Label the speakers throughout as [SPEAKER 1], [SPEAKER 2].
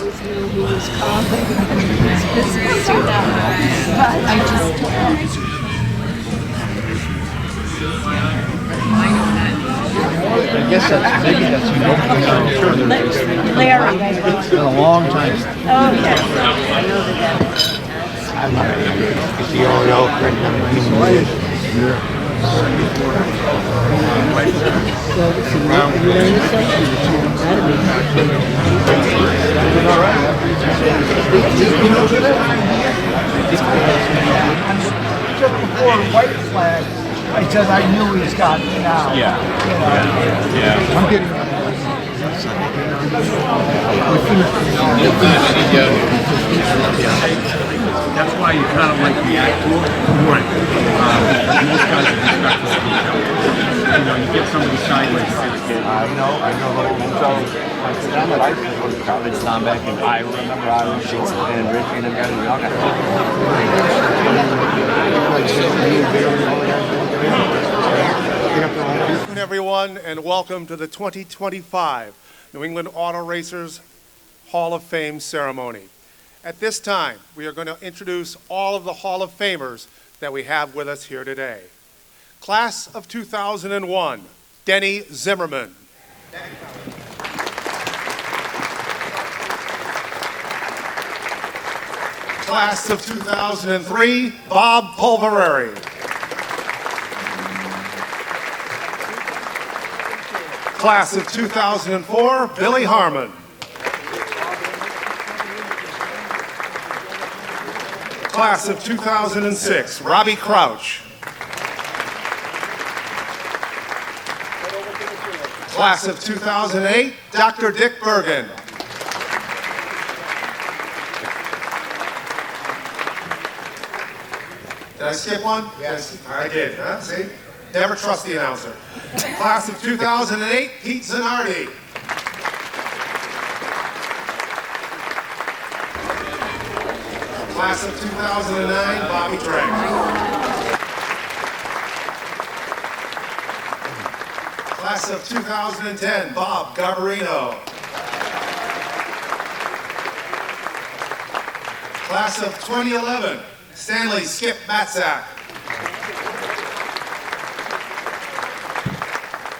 [SPEAKER 1] always knew he was calling his business, but I just
[SPEAKER 2] I guess maybe that's
[SPEAKER 1] Larry.
[SPEAKER 2] It's been a long time.
[SPEAKER 1] Oh, yes. I know that.
[SPEAKER 2] I'm not the Oriole
[SPEAKER 3] Just before white flag, I said I knew he's got me now.
[SPEAKER 4] Yeah.
[SPEAKER 2] I'm getting
[SPEAKER 4] That's why you kind of like react to it. Right. Most guys are respectful of each other. You know, you get somebody sideways.
[SPEAKER 2] I know. So, I said, I'm at ice cream with college down back in Iowa. Remember Iowa and Richie and them guys? We all got
[SPEAKER 5] Good afternoon, everyone, and welcome to the 2025 New England Auto Racers Hall of Fame ceremony. At this time, we are going to introduce all of the Hall of Famers that we have with us here today. Class of 2001, Denny Zimmerman. Class of 2003, Bob Pulvereri. Class of 2004, Billy Harmon. Class of 2006, Robbie Crouch. Class of 2008, Dr. Dick Bergen. Did I skip one? Yes, I did. Huh? See? Never trust the announcer. Class of 2008, Pete Zanardi. Class of 2009, Bobby Drake. Class of 2010, Bob Garbarino. Class of 2011, Stanley Skip Matzak.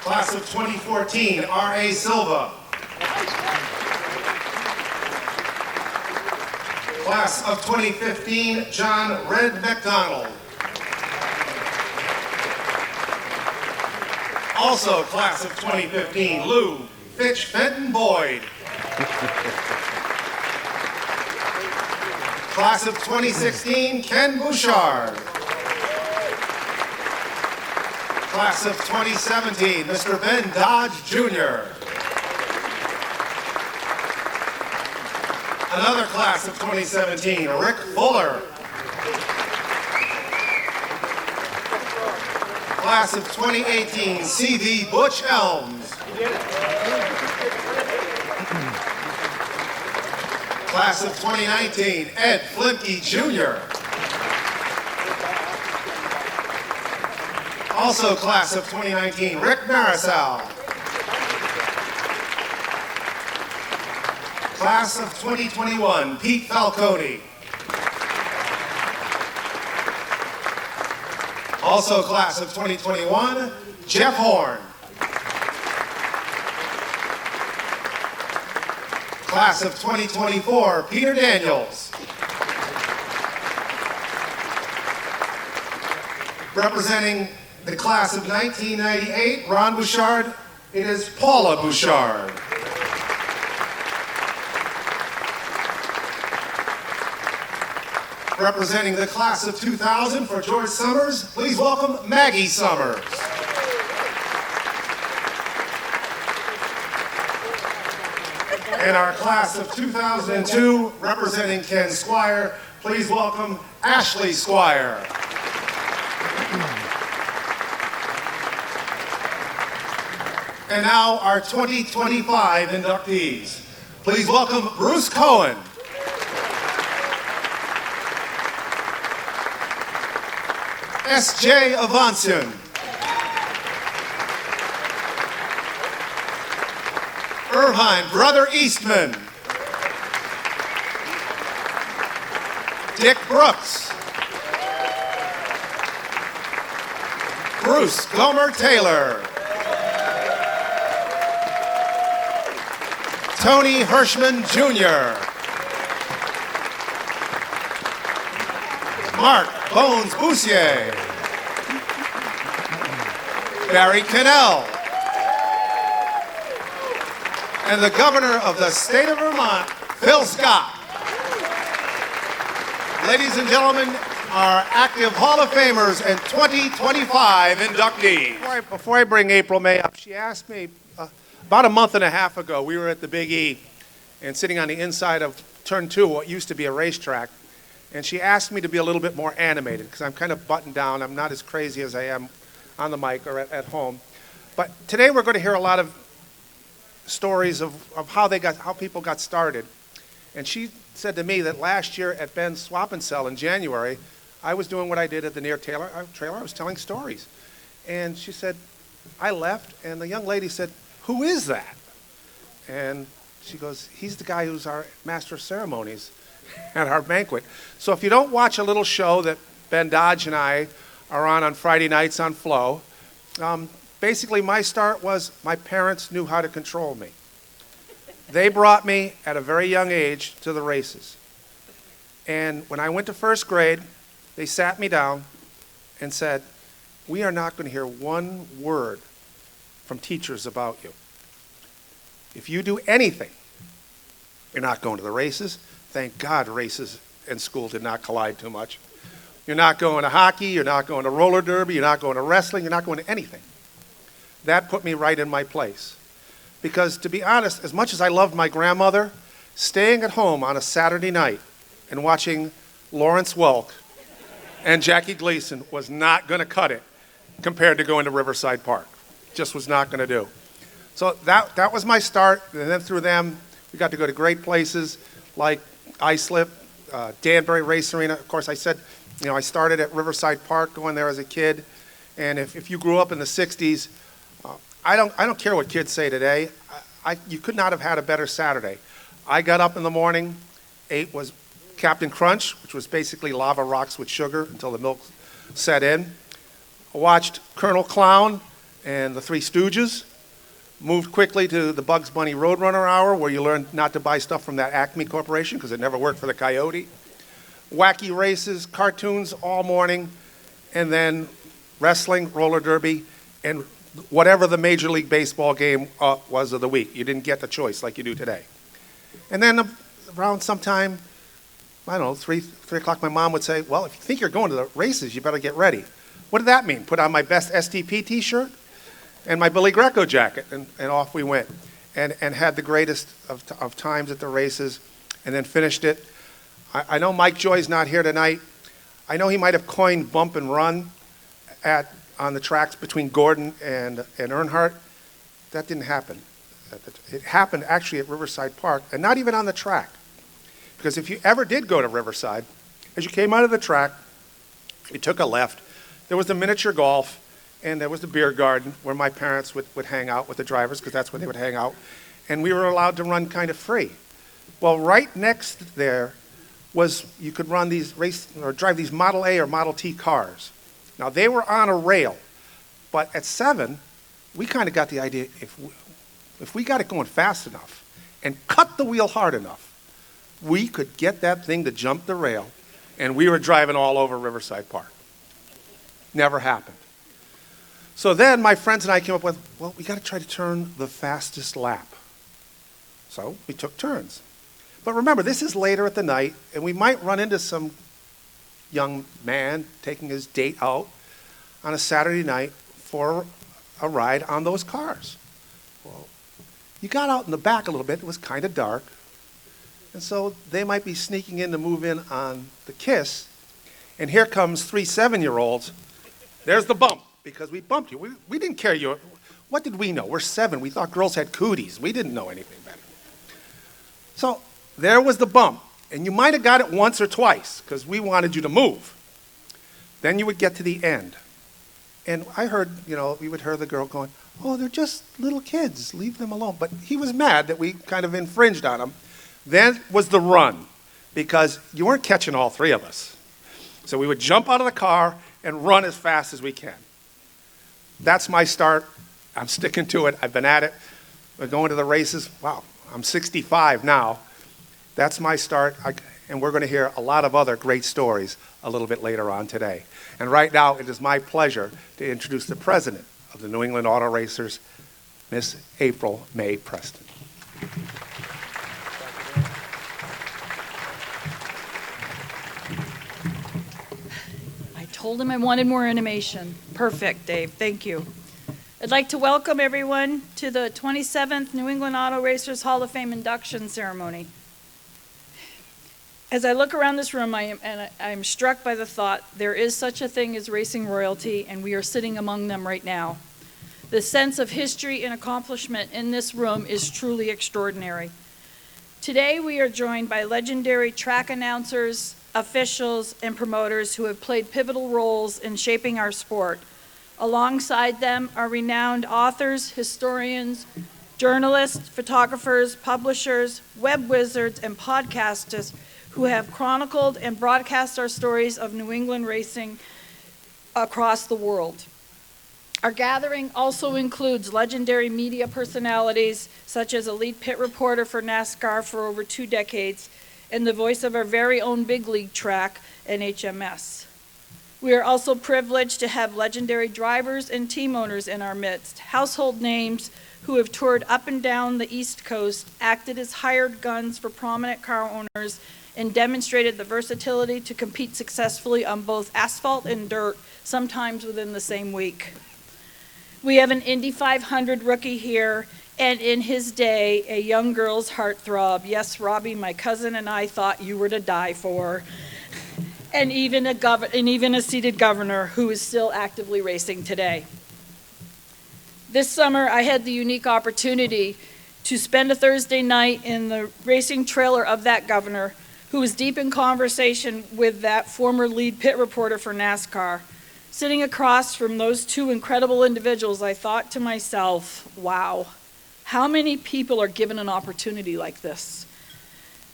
[SPEAKER 5] Class of 2014, R.A. Silva. Class of 2015, John Red McDonald. Also, class of 2015, Lou Fitch Fenton Boyd. Class of 2016, Ken Bouchard. Class of 2017, Mr. Ben Dodge Jr. Another class of 2017, Rick Fuller. Class of 2018, C.V. Butch Elms. Class of 2019, Ed Flimke Jr. Also class of 2019, Rick Marisal. Class of 2021, Pete Falcone. Also class of 2021, Jeff Horn. Class of 2024, Peter Daniels. Representing the class of 1998, Ron Bouchard, it is Paula Bouchard. Representing the class of 2000 for George Summers, please welcome Maggie Summers. In our class of 2002, representing Ken Squire, please welcome Ashley Squire. And now our 2025 inductees. Please welcome Bruce Cohen. S.J. Avansian. Irvine Brother Eastman. Dick Brooks. Bruce Gomer Taylor. Tony Hirschman Jr. Mark Bones Boussier. Barry Cannell. And the governor of the state of Vermont, Phil Scott. Ladies and gentlemen, our active Hall of Famers and 2025 inductees. Before I bring April May up, she asked me about a month and a half ago, we were at the Big E and sitting on the inside of Turn 2, what used to be a racetrack, and she asked me to be a little bit more animated because I'm kind of buttoned down. I'm not as crazy as I am on the mic or at home. But today we're going to hear a lot of stories of how people got started. And she said to me that last year at Ben's Swap and Sell in January, I was doing what I did at the near trailer. I was telling stories. And she said, I left, and the young lady said, who is that? And she goes, he's the guy who's our master of ceremonies at our banquet. So if you don't watch a little show that Ben Dodge and I are on Friday nights on Flow, basically my start was my parents knew how to control me. They brought me at a very young age to the races. And when I went to first grade, they sat me down and said, we are not going to hear one word from teachers about you. If you do anything, you're not going to the races. Thank God races and school did not collide too much. You're not going to hockey, you're not going to roller derby, you're not going to wrestling, you're not going to anything. That put me right in my place. Because to be honest, as much as I loved my grandmother, staying at home on a Saturday night and watching Lawrence Welk and Jackie Gleason was not going to cut it compared to going to Riverside Park. Just was not going to do. So that was my start, and then through them, we got to go to great places like Islip, Danbury Race Arena. Of course, I said, I started at Riverside Park, going there as a kid, and if you grew up in the 60s, I don't care what kids say today. You could not have had a better Saturday. I got up in the morning, ate was Captain Crunch, which was basically lava rocks with sugar until the milk set in. I watched Colonel Clown and the Three Stooges. Moved quickly to the Bugs Bunny Roadrunner Hour, where you learned not to buy stuff from that Acme Corporation because it never worked for the Coyote. Wacky races, cartoons all morning, and then wrestling, roller derby, and whatever the Major League Baseball game was of the week. You didn't get the choice like you do today. And then around sometime, I don't know, 3 o'clock, my mom would say, well, if you think you're going to the races, you better get ready. What did that mean? Put on my best STP t-shirt and my Billy Greco jacket, and off we went. And had the greatest of times at the races, and then finished it. I know Mike Joy's not here tonight. I know he might have coined bump and run on the tracks between Gordon and Earnhardt. That didn't happen. It happened actually at Riverside Park, and not even on the track. Because if you ever did go to Riverside, as you came out of the track, you took a left, there was the miniature golf, and there was the beer garden where my parents would hang out with the drivers, because that's where they would hang out. And we were allowed to run kind of free. Well, right next there was, you could run these drive these Model A or Model T cars. Now, they were on a rail, but at 7, we kind of got the idea, if we got it going fast enough and cut the wheel hard enough, we could get that thing to jump the rail, and we were driving all over Riverside Park. Never happened. So then my friends and I came up with, well, we got to try to turn the fastest lap. So we took turns. But remember, this is later at the night, and we might run into some young man taking his date out on a Saturday night for a ride on those cars. Well, you got out in the back a little bit. It was kind of dark. And so they might be sneaking in to move in on the Kiss. And here comes 3 7-year-olds. There's the bump, because we bumped you. We didn't care you. What did we know? We're 7. We thought girls had cooties. We didn't know anything better. So there was the bump. And you might have got it once or twice, because we wanted you to move. Then you would get to the end. And I heard, we would hear the girl going, oh, they're just little kids. Leave them alone. But he was mad that we kind of infringed on him. Then was the run. because you weren't catching all three of us. So we would jump out of the car and run as fast as we can. That's my start. I'm sticking to it. I've been at it. We're going to the races. Wow, I'm 65 now. That's my start, and we're going to hear a lot of other great stories a little bit later on today. And right now, it is my pleasure to introduce the president of the New England Auto Racers, Miss April May Preston.
[SPEAKER 1] I told him I wanted more animation. Perfect, Dave. Thank you. I'd like to welcome everyone to the 27th New England Auto Racers Hall of Fame induction ceremony. As I look around this room, I'm struck by the thought there is such a thing as racing royalty, and we are sitting among them right now. The sense of history and accomplishment in this room is truly extraordinary. Today, we are joined by legendary track announcers, officials, and promoters who have played pivotal roles in shaping our sport. Alongside them are renowned authors, historians, journalists, photographers, publishers, web wizards, and podcasters who have chronicled and broadcast our stories of New England racing across the world. Our gathering also includes legendary media personalities such as a lead pit reporter for NASCAR for over 2 decades and the voice of our very own big league track, NHMS. We are also privileged to have legendary drivers and team owners in our midst, household names who have toured up and down the East Coast, acted as hired guns for prominent car owners, and demonstrated the versatility to compete successfully on both asphalt and dirt, sometimes within the same week. We have an Indy 500 rookie here, and in his day, a young girl's heartthrob. Yes, Robbie, my cousin and I thought you were to die for. And even a seated governor who is still actively racing today. This summer, I had the unique opportunity to spend a Thursday night in the racing trailer of that governor, who was deep in conversation with that former lead pit reporter for NASCAR. Sitting across from those two incredible individuals, I thought to myself, wow, how many people are given an opportunity like this?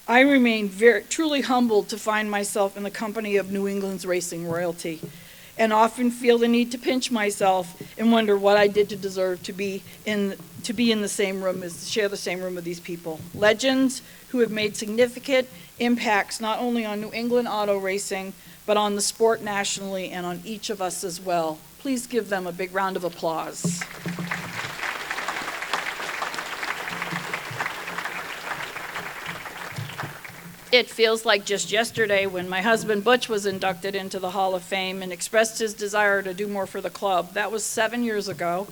[SPEAKER 1] I remain truly humbled to find myself in the company of New England's racing royalty, and often feel the need to pinch myself and wonder what I did to deserve to be in the same room, share the same room with these people. Legends who have made significant impacts not only on New England auto racing, but on the sport nationally and on each of us as well. Please give them a big round of applause. It feels like just yesterday when my husband Butch was inducted into the Hall of Fame and expressed his desire to do more for the club. That was 7 years ago.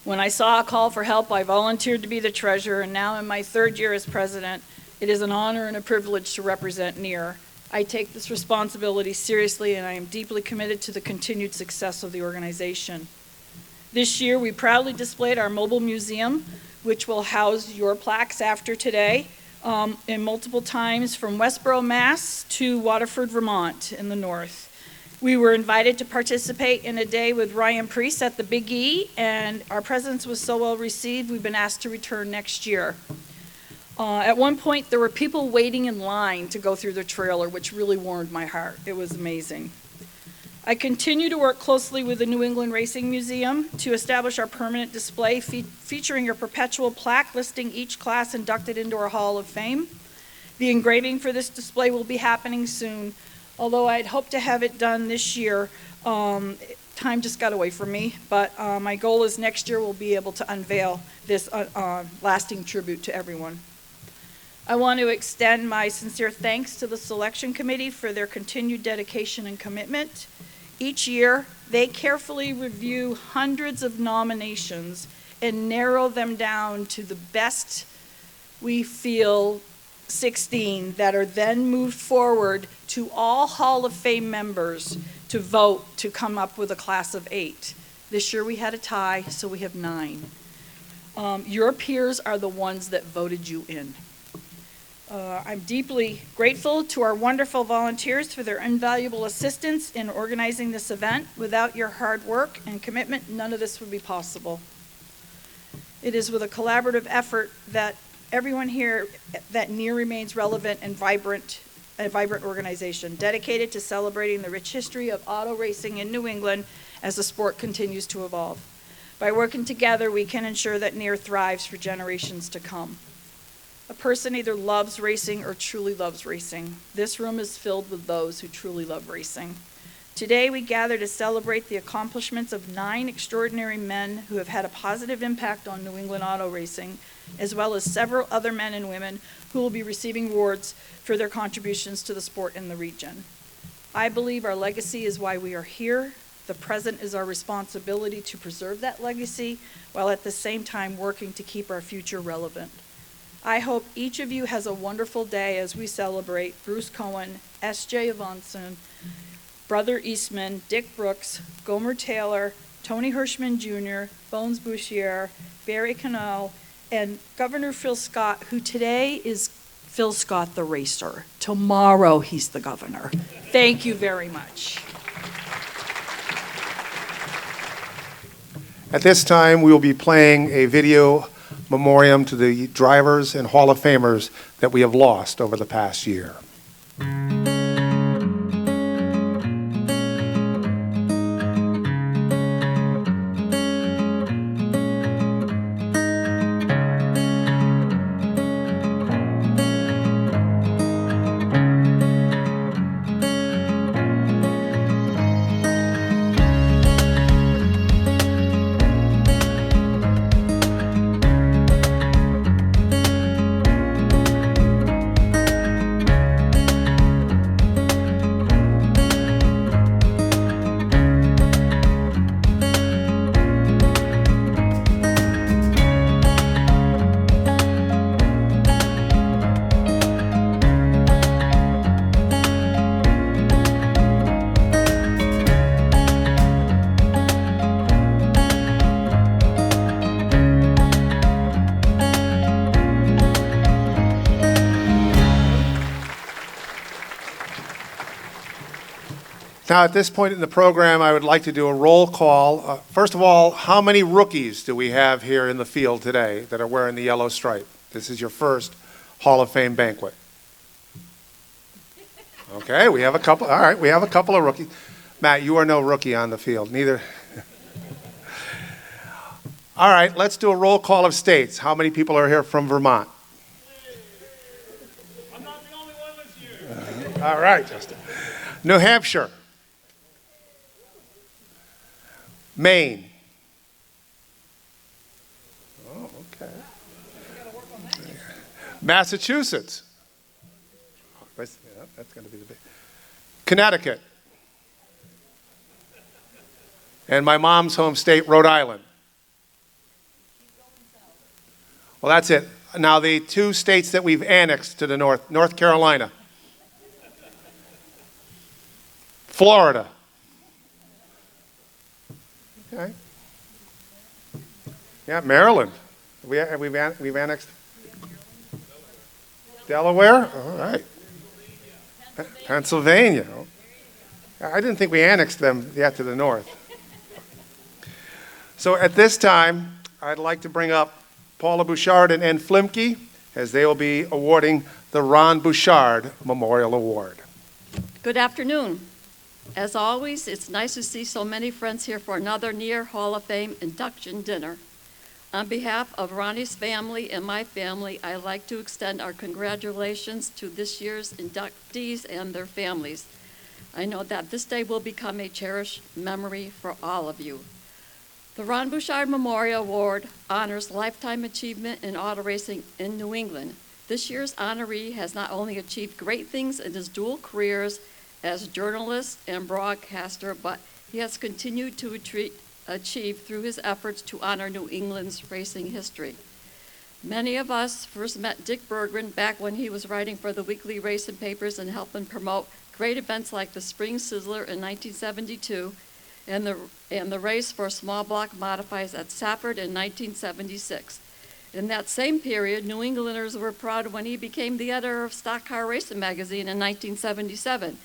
[SPEAKER 1] When I saw a call for help, I volunteered to be the treasurer, and now in my 3rd year as president, it is an honor and a privilege to represent NEAR. I take this responsibility seriously, and I am deeply committed to the continued success of the organization. This year, we proudly displayed our mobile museum, which will house your plaques after today, in multiple times from Westboro, Mass. To Waterford, Vermont in the north. We were invited to participate in a day with Ryan Preece at the Big E, and our presence was so well received, we've been asked to return next year. At one point, there were people waiting in line to go through the trailer, which really warmed my heart. It was amazing. I continue to work closely with the New England Racing Museum to establish our permanent display featuring a perpetual plaque listing each class inducted into our Hall of Fame. The engraving for this display will be happening soon, although I'd hoped to have it done this year. Time just got away from me, but my goal is next year we'll be able to unveil this lasting tribute to everyone. I want to extend my sincere thanks to the selection committee for their continued dedication and commitment. Each year, they carefully review hundreds of nominations and narrow them down to the best, we feel, 16 that are then moved forward to all Hall of Fame members to vote to come up with a class of 8. This year we had a tie, so we have 9. Your peers are the ones that voted you in. I'm deeply grateful to our wonderful volunteers for their invaluable assistance in organizing this event. Without your hard work and commitment, none of this would be possible. It is with a collaborative effort that everyone here, that NEAR remains relevant and vibrant a vibrant organization dedicated to celebrating the rich history of auto racing in New England as the sport continues to evolve. By working together, we can ensure that NEAR thrives for generations to come. A person either loves racing or truly loves racing. This room is filled with those who truly love racing. Today, we gather to celebrate the accomplishments of 9 extraordinary men who have had a positive impact on New England auto racing, as well as several other men and women who will be receiving awards for their contributions to the sport in the region. I believe our legacy is why we are here. The present is our responsibility to preserve that legacy, while at the same time working to keep our future relevant. I hope each of you has a wonderful day as we celebrate Bruce Cohen, S.J. Avanson, Brother Eastman, Dick Brooks, Gomer Taylor, Tony Hirschman Jr., Bones Bouchier, Barry Cano, and Governor Phil Scott, who today is Phil Scott the racer. Tomorrow he's the governor. Thank you very much.
[SPEAKER 5] At this time, we will be playing a video memoriam to the drivers and Hall of Famers that we have lost over the past year. Now, at this point in the program, I would like to do a roll call. First of all, how many rookies do we have here in the field today that are wearing the yellow stripe? This is your first Hall of Fame banquet. Okay, we have a couple. All right, we have a couple of rookies. Matt, you are no rookie on the field, neither. All right, let's do a roll call of states. How many people are here from Vermont?
[SPEAKER 4] I'm not the only one this year.
[SPEAKER 5] All right, Justin. New Hampshire. Maine. Oh, okay. Massachusetts. That's going to be the big. Connecticut. And my mom's home state, Rhode Island. Well, that's it. Now, the 2 states that we've annexed to the north, North Carolina, Florida. Okay. Yeah, Maryland. We've annexed Delaware. All right. Pennsylvania. I didn't think we annexed them yet to the north. So at this time, I'd like to bring up Paula Bouchard and Ann Flimke, as they will be awarding the Ron Bouchard Memorial Award.
[SPEAKER 6] Good afternoon. As always, it's nice to see so many friends here for another NEAR Hall of Fame induction dinner. On behalf of Ronnie's family and my family, I'd like to extend our congratulations to this year's inductees and their families. I know that this day will become a cherished memory for all of you. The Ron Bouchard Memorial Award honors lifetime achievement in auto racing in New England. This year's honoree has not only achieved great things in his dual careers as journalist and broadcaster, but he has continued to achieve through his efforts to honor New England's racing history. Many of us first met Dick Berggren back when he was writing for the weekly racing papers and helping promote great events like the Spring Sizzler in 1972 and the race for small block modifieds at Safford in 1976. In that same period, New Englanders were proud when he became the editor of Stock Car Racing magazine in 1977.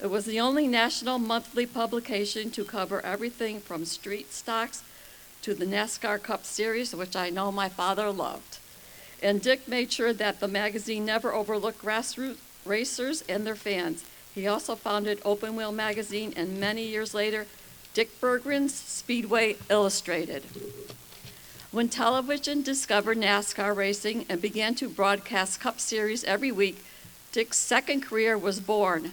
[SPEAKER 6] It was the only national monthly publication to cover everything from street stocks to the NASCAR Cup Series, which I know my father loved. And Dick made sure that the magazine never overlooked grassroots racers and their fans. He also founded Open Wheel magazine and many years later, Dick Bergman's Speedway Illustrated. When television discovered NASCAR racing and began to broadcast Cup Series every week, Dick's second career was born.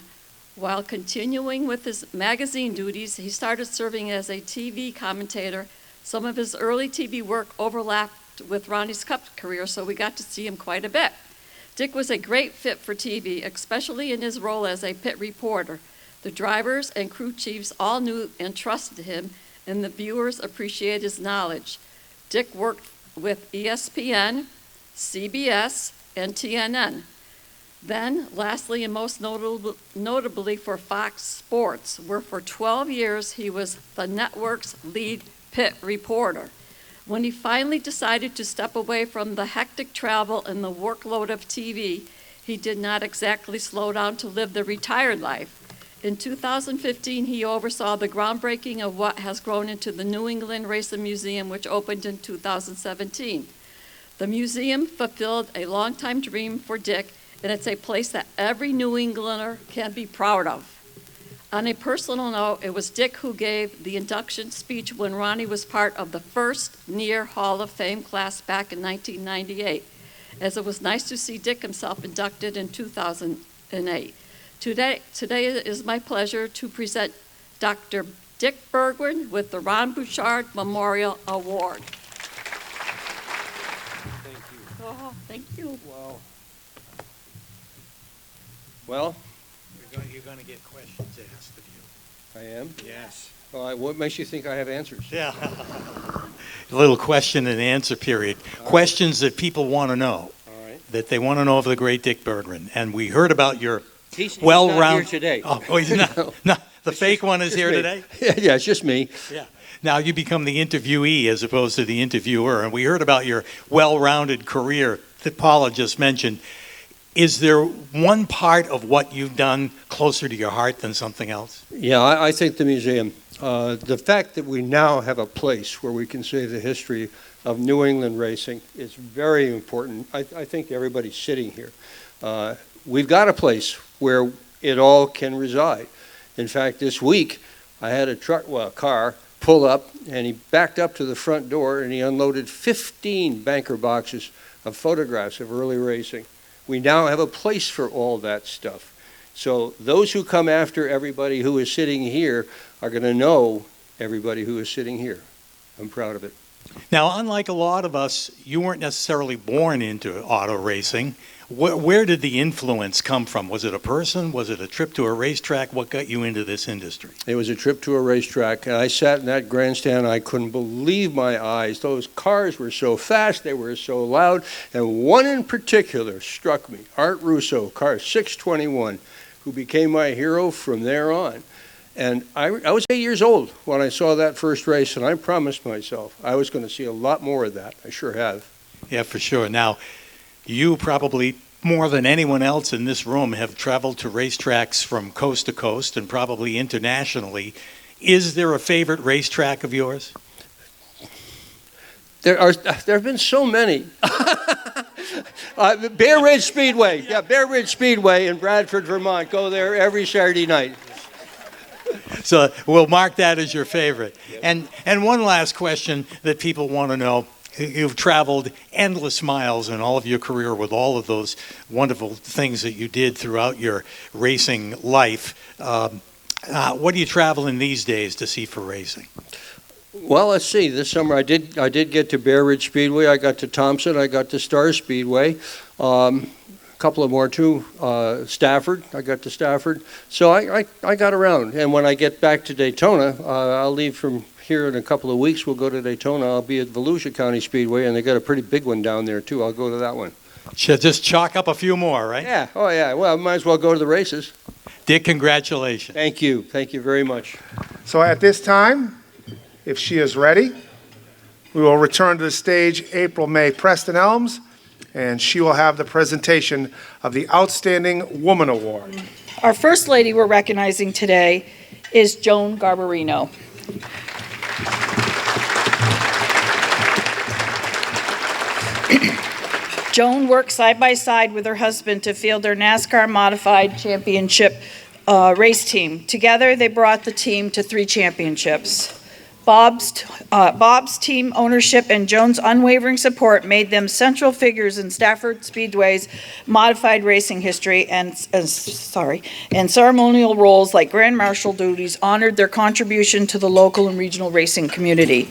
[SPEAKER 6] While continuing with his magazine duties, he started serving as a TV commentator. Some of his early TV work overlapped with Ronnie's Cup career, so we got to see him quite a bit. Dick was a great fit for TV, especially in his role as a pit reporter. The drivers and crew chiefs all knew and trusted him, and the viewers appreciated his knowledge. Dick worked with ESPN, CBS, and TNN. Then, lastly and most notably for Fox Sports, where for 12 years he was the network's lead pit reporter. When he finally decided to step away from the hectic travel and the workload of TV, he did not exactly slow down to live the retired life. In 2015, he oversaw the groundbreaking of what has grown into the New England Racing Museum, which opened in 2017. The museum fulfilled a longtime dream for Dick, and it's a place that every New Englander can be proud of. On a personal note, it was Dick who gave the induction speech when Ronnie was part of the first near Hall of Fame class back in 1998, as it was nice to see Dick himself inducted in 2008. Today it is my pleasure to present Dr. Dick Bergman with the Ron Bouchard Memorial Award.
[SPEAKER 7] Thank you.
[SPEAKER 6] Oh, thank you.
[SPEAKER 7] Wow. Well,
[SPEAKER 8] You're going to get questions asked of you.
[SPEAKER 7] I am.
[SPEAKER 8] Yes.
[SPEAKER 7] What makes you think I have answers?
[SPEAKER 8] Yeah. A little question and answer period. Questions that people want to know.
[SPEAKER 7] All right.
[SPEAKER 8] That they want to know of the great Dick Bergman. And we heard about your
[SPEAKER 7] He's not
[SPEAKER 8] well-rounded.
[SPEAKER 7] here today.
[SPEAKER 8] Oh, he's not. No, the fake one is here
[SPEAKER 7] me.
[SPEAKER 8] today?
[SPEAKER 7] Yeah, it's just me.
[SPEAKER 8] Yeah. Now you become the interviewee as opposed to the interviewer. And we heard about your well-rounded career that Paula just mentioned. Is there one part of what you've done closer to your heart than something else?
[SPEAKER 7] Yeah, I think the museum. The fact that we now have a place where we can say the history of New England racing is very important. I think everybody sitting here. We've got a place where it all can reside. In fact, this week, I had a car pull up, and he backed up to the front door, and he unloaded 15 banker boxes of photographs of early racing. We now have a place for all that stuff. So those who come after everybody who is sitting here are going to know everybody who is sitting here. I'm proud of it.
[SPEAKER 8] Now, unlike a lot of us, you weren't necessarily born into auto racing. Where did the influence come from? Was it a person? Was it a trip to a racetrack? What got you into this industry?
[SPEAKER 7] It was a trip to a racetrack, and I sat in that grandstand. I couldn't believe my eyes. Those cars were so fast, they were so loud, and one in particular struck me, Art Russo, car 621, who became my hero from there on. And I was 8 years old when I saw that first race, and I promised myself I was going to see a lot more of that. I sure have.
[SPEAKER 8] Yeah, for sure. Now, you probably, more than anyone else in this room, have traveled to racetracks from coast to coast and probably internationally. Is there a favorite racetrack of yours?
[SPEAKER 7] There have been so many. Bear Ridge Speedway. Yeah, Bear Ridge Speedway in Bradford, Vermont. Go there every Saturday night.
[SPEAKER 8] So we'll mark that as your favorite. And one last question that people want to know. You've traveled endless miles in all of your career with all of those wonderful things that you did throughout your racing life. What are you traveling these days to see for racing?
[SPEAKER 7] Well, let's see. This summer I did get to Bear Ridge Speedway. I got to Thompson. I got to Star Speedway. A couple of more too. Stafford. I got to Stafford. So I got around. And when I get back to Daytona, I'll leave from here in a couple of weeks. We'll go to Daytona. I'll be at Volusia County Speedway, and they got a pretty big one down there too. I'll go to that one.
[SPEAKER 8] Should just chalk up a few more, right?
[SPEAKER 7] Yeah. Oh, yeah. Well, might as well go to the races.
[SPEAKER 8] Dick, congratulations.
[SPEAKER 7] Thank you. Thank you very much.
[SPEAKER 5] So at this time, if she is ready, we will return to the stage April May Preston Elms, and she will have the presentation of the Outstanding Woman Award.
[SPEAKER 1] Our first lady we're recognizing today is Joan Garbarino. Joan worked side by side with her husband to field their NASCAR Modified Championship race team. Together, they brought the team to 3 championships. Bob's team ownership and Joan's unwavering support made them central figures in Stafford Speedway's modified racing history, and ceremonial roles like Grand Marshal duties honored their contribution to the local and regional racing community.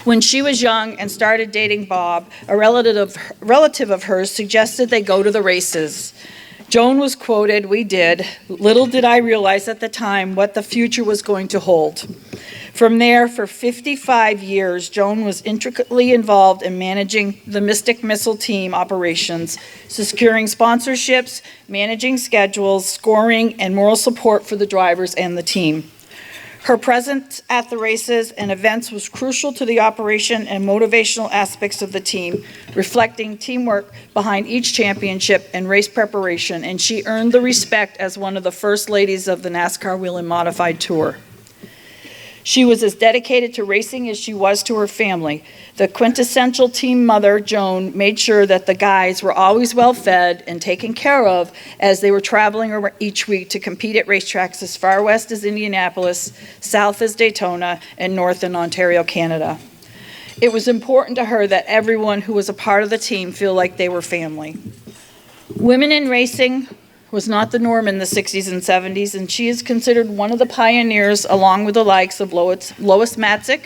[SPEAKER 1] When she was young and started dating Bob, a relative of hers suggested they go to the races. Joan was quoted, "We did. Little did I realize at the time what the future was going to hold." From there, for 55 years, Joan was intricately involved in managing the Mystic Missile team operations, securing sponsorships, managing schedules, scoring, and moral support for the drivers and the team. Her presence at the races and events was crucial to the operation and motivational aspects of the team, reflecting teamwork behind each championship and race preparation, and she earned the respect as one of the first ladies of the NASCAR Wheel and Modified Tour. She was as dedicated to racing as she was to her family. The quintessential team mother, Joan, made sure that the guys were always well fed and taken care of as they were traveling each week to compete at racetracks as far west as Indianapolis, south as Daytona, and north in Ontario, Canada. It was important to her that everyone who was a part of the team feel like they were family. Women in racing was not the norm in the 60s and 70s, and she is considered one of the pioneers, along with the likes of Lois Matzik,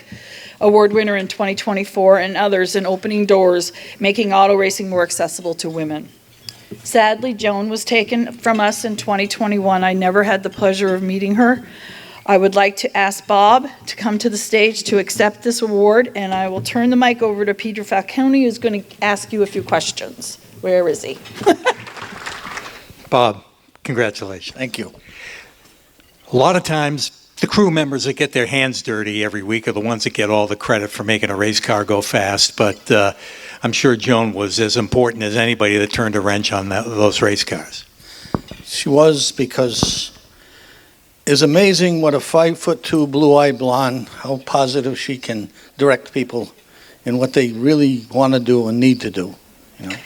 [SPEAKER 1] award winner in 2024, and others, in opening doors, making auto racing more accessible to women. Sadly, Joan was taken from us in 2021. I never had the pleasure of meeting her. I would like to ask Bob to come to the stage to accept this award, and I will turn the mic over to Peter Falcone, who's going to ask you a few questions. Where is he?
[SPEAKER 8] Bob, congratulations.
[SPEAKER 9] Thank you.
[SPEAKER 8] A lot of times, the crew members that get their hands dirty every week are the ones that get all the credit for making a race car go fast, but I'm sure Joan was as important as anybody that turned a wrench on those race cars.
[SPEAKER 9] She was, because it's amazing what a 5'2", blue-eyed blonde, how positive she can direct people in what they really want to do and need to do, you know.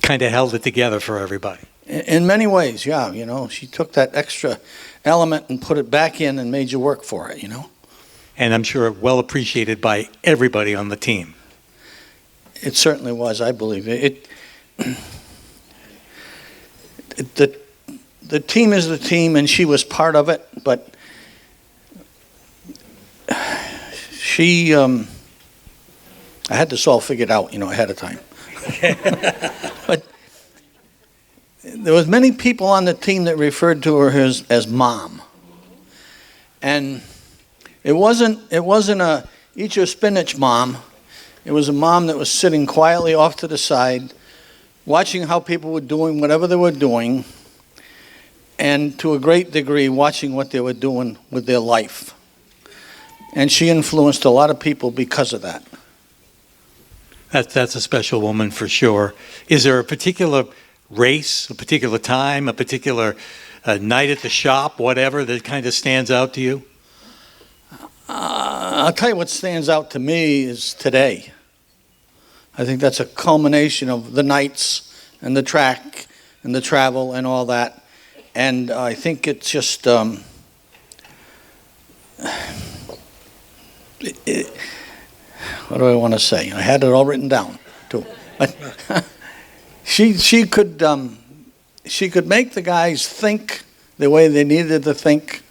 [SPEAKER 8] Kind of held it together for everybody.
[SPEAKER 9] In many ways, yeah, you know, she took that extra element and put it back in and made you work for it, you know.
[SPEAKER 8] And I'm sure well appreciated by everybody on the team.
[SPEAKER 9] It certainly was, I believe. The team is the team, and she was part of it, but she, I had this all figured out, you know, ahead of time. But there was many people on the team that referred to her as Mom. And it wasn't a eat your spinach mom. It was a mom that was sitting quietly off to the side, watching how people were doing whatever they were doing, and to a great degree watching what they were doing with their life. And she influenced a lot of people because of that.
[SPEAKER 8] That's a special woman for sure. Is there a particular race, a particular time, a particular night at the shop, whatever, that kind of stands out to you?
[SPEAKER 9] I'll tell you what stands out to me is today. I think that's a culmination of the nights and the track and the travel and all that. And I think it's just... what do I want to say? I had it all written down, too. She could make the guys think the way they needed to think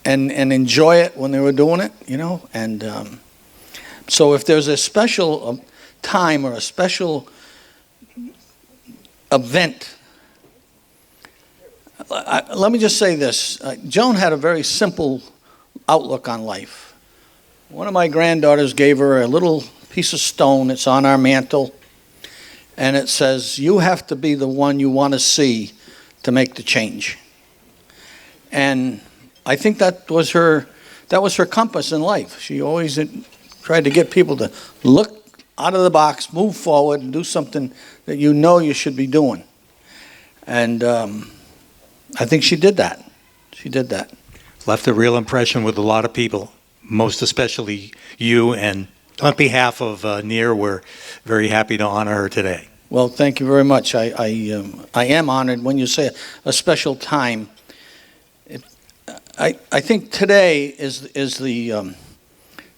[SPEAKER 9] and enjoy it when they were doing it, you know. And so if there's a special time or a special event, let me just say this. Joan had a very simple outlook on life. One of my granddaughters gave her a little piece of stone. It's on our mantle. And it says, you have to be the one you want to see to make the change. And I think that was her compass in life. She always tried to get people to look out of the box, move forward, and do something that you know you should be doing. And I think she did that. She did that.
[SPEAKER 8] Left a real impression with a lot of people, most especially you and On behalf of NEAR, we're very happy to honor her today.
[SPEAKER 9] Well, thank you very much. I am honored when you say a special time. I think today is the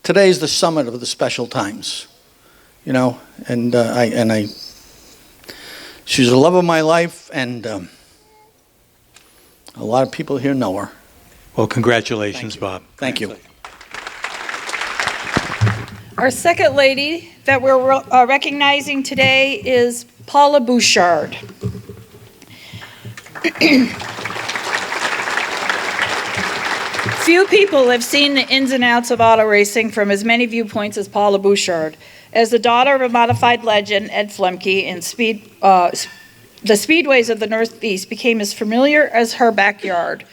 [SPEAKER 9] today's the summit of the special times, you know, and she's the love of my life, and a lot of people here know her.
[SPEAKER 8] Well, congratulations, Bob.
[SPEAKER 9] Thank you.
[SPEAKER 1] Our second lady that we're recognizing today is Paula Bouchard. Few people have seen the ins and outs of auto racing from as many viewpoints as Paula Bouchard. As the daughter of a modified legend, Ed Flemke, and the speedways of the Northeast became as familiar as her backyard.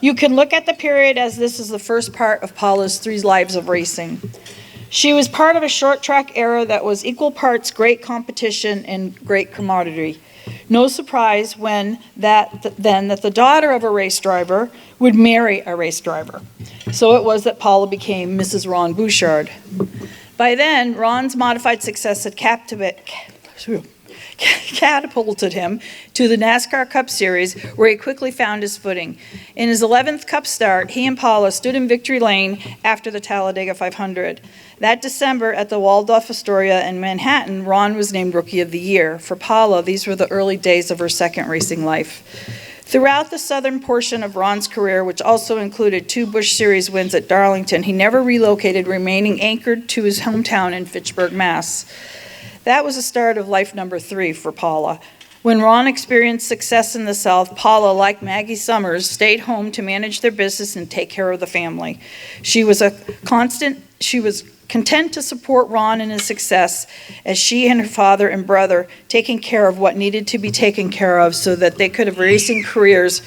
[SPEAKER 1] You can look at the period as this is the first part of Paula's 3 lives of racing. She was part of a short track era that was equal parts great competition and great commodity. No surprise when that the daughter of a race driver would marry a race driver. So it was that Paula became Mrs. Ron Bouchard. By then, Ron's modified success had catapulted him to the NASCAR Cup Series, where he quickly found his footing. In his 11th Cup start, he and Paula stood in victory lane after the Talladega 500. That December at the Waldorf Astoria in Manhattan, Ron was named Rookie of the Year. For Paula, these were the early days of her second racing life. Throughout the southern portion of Ron's career, which also included 2 Busch Series wins at Darlington, he never relocated, remaining anchored to his hometown in Fitchburg, Mass. That was the start of life number 3 for Paula. When Ron experienced success in the South, Paula, like Maggie Summers, stayed home to manage their business and take care of the family. She was content to support Ron in his success as she and her father and brother taking care of what needed to be taken care of so that they could have racing careers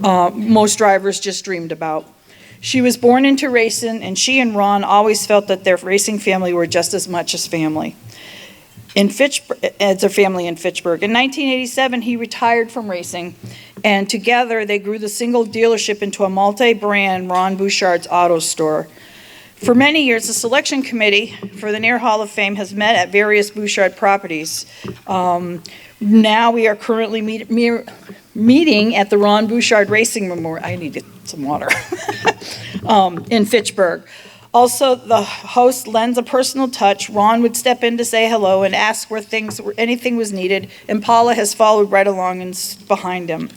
[SPEAKER 1] most drivers just dreamed about. She was born into racing, and she and Ron always felt that their racing family were just as much as family. As their family in Fitchburg. In 1987, he retired from racing, and together they grew the single dealership into a multi-brand Ron Bouchard's Auto Store. For many years, the selection committee for the NEAR Hall of Fame has met at various Bouchard properties. Now we are currently meeting at the Ron Bouchard Racing Memorial. I needed some water. In Fitchburg. Also, the host lends a personal touch. Ron would step in to say hello and ask where anything was needed, and Paula has followed right along and behind him.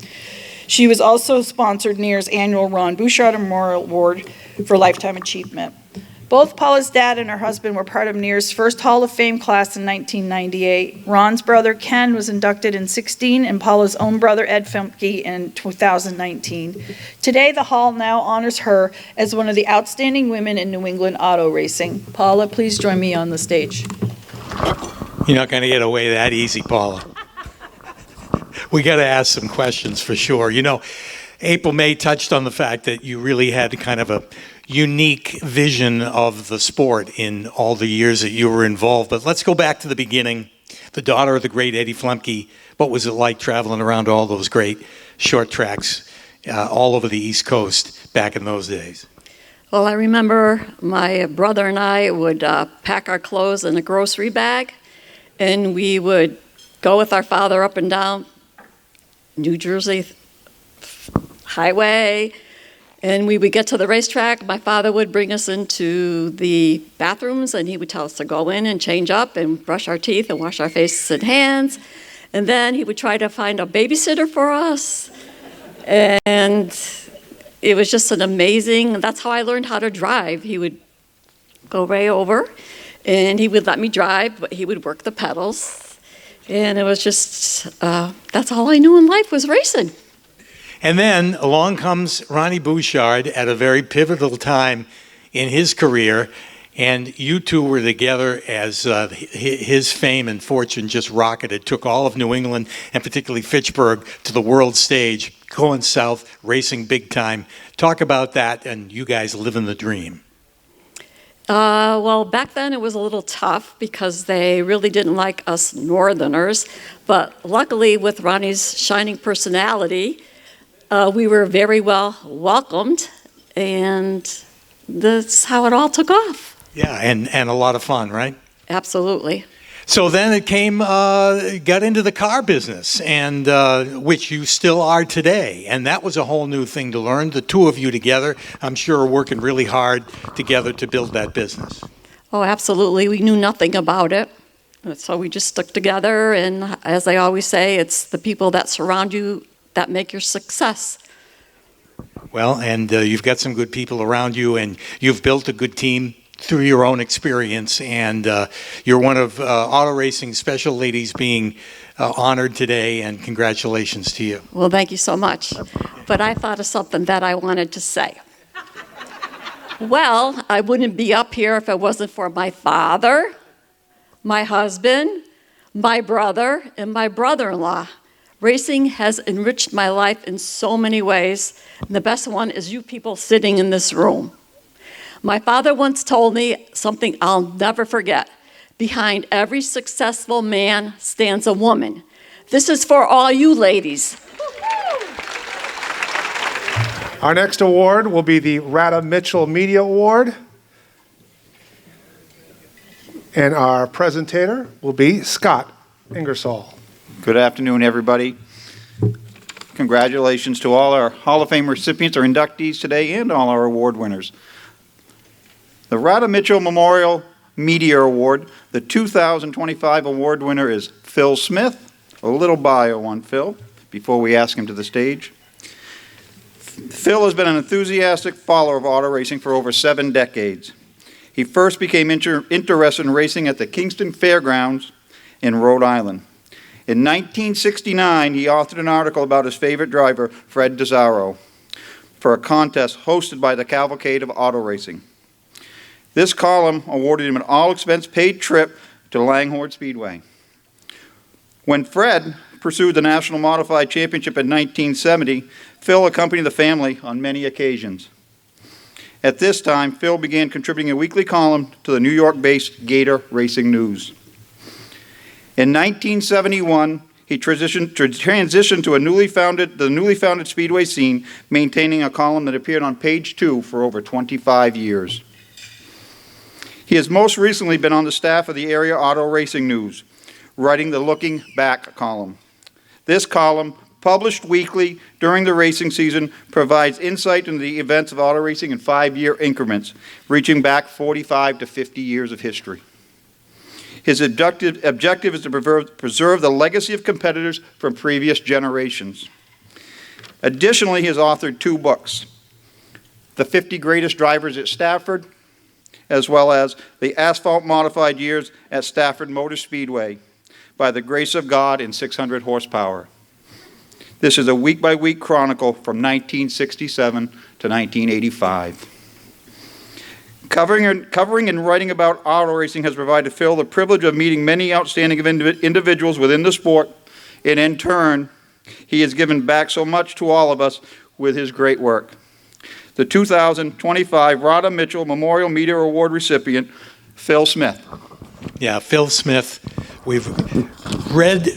[SPEAKER 1] She was also sponsored NEAR's annual Ron Bouchard Memorial Award for Lifetime Achievement. Both Paula's dad and her husband were part of NEAR's first Hall of Fame class in 1998. Ron's brother Ken was inducted in 2016, and Paula's own brother Ed Flemke in 2019. Today, the Hall now honors her as one of the outstanding women in New England auto racing. Paula, please join me on the stage.
[SPEAKER 8] You're not going to get away that easy, Paula. We got to ask some questions for sure. You know, April May touched on the fact that you really had kind of a unique vision of the sport in all the years that you were involved. But let's go back to the beginning. The daughter of the great Eddie Flemke, what was it like traveling around all those great short tracks all over the East Coast back in those days?
[SPEAKER 6] Well, I remember my brother and I would pack our clothes in a grocery bag, and we would go with our father up and down New Jersey highway, and we would get to the racetrack. My father would bring us into the bathrooms, and he would tell us to go in and change up and brush our teeth and wash our faces and hands. And then he would try to find a babysitter for us. And it was just an amazing, that's how I learned how to drive. He would go way over, and he would let me drive, but he would work the pedals. And it was just, that's all I knew in life was racing.
[SPEAKER 8] And then along comes Ronnie Bouchard at a very pivotal time in his career, and you two were together as his fame and fortune just rocketed, took all of New England, and particularly Fitchburg, to the world stage, going south, racing big time. Talk about that and you guys living the dream.
[SPEAKER 6] Well, back then it was a little tough because they really didn't like us Northerners, but luckily with Ronnie's shining personality, we were very well welcomed, and that's how it all took off.
[SPEAKER 8] Yeah, and a lot of fun, right?
[SPEAKER 6] Absolutely.
[SPEAKER 8] So then it got into the car business, and which you still are today. And that was a whole new thing to learn. The two of you together, I'm sure, are working really hard together to build that business.
[SPEAKER 6] Oh, absolutely. We knew nothing about it. So we just stuck together, and as I always say, it's the people that surround you that make your success.
[SPEAKER 8] Well, and you've got some good people around you, and you've built a good team through your own experience, and you're one of auto racing special ladies being honored today, and congratulations to you.
[SPEAKER 6] Well, thank you so much. But I thought of something that I wanted to say. Well, I wouldn't be up here if it wasn't for my father, my husband, my brother, and my brother-in-law. Racing has enriched my life in so many ways, and the best one is you people sitting in this room. My father once told me something I'll never forget. Behind every successful man stands a woman. This is for all you ladies.
[SPEAKER 5] Our next award will be the Rada Mitchell Media Award. And our presentator will be Scott Ingersoll.
[SPEAKER 10] Good afternoon, everybody. Congratulations to all our Hall of Fame recipients or inductees today and all our award winners. The Rada Mitchell Memorial Media Award, the 2025 award winner is Phil Smith. A little bio on Phil before we ask him to the stage. Phil has been an enthusiastic follower of auto racing for over 7 decades. He first became interested in racing at the Kingston Fairgrounds in Rhode Island. In 1969, he authored an article about his favorite driver, Fred DeZaro, for a contest hosted by the Cavalcade of Auto Racing. This column awarded him an all-expense-paid trip to Langhorne Speedway. When Fred pursued the National Modified Championship in 1970, Phil accompanied the family on many occasions. At this time, Phil began contributing a weekly column to the New York-based Gator Racing News. In 1971, he transitioned to the newly founded Speedway scene, maintaining a column that appeared on page 2 for over 25 years. He has most recently been on the staff of the Area Auto Racing News, writing the Looking Back column. This column, published weekly during the racing season, provides insight into the events of auto racing in 5-year increments, reaching back 45 to 50 years of history. His objective is to preserve the legacy of competitors from previous generations. Additionally, he has authored 2 books, The 50 Greatest Drivers at Stafford, as well as The Asphalt Modified Years at Stafford Motor Speedway, By the Grace of God in 600 Horsepower. This is a week-by-week chronicle from 1967 to 1985. Covering and writing about auto racing has provided Phil the privilege of meeting many outstanding individuals within the sport, and in turn, he has given back so much to all of us with his great work. The 2025 Rada Mitchell Memorial Media Award recipient, Phil Smith.
[SPEAKER 8] Yeah, Phil Smith. We've read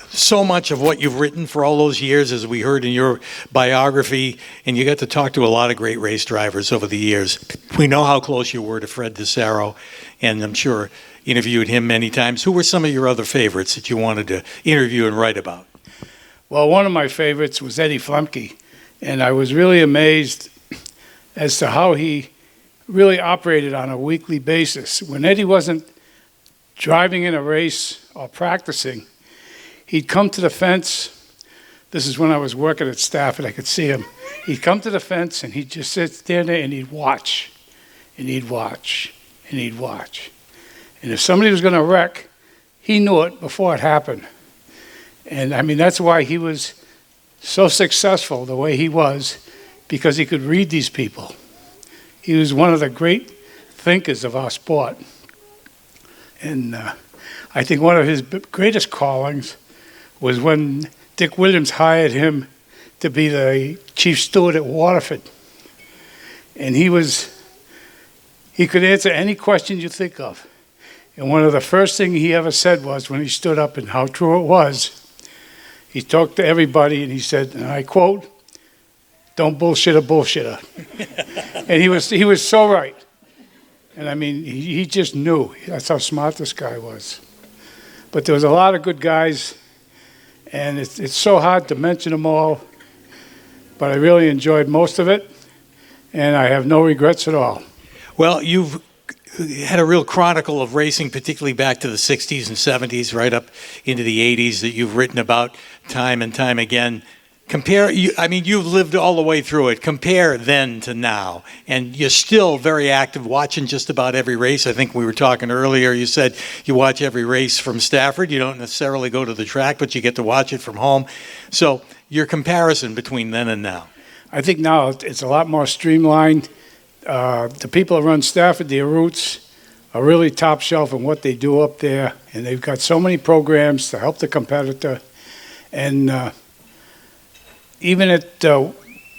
[SPEAKER 8] so much of what you've written for all those years, as we heard in your biography, and you got to talk to a lot of great race drivers over the years. We know how close you were to Fred DeZaro, and I'm sure interviewed him many times. Who were some of your other favorites that you wanted to interview and write about?
[SPEAKER 3] Well, one of my favorites was Eddie Flemke, and I was really amazed as to how he really operated on a weekly basis. When Eddie wasn't driving in a race or practicing, he'd come to the fence. This is when I was working at Stafford. I could see him. He'd come to the fence, and he'd just stand there, and he'd watch, and he'd watch, and he'd watch. And if somebody was going to wreck, he knew it before it happened. And, I mean, that's why he was so successful the way he was, because he could read these people. He was one of the great thinkers of our sport. And I think one of his greatest callings was when Dick Williams hired him to be the chief steward at Waterford. And he could answer any question you think of. And one of the first things he ever said was, when he stood up, and how true it was, he talked to everybody and he said, and I quote, "Don't bullshit a bullshitter." And he was so right. And I mean, he just knew. That's how smart this guy was. But there was a lot of good guys, and it's so hard to mention them all. But I really enjoyed most of it, and I have no regrets at all.
[SPEAKER 8] Well, you've had a real chronicle of racing, particularly back to the 60s and 70s, right up into the 80s, that you've written about time and time again. You've lived all the way through it. Compare then to now, and you're still very active, watching just about every race. I think we were talking earlier, you said you watch every race from Stafford. You don't necessarily go to the track, but you get to watch it from home. So your comparison between then and now.
[SPEAKER 3] I think now it's a lot more streamlined. The people that run Stafford, their roots are really top shelf in what they do up there, and they've got so many programs to help the competitor. And even at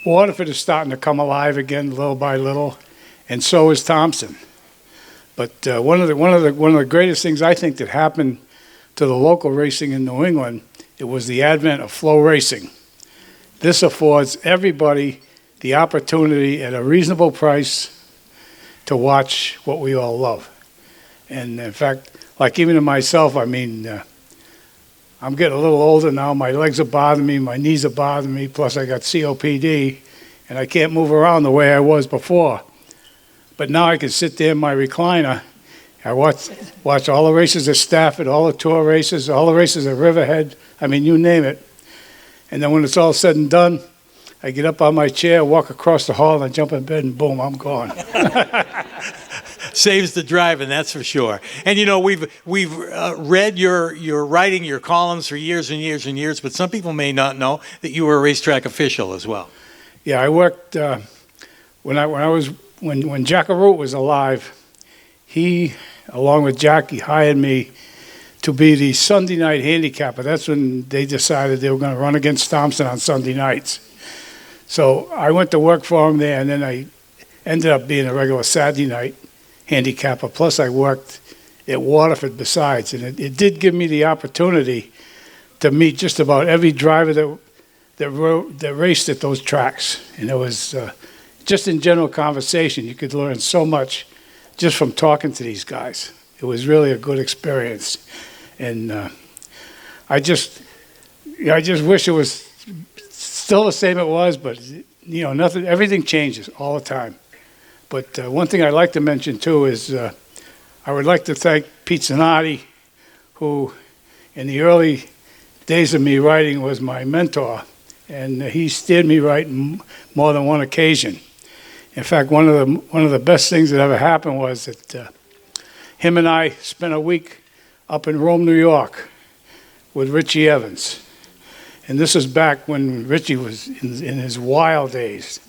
[SPEAKER 3] Waterford is starting to come alive again, little by little, and so is Thompson. But one of the greatest things I think that happened to the local racing in New England, it was the advent of flow racing. This affords everybody the opportunity at a reasonable price to watch what we all love. And in fact, like even to myself, I mean, I'm getting a little older now. My legs are bothering me, my knees are bothering me, plus I got COPD, and I can't move around the way I was before. But now I can sit there in my recliner. I watch all the races at Stafford, all the tour races, all the races at Riverhead. I mean, you name it. And then when it's all said and done, I get up on my chair, walk across the hall, and I jump in bed, and boom, I'm gone.
[SPEAKER 8] Saves the driving, that's for sure. And you know, we've read your writing, your columns for years and years and years, but some people may not know that you were a racetrack official as well.
[SPEAKER 3] Yeah, I worked when Jack Root was alive. He, along with Jackie, hired me to be the Sunday night handicapper. That's when they decided they were going to run against Thompson on Sunday nights. So I went to work for him there, and then I ended up being a regular Saturday night handicapper. Plus, I worked at Waterford besides, and it did give me the opportunity to meet just about every driver that raced at those tracks. And it was just in general conversation, you could learn so much just from talking to these guys. It was really a good experience, and I just wish it was still the same it was, but you know, nothing. Everything changes all the time. But one thing I'd like to mention too is I would like to thank Pete Zanardi, who in the early days of me riding was my mentor, and he steered me right in more than one occasion. In fact, one of the best things that ever happened was that him and I spent a week up in Rome, New York, with Richie Evans. And this is back when Richie was in his wild days.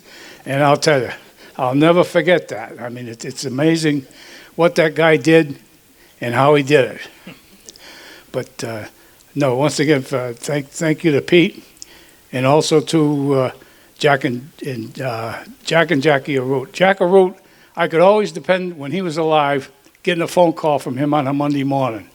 [SPEAKER 3] And I'll tell you, I'll never forget that. I mean, it's amazing what that guy did and how he did it. But no, once again, thank you to Pete, and also to Jack and Jackie Root. Jack Root, I could always depend when he was alive, getting a phone call from him on a Monday morning.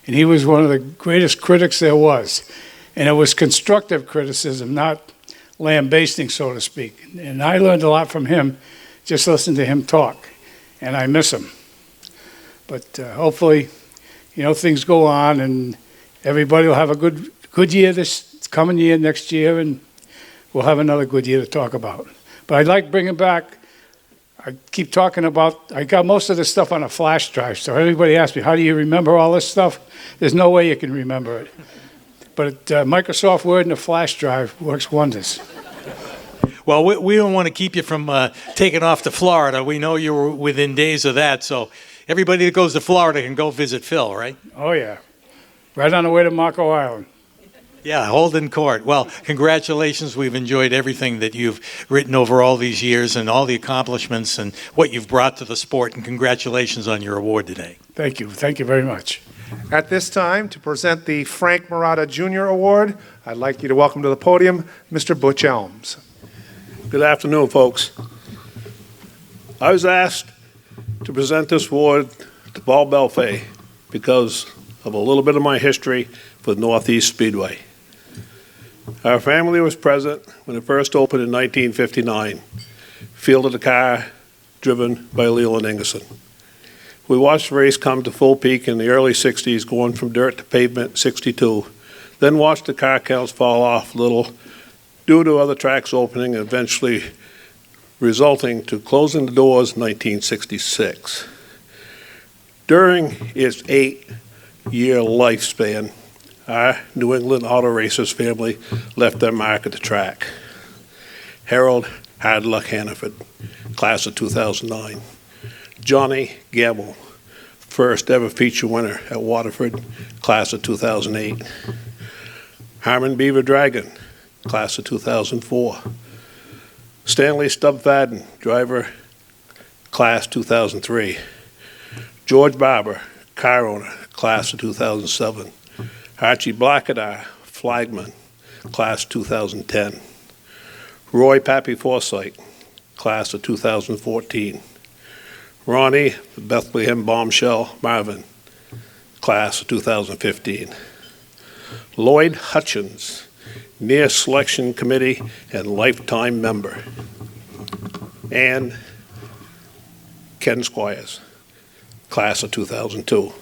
[SPEAKER 3] And he was one of the greatest critics there was. And it was constructive criticism, not lambasting, so to speak. And I learned a lot from him, just listening to him talk. And I miss him. But hopefully, you know, things go on and everybody will have a good year this coming year, next year, and we'll have another good year to talk about. But I'd like bringing back, I keep talking about, I got most of this stuff on a flash drive, so everybody asks me, how do you remember all this stuff? There's no way you can remember it. But Microsoft Word and a flash drive works wonders.
[SPEAKER 8] Well, we don't want to keep you from taking off to Florida. We know you were within days of that, so everybody that goes to Florida can go visit Phil, right?
[SPEAKER 3] Oh, yeah. Right on the way to Marco Island.
[SPEAKER 8] Yeah, Holden Court. Well, congratulations. We've enjoyed everything that you've written over all these years and all the accomplishments and what you've brought to the sport, and congratulations on your award today.
[SPEAKER 3] Thank you. Thank you very much.
[SPEAKER 5] At this time, to present the Frank Murata Jr. Award, I'd like you to welcome to the podium Mr. Butch Elms.
[SPEAKER 11] Good afternoon, folks. I was asked to present this award to Paul Belfay because of a little bit of my history with Northeast Speedway. Our family was present when it first opened in 1959, fielded a car driven by Leland Ingerson. We watched the race come to full peak in the early 60s, going from dirt to pavement, 62. Then watched the car counts fall off a little due to other tracks opening, and eventually resulting to closing the doors in 1966. During its 8-year lifespan, our New England Auto Racers family left their mark at the track. Harold Hard Luck Hannaford, class of 2009. Johnny Gamble, first ever feature winner at Waterford, class of 2008. Harmon Beaver Dragon, class of 2004. Stanley Stubbfadden, driver, class 2003. George Barber, car owner, class of 2007. Archie Blackadar, flagman, class 2010. Roy Pappy Forsythe, class of 2014. Ronnie Bethlehem Bombshell Marvin, class of 2015. Lloyd Hutchins, near selection committee and lifetime member. And Ken Squires, class of 2002.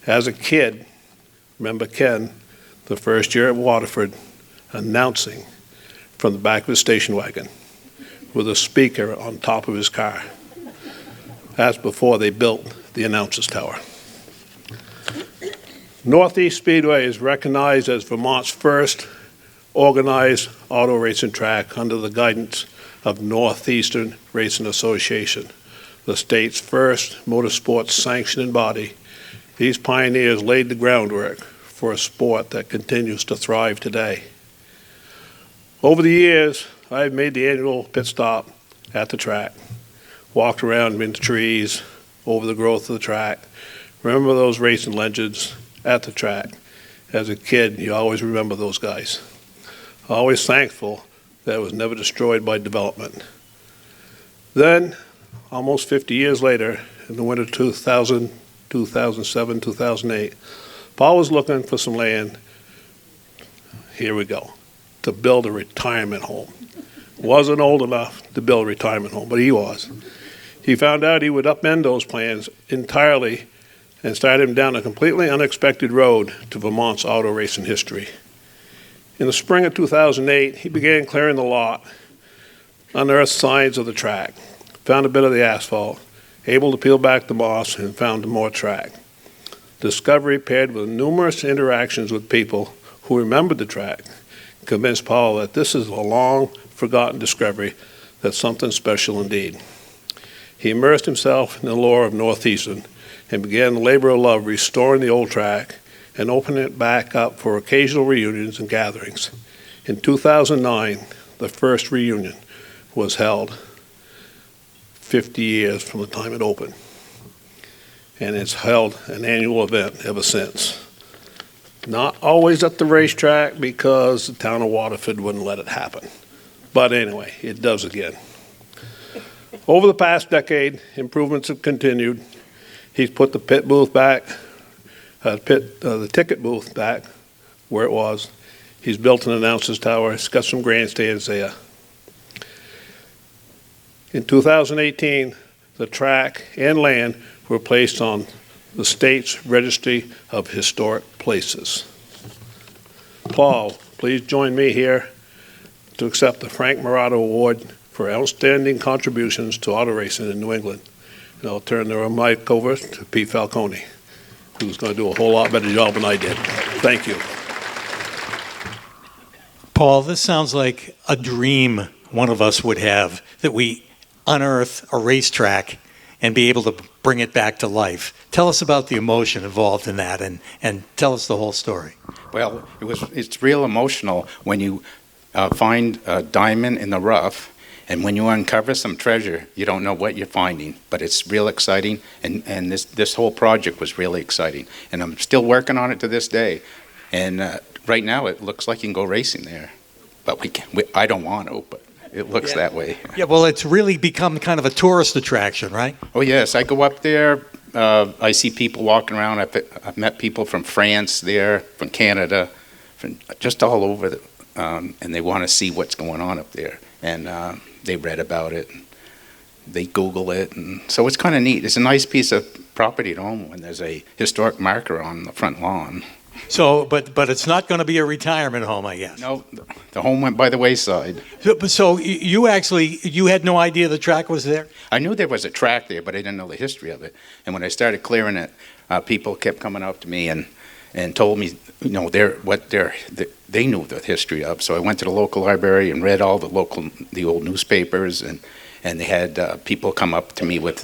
[SPEAKER 11] As a kid, remember Ken, the first year at Waterford, announcing from the back of his station wagon with a speaker on top of his car. That's before they built the announcer's tower. Northeast Speedway is recognized as Vermont's first organized auto racing track under the guidance of Northeastern Racing Association, the state's first motorsports sanctioning body. These pioneers laid the groundwork for a sport that continues to thrive today. Over the years, I've made the annual pit stop at the track, walked around in the trees, over the growth of the track. Remember those racing legends at the track. As a kid, you always remember those guys. Always thankful that it was never destroyed by development. Then, almost 50 years later, in the winter of 2000, 2007, 2008, Paul was looking for some land, here we go, to build a retirement home. Wasn't old enough to build a retirement home, but he was. He found out he would upend those plans entirely and start him down a completely unexpected road to Vermont's auto racing history. In the spring of 2008, he began clearing the lot, unearthed signs of the track, found a bit of the asphalt, able to peel back the moss, and found more track. Discovery paired with numerous interactions with people who remembered the track convinced Paul that this is a long-forgotten discovery, that's something special indeed. He immersed himself in the lore of Northeastern and began the labor of love restoring the old track and opening it back up for occasional reunions and gatherings. In 2009, the first reunion was held 50 years from the time it opened. And it's held an annual event ever since. Not always at the racetrack because the town of Waterford wouldn't let it happen. But anyway, it does again. Over the past decade, improvements have continued. He's put the pit booth back, the ticket booth back where it was. He's built an announcer's tower. He's got some grandstands there. In 2018, the track and land were placed on the state's Registry of Historic Places. Paul, please join me here to accept the Frank Murato Award for outstanding contributions to auto racing in New England. And I'll turn the mic over to Pete Falcone, who's going to do a whole lot better job than I did. Thank you.
[SPEAKER 8] Paul, this sounds like a dream one of us would have, that we unearth a racetrack and be able to bring it back to life. Tell us about the emotion involved in that, and tell us the whole story.
[SPEAKER 12] Well, it's real emotional when you find a diamond in the rough, and when you uncover some treasure, you don't know what you're finding, but it's real exciting, and this whole project was really exciting, and I'm still working on it to this day, and right now it looks like you can go racing there, but I don't want to, but it looks that way.
[SPEAKER 8] Yeah, well, it's really become kind of a tourist attraction, right?
[SPEAKER 12] Oh yes, I go up there, I see people walking around, I've met people from France there, from Canada, from just all over, and they want to see what's going on up there, and they read about it. they Google it, and so it's kind of neat. It's a nice piece of property at home when there's a historic marker on the front lawn.
[SPEAKER 8] So, but it's not going to be a retirement home, I guess.
[SPEAKER 12] No, the home went by the wayside.
[SPEAKER 8] So you had no idea the track was there?
[SPEAKER 12] I knew there was a track there, but I didn't know the history of it. And when I started clearing it, people kept coming up to me and told me, you know, they knew the history of. So I went to the local library and read all the old newspapers, and they had people come up to me with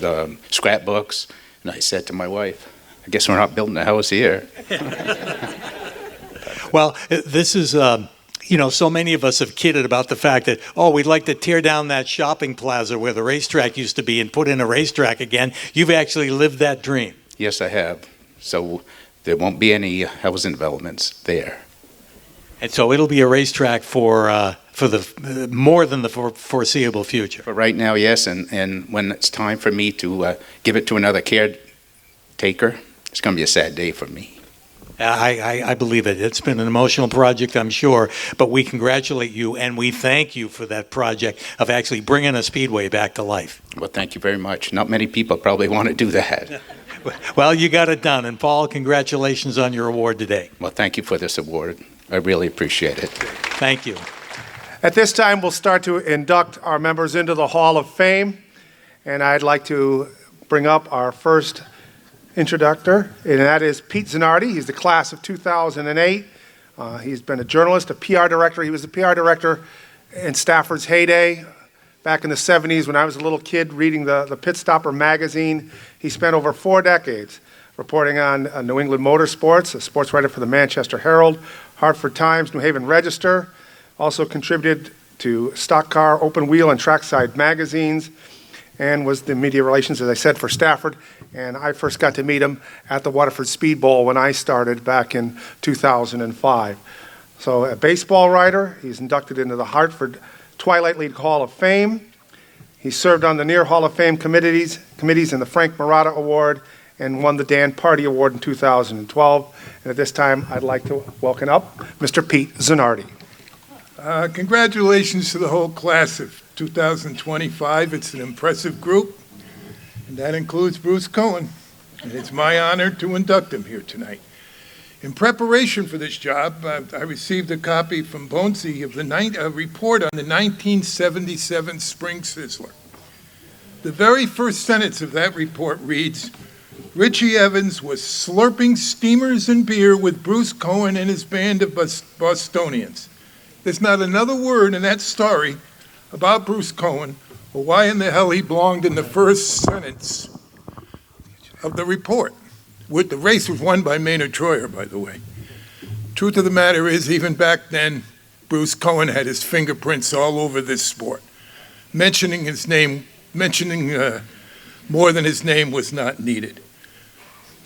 [SPEAKER 12] scrapbooks. And I said to my wife, I guess we're not building a house here.
[SPEAKER 8] Well, this is, so many of us have kidded about the fact that, we'd like to tear down that shopping plaza where the racetrack used to be and put in a racetrack again. You've actually lived that dream.
[SPEAKER 12] Yes, I have. So there won't be any housing developments there.
[SPEAKER 8] And so it'll be a racetrack for the more than the foreseeable future.
[SPEAKER 12] But right now, yes, and when it's time for me to give it to another caretaker, it's going to be a sad day for me.
[SPEAKER 8] I believe it. It's been an emotional project, I'm sure, but we congratulate you and we thank you for that project of actually bringing a speedway back to life.
[SPEAKER 12] Well, thank you very much. Not many people probably want to do that.
[SPEAKER 8] Well, you got it done. And Paul, congratulations on your award today.
[SPEAKER 12] Well, thank you for this award. I really appreciate it.
[SPEAKER 8] Thank you.
[SPEAKER 5] At this time, we'll start to induct our members into the Hall of Fame. And I'd like to bring up our first introductor, and that is Pete Zanardi. He's the class of 2008. He's been a journalist, a PR director. He was the PR director in Stafford's heyday back in the 70s when I was a little kid reading the Pit Stopper magazine. He spent over 4 decades reporting on New England motorsports, a sports writer for the Manchester Herald, Hartford Times, New Haven Register. Also contributed to Stock Car, Open Wheel, and Trackside magazines, and was the media relations, as I said, for Stafford. And I first got to meet him at the Waterford Speed Bowl when I started back in 2005. So a baseball writer, he's inducted into the Hartford Twilight League Hall of Fame. He served on the Near Hall of Fame committees in the Frank Murata Award and won the Dan Party Award in 2012. And at this time, I'd like to welcome up Mr. Pete Zanardi.
[SPEAKER 13] Congratulations to the whole class of 2025. It's an impressive group, and that includes Bruce Cohen. And it's my honor to induct him here tonight. In preparation for this job, I received a copy from Bonesy of a report on the 1977 Spring Sizzler. The very first sentence of that report reads, Richie Evans was slurping steamers and beer with Bruce Cohen and his band of Bostonians. There's not another word in that story about Bruce Cohen or why in the hell he belonged in the first sentence of the report. The race was won by Maynard Troyer, by the way. Truth of the matter is, even back then, Bruce Cohen had his fingerprints all over this sport. Mentioning more than his name was not needed.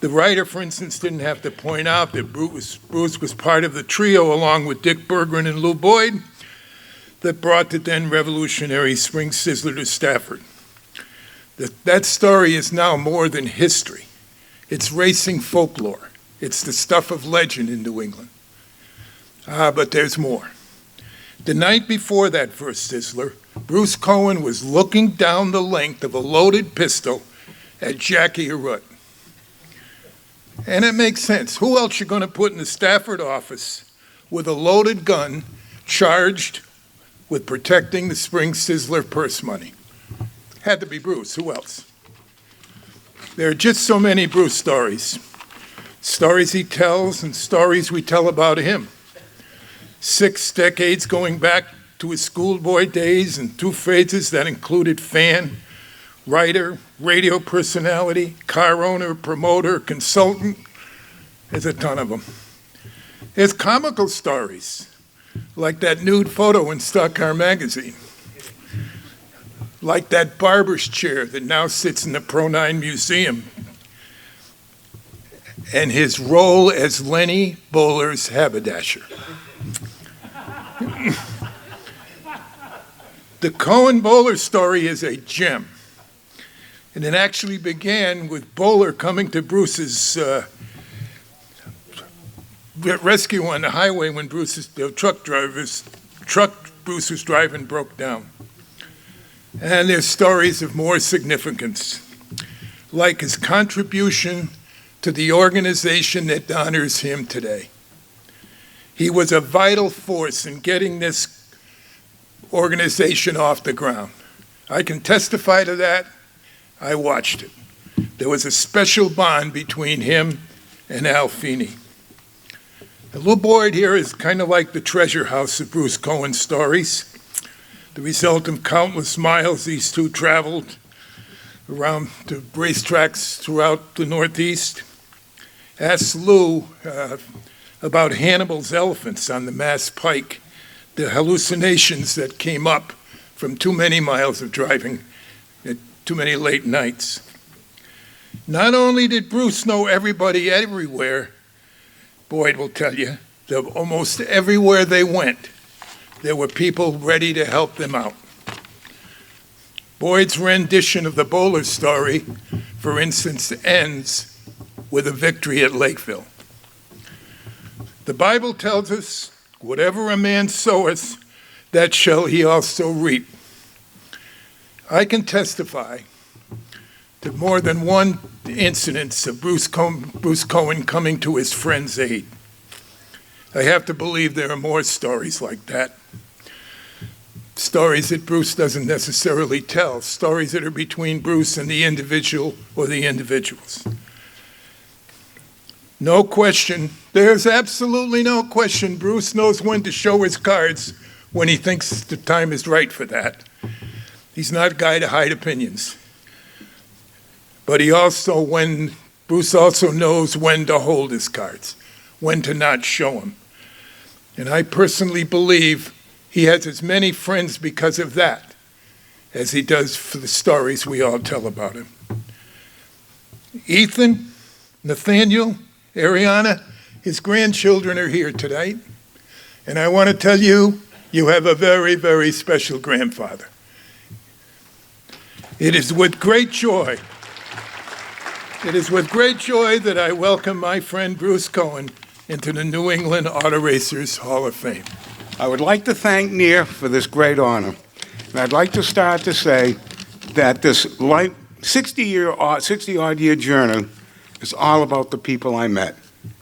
[SPEAKER 13] The writer, for instance, didn't have to point out that Bruce was part of the trio, along with Dick Berggren and Lou Boyd, that brought the then revolutionary Spring Sizzler to Stafford. That story is now more than history. It's racing folklore. It's the stuff of legend in New England. But there's more. The night before that first Sizzler, Bruce Cohen was looking down the length of a loaded pistol at Jackie Arut. And it makes sense. Who else you going to put in the Stafford office with a loaded gun charged with protecting the Spring Sizzler purse money? Had to be Bruce. Who else? There are just so many Bruce stories. Stories he tells and stories we tell about him. 6 decades going back to his schoolboy days and 2 phases that included fan, writer, radio personality, car owner, promoter, consultant. There's a ton of them. There's comical stories, like that nude photo in Stock Car magazine, like that barber's chair that now sits in the Pro 9 Museum, and his role as Lenny Bowler's haberdasher. The Cohen Bowler story is a gem. And it actually began with Bowler coming to Bruce's rescue on the highway when Bruce was driving broke down. And there's stories of more significance, like his contribution to the organization that honors him today. He was a vital force in getting this organization off the ground. I can testify to that. I watched it. There was a special bond between him and Al Feeney. The little board here is kind of like the treasure house of Bruce Cohen's stories, the result of countless miles these two traveled around the racetracks throughout the Northeast. Ask Lou about Hannibal's elephants on the Mass Pike, the hallucinations that came up from too many miles of driving at too many late nights. Not only did Bruce know everybody everywhere, Boyd will tell you that almost everywhere they went, there were people ready to help them out. Boyd's rendition of the bowler story, for instance, ends with a victory at Lakeville. The Bible tells us, whatever a man soweth, that shall he also reap. I can testify to more than one incident of Bruce Cohen coming to his friend's aid. I have to believe there are more stories like that. Stories that Bruce doesn't necessarily tell, stories that are between Bruce and the individual or the individuals. No question, there's absolutely no question, Bruce knows when to show his cards when he thinks the time is right for that. He's not a guy to hide opinions. But Bruce also knows when to hold his cards, when to not show them. And I personally believe he has as many friends because of that as he does for the stories we all tell about him. Ethan, Nathaniel, Ariana, his grandchildren are here tonight. And I want to tell you, you have a very, very special grandfather. It is with great joy that I welcome my friend Bruce Cohen into the New England Auto Racers Hall of Fame.
[SPEAKER 14] I would like to thank Near for this great honor. And I'd like to start to say that this 60-odd year journey is all about the people I met.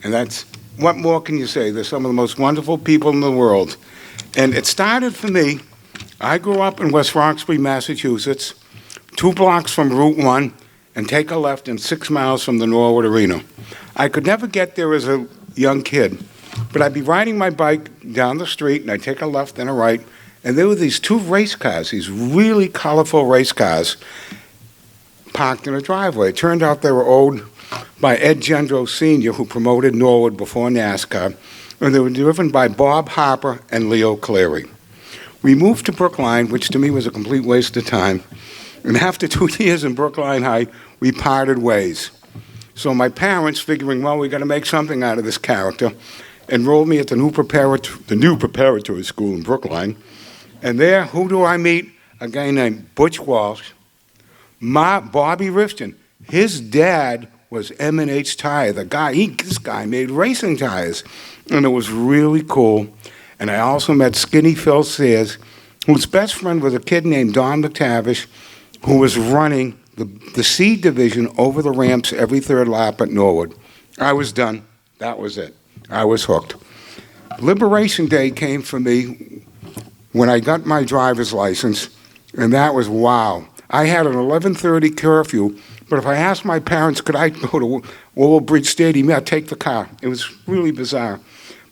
[SPEAKER 14] And that's, what more can you say? They're some of the most wonderful people in the world. And it started for me, I grew up in West Roxbury, Massachusetts, 2 blocks from Route 1, and take a left and 6 miles from the Norwood Arena. I could never get there as a young kid, but I'd be riding my bike down the street, and I'd take a left and a right, and there were these 2 race cars, these really colorful race cars, parked in a driveway. It turned out they were owned by Ed Gendro Sr., who promoted Norwood before NASCAR, and they were driven by Bob Harper and Leo Cleary. We moved to Brookline, which to me was a complete waste of time, and after 2 years in Brookline High, we parted ways. So my parents, figuring, well, we got to make something out of this character, enrolled me at the new preparatory school in Brookline. And there, who do I meet? A guy named Butch Walsh, Bobby Rifton. His dad was M&H Tire. This guy made racing tires, and it was really cool. And I also met Skinny Phil Sears, whose best friend was a kid named Don McTavish, who was running the C division over the ramps every 3rd lap at Norwood. I was done. That was it. I was hooked. Liberation Day came for me when I got my driver's license, and that was wow. I had an 11:30 curfew, but if I asked my parents, could I go to Old Bridge Stadium, I'd take the car. It was really bizarre,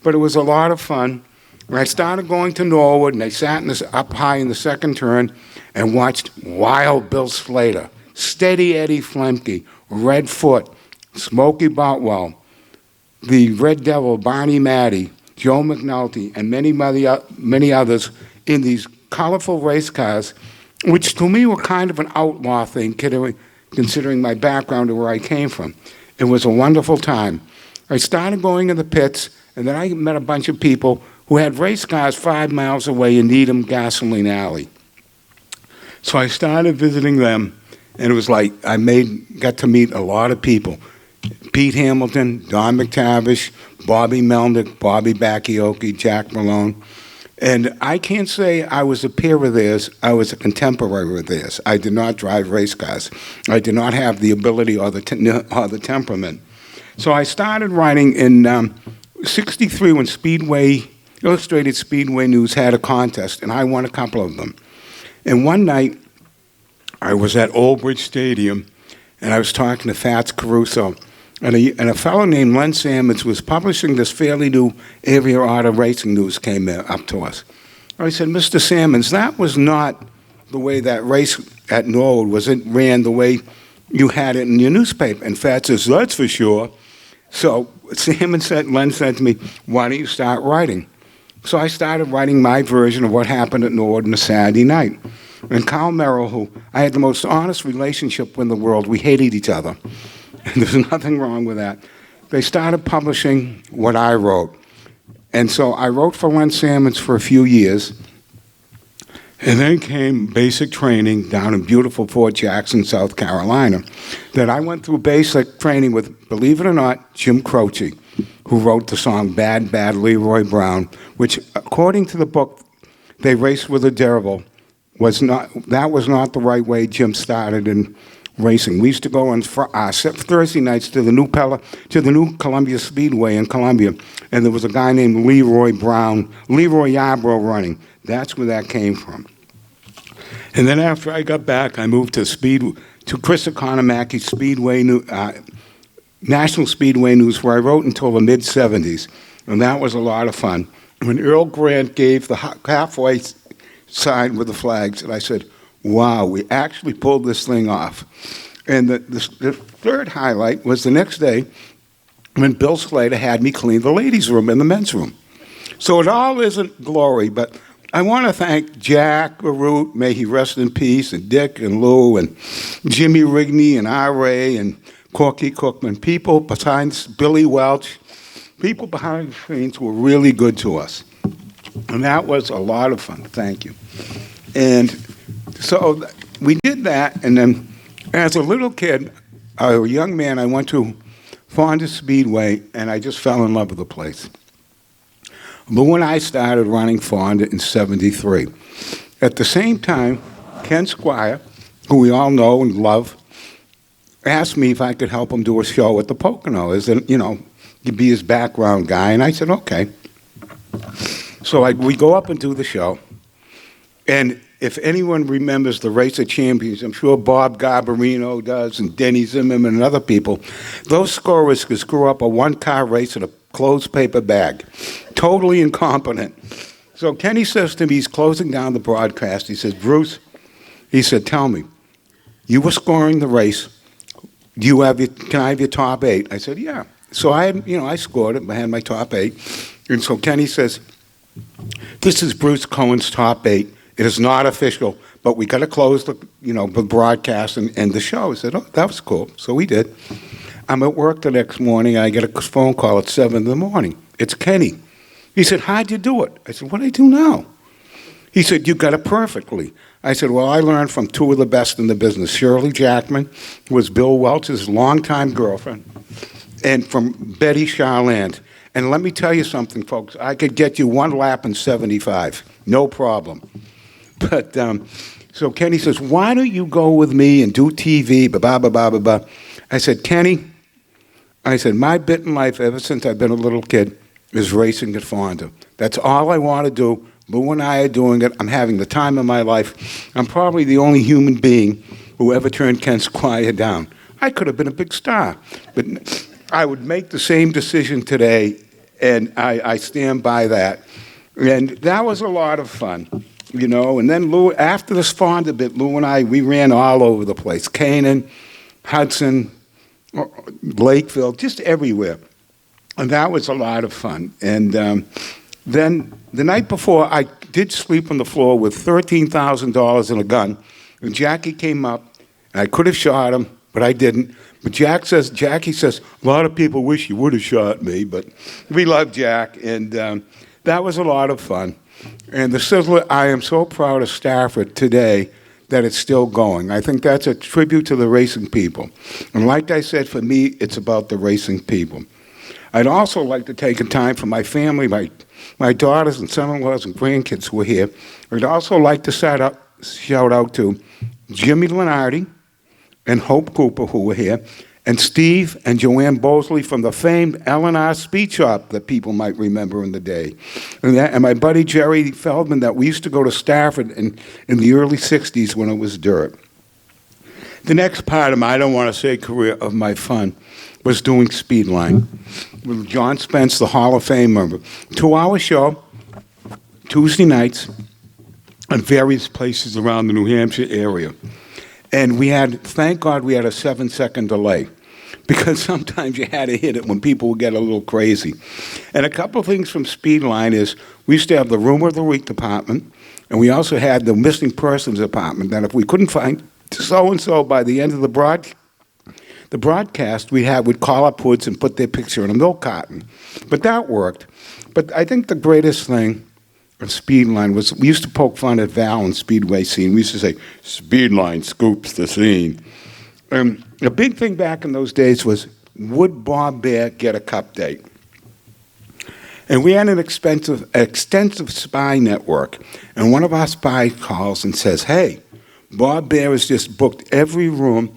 [SPEAKER 14] but it was a lot of fun. When I started going to Norwood, and I sat up high in the second turn and watched Wild Bill Slater, Steady Eddie Flemke, Red Foot, Smokey Boutwell, the Red Devil, Barney Matty, Joe McNulty, and many others in these colorful race cars, which to me were kind of an outlaw thing, considering my background and where I came from. It was a wonderful time. I started going in the pits, and then I met a bunch of people who had race cars 5 miles away in Needham Gasoline Alley. So I started visiting them, and it was like got to meet a lot of people. Pete Hamilton, Don McTavish, Bobby Melnick, Bobby Bakioki, Jack Malone. And I can't say I was a peer of theirs, I was a contemporary of theirs. I did not drive race cars. I did not have the ability or the temperament. So I started writing in '63 when Illustrated Speedway News had a contest, and I won a couple of them. And one night, I was at Old Bridge Stadium, and I was talking to Fats Caruso, and a fellow named Len Sammons was publishing this fairly new Area Auto Racing News came up to us. I said, Mr. Sammons, that was not the way that race at Norwood was. It ran the way you had it in your newspaper. And Fats says, that's for sure. So Len said to me, why don't you start writing? So I started writing my version of what happened at Norwood on a Saturday night. And Carl Merrill, who I had the most honest relationship in the world, we hated each other. And there's nothing wrong with that. They started publishing what I wrote. And so I wrote for Len Sammons for a few years. And then came basic training down in beautiful Fort Jackson, South Carolina. That I went through basic training with, believe it or not, Jim Croce, who wrote the song Bad, Bad Leroy Brown, which, according to the book, They Raced with a Devil, that was not the right way Jim started in racing. We used to go on Thursday nights to the new Columbia Speedway in Columbia, and there was a guy named Leroy Yarbrough running. That's where that came from. And then after I got back, I moved to Chris Economaki National Speedway News, where I wrote until the mid-'70s, and that was a lot of fun. When Earl Grant gave the halfway sign with the flags, and I said, wow, we actually pulled this thing off. And the third highlight was the next day when Bill Slater had me clean the ladies' room and the men's room. So it all isn't glory, but I want to thank Jack Baroot, may he rest in peace, and Dick and Lou and Jimmy Rigney and R.A. and Corky Cookman, people besides Billy Welch, people behind the scenes who were really good to us. And that was a lot of fun. Thank you. And so we did that, and then as a little kid, a young man, I went to Fonda Speedway, and I just fell in love with the place. But when I started running Fonda in '73, at the same time, Ken Squire, who we all know and love, asked me if I could help him do a show at the Pocono, to be his background guy, and I said, okay. So we go up and do the show, and if anyone remembers the Race of Champions, I'm sure Bob Garbarino does, and Denny Zimmerman and other people, those scorers could screw up a one-car race in a closed paper bag. Totally incompetent. So Kenny says to me, he's closing down the broadcast, he says, Bruce, he said, tell me, you were scoring the race, can I have your top 8? I said, yeah. So I scored it, I had my top 8. And so Kenny says, this is Bruce Cohen's top 8. It is not official, but we got to close the broadcast and end the show. I said, oh, that was cool. So we did. I'm at work the next morning, and I get a phone call at 7 in the morning. It's Kenny. He said, how'd you do it? I said, what do I do now? He said, you got it perfectly. I said, well, I learned from two of the best in the business. Shirley Jackman, who was Bill Welch's longtime girlfriend, and from Betty Charland. And let me tell you something, folks. I could get you one lap in 75. No problem. But so Kenny says, why don't you go with me and do TV, blah, blah, blah, blah, blah. I said, Kenny, my bit in life ever since I've been a little kid is racing at Fonda. That's all I want to do. Lou and I are doing it. I'm having the time of my life. I'm probably the only human being who ever turned Ken Squire down. I could have been a big star, but I would make the same decision today, and I stand by that. And that was a lot of fun, And then Lou, after this Fonda bit, Lou and I, we ran all over the place. Canaan, Hudson, Lakeville, just everywhere. And that was a lot of fun. And then the night before, I did sleep on the floor with $13,000 in a gun. And Jackie came up, and I could have shot him, but I didn't. But Jackie says, a lot of people wish you would have shot me, but we love Jack, and that was a lot of fun. And the Sizzler, I am so proud of Stafford today that it's still going. I think that's a tribute to the racing people. And like I said, for me, it's about the racing people. I'd also like to take a time for my family, my my daughters and son-in-laws and grandkids who were here. I'd also like to shout out to Jimmy Lenardi and Hope Cooper, who were here, and Steve and Joanne Bosley from the famed L&R Speed Shop that people might remember in the day. And my buddy Jerry Feldman, that we used to go to Stafford in the early 60s when it was dirt. The next part of my, I don't want to say career, of my fun was doing Speedline with John Spence, the Hall of Fame member. 2-hour show, Tuesday nights, in various places around the New Hampshire area. And we had, thank God we had a 7-second delay, because sometimes you had to hit it when people would get a little crazy. And a couple of things from Speedline is we used to have the Rumor of the Week department, and we also had the Missing Persons department, that if we couldn't find so-and-so by the end of the broadcast, we'd call up Woods and put their picture in a milk carton. But that worked. But I think the greatest thing of Speedline was we used to poke fun at Val and Speedway scene. We used to say, Speedline scoops the scene. The big thing back in those days was, would Bob Bear get a cup date? And we had an extensive spy network. And one of our spies calls and says, hey, Bob Bear has just booked every room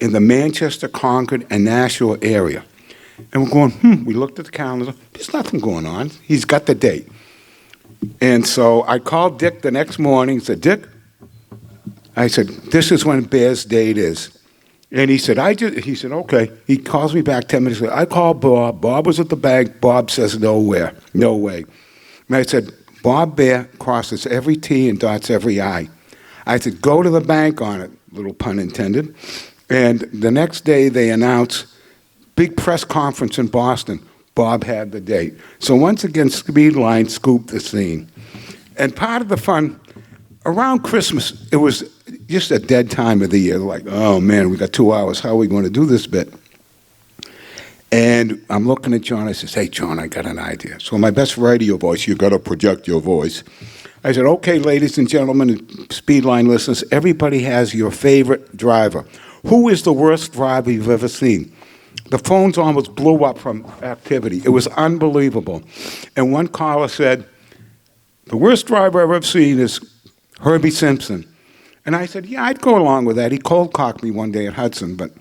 [SPEAKER 14] in the Manchester, Concord, and Nashua area. And we're going, we looked at the calendar. There's nothing going on. He's got the date. And so I called Dick the next morning and said, Dick, I said, this is when Bear's date is. And he said, he said, okay. He calls me back 10 minutes later. I called Bob. Bob was at the bank. Bob says, no way. And I said, Bob Bear crosses every T and dots every I. I said, go to the bank on it, little pun intended. And the next day they announced, big press conference in Boston. Bob had the date. So once again, Speedline scooped the scene. And part of the fun, around Christmas, it was just a dead time of the year. Like, oh man, we got 2 hours. How are we going to do this bit? And I'm looking at John. I says, hey, John, I got an idea. So my best radio voice, you got to project your voice. I said, okay, ladies and gentlemen, and Speedline listeners, everybody has your favorite driver. Who is the worst driver you've ever seen? The phones almost blew up from activity. It was unbelievable. And one caller said, the worst driver I've ever seen is Herbie Simpson. And I said, yeah, I'd go along with that. He cold-cocked me one day at Hudson. But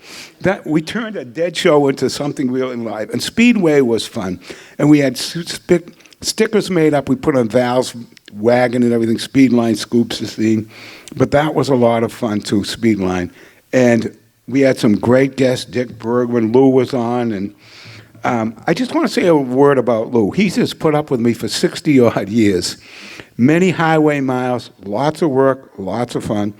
[SPEAKER 14] we turned a dead show into something really live. And Speedway was fun. And we had stickers made up. We put on Val's wagon and everything. Speedline scoops the scene. But that was a lot of fun, too, Speedline. And we had some great guests. Dick Bergman, Lou was on, and I just want to say a word about Lou. He's just put up with me for 60-odd years. Many highway miles, lots of work, lots of fun.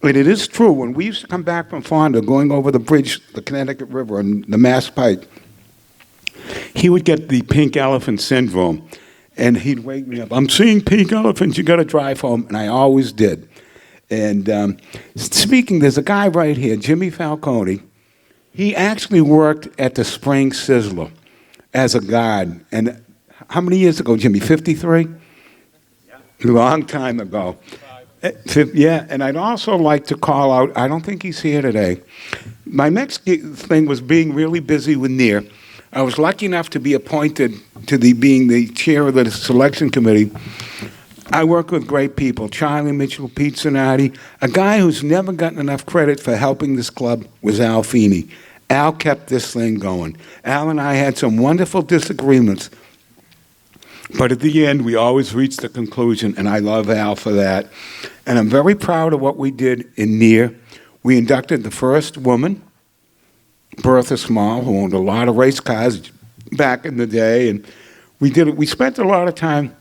[SPEAKER 14] And it is true, when we used to come back from Fonda, going over the bridge, the Connecticut River, and the Mass Pike, he would get the pink elephant syndrome, and he'd wake me up. I'm seeing pink elephants, you got to drive home, and I always did. And speaking, there's a guy right here, Jimmy Falcone. He actually worked at the Spring Sizzler as a guard. And how many years ago, Jimmy? 53? Yeah. A long time ago. Yeah, and I'd also like to call out, I don't think he's here today. My next thing was being really busy with NEAR. I was lucky enough to be appointed to being the chair of the selection committee. I work with great people, Charlie Mitchell, Pete Sonati. A guy who's never gotten enough credit for helping this club was Al Feeney. Al kept this thing going. Al and I had some wonderful disagreements, but at the end, we always reached a conclusion, and I love Al for that. And I'm very proud of what we did in NEAR. We inducted the first woman, Bertha Small, who owned a lot of race cars back in the day, and we spent a lot of time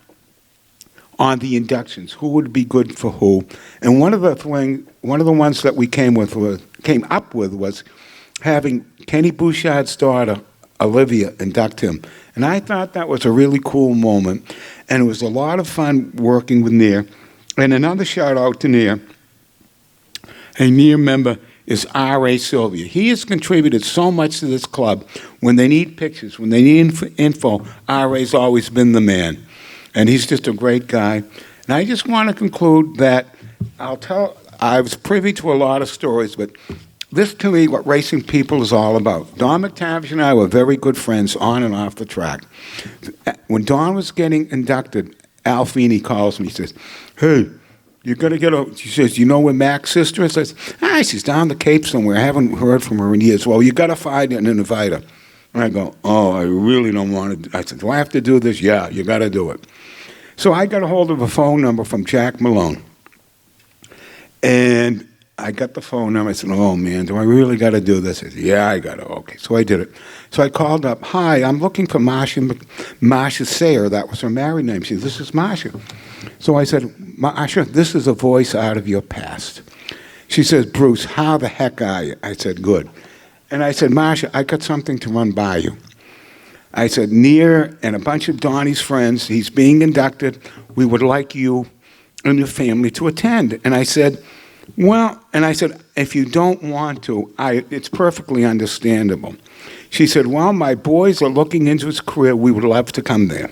[SPEAKER 14] on the inductions, who would be good for who. And one of the ones that we came up with was having Kenny Bouchard's daughter, Olivia, induct him. And I thought that was a really cool moment. And it was a lot of fun working with NEAR. And another shout out to NEAR. A NEAR member is R.A. Sylvia. He has contributed so much to this club. When they need pictures, when they need info, R.A.'s always been the man. And he's just a great guy. And I just want to conclude that I was privy to a lot of stories, but this to me, what racing people is all about. Don McTavish and I were very good friends on and off the track. When Don was getting inducted, Al Feeney calls me, he says, hey, you're going to get a, she says, you know where Mac's sister is? I says, she's down the Cape somewhere. I haven't heard from her in years. Well, you got to find her and invite her. And I go, oh, I really don't want to. I said, do I have to do this? Yeah, you got to do it. So I got a hold of a phone number from Jack Malone. And I got the phone number. I said, oh, man, do I really got to do this? I said, yeah, I got to. Okay, so I did it. So I called up, hi, I'm looking for Marcia Sayer. That was her married name. She said, this is Marcia. So I said, Marcia, this is a voice out of your past. She says, Bruce, how the heck are you? I said, good. And I said, Marcia, I got something to run by you. I said, Near and a bunch of Donnie's friends, he's being inducted. We would like you and your family to attend. And I said, well, if you don't want to, it's perfectly understandable. She said, well, my boys are looking into his career. We would love to come there.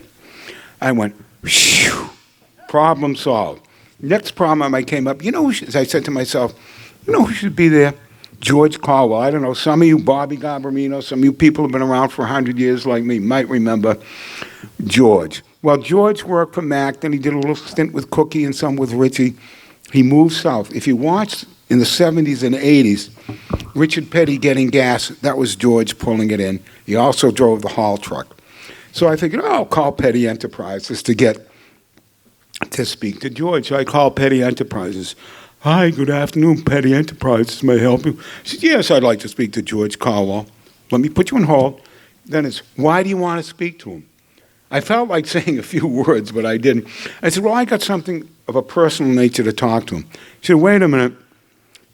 [SPEAKER 14] I went, phew, problem solved. Next problem I came up, I said to myself, who should be there? George Caldwell. I don't know, some of you, Bobby Garbarino, some of you people have been around for 100 years like me might remember George. Well, George worked for Mac, then he did a little stint with Cookie and some with Richie. He moved south. If you watched in the 70s and 80s, Richard Petty getting gas, that was George pulling it in. He also drove the haul truck. So I figured, I'll call Petty Enterprises to speak to George. So I called Petty Enterprises. Hi, good afternoon, Petty Enterprises. May I help you? She said, yes, I'd like to speak to George Caldwell. Let me put you on hold. Then it's, why do you want to speak to him? I felt like saying a few words, but I didn't. I said, well, I got something of a personal nature to talk to him. She said, wait a minute.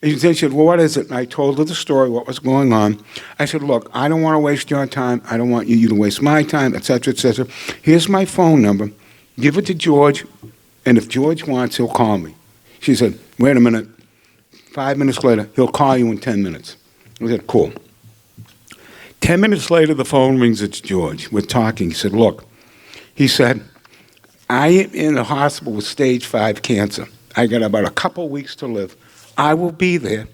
[SPEAKER 14] And she said, well, what is it? And I told her the story, what was going on. I said, look, I don't want to waste your time. I don't want you to waste my time, et cetera, et cetera. Here's my phone number. Give it to George, and if George wants, he'll call me. She said, wait a minute. 5 minutes later, he'll call you in 10 minutes. I said, cool. 10 minutes later, the phone rings. It's George. We're talking. He said, look. He said, I am in the hospital with stage 5 cancer. I got about a couple weeks to live. I will be there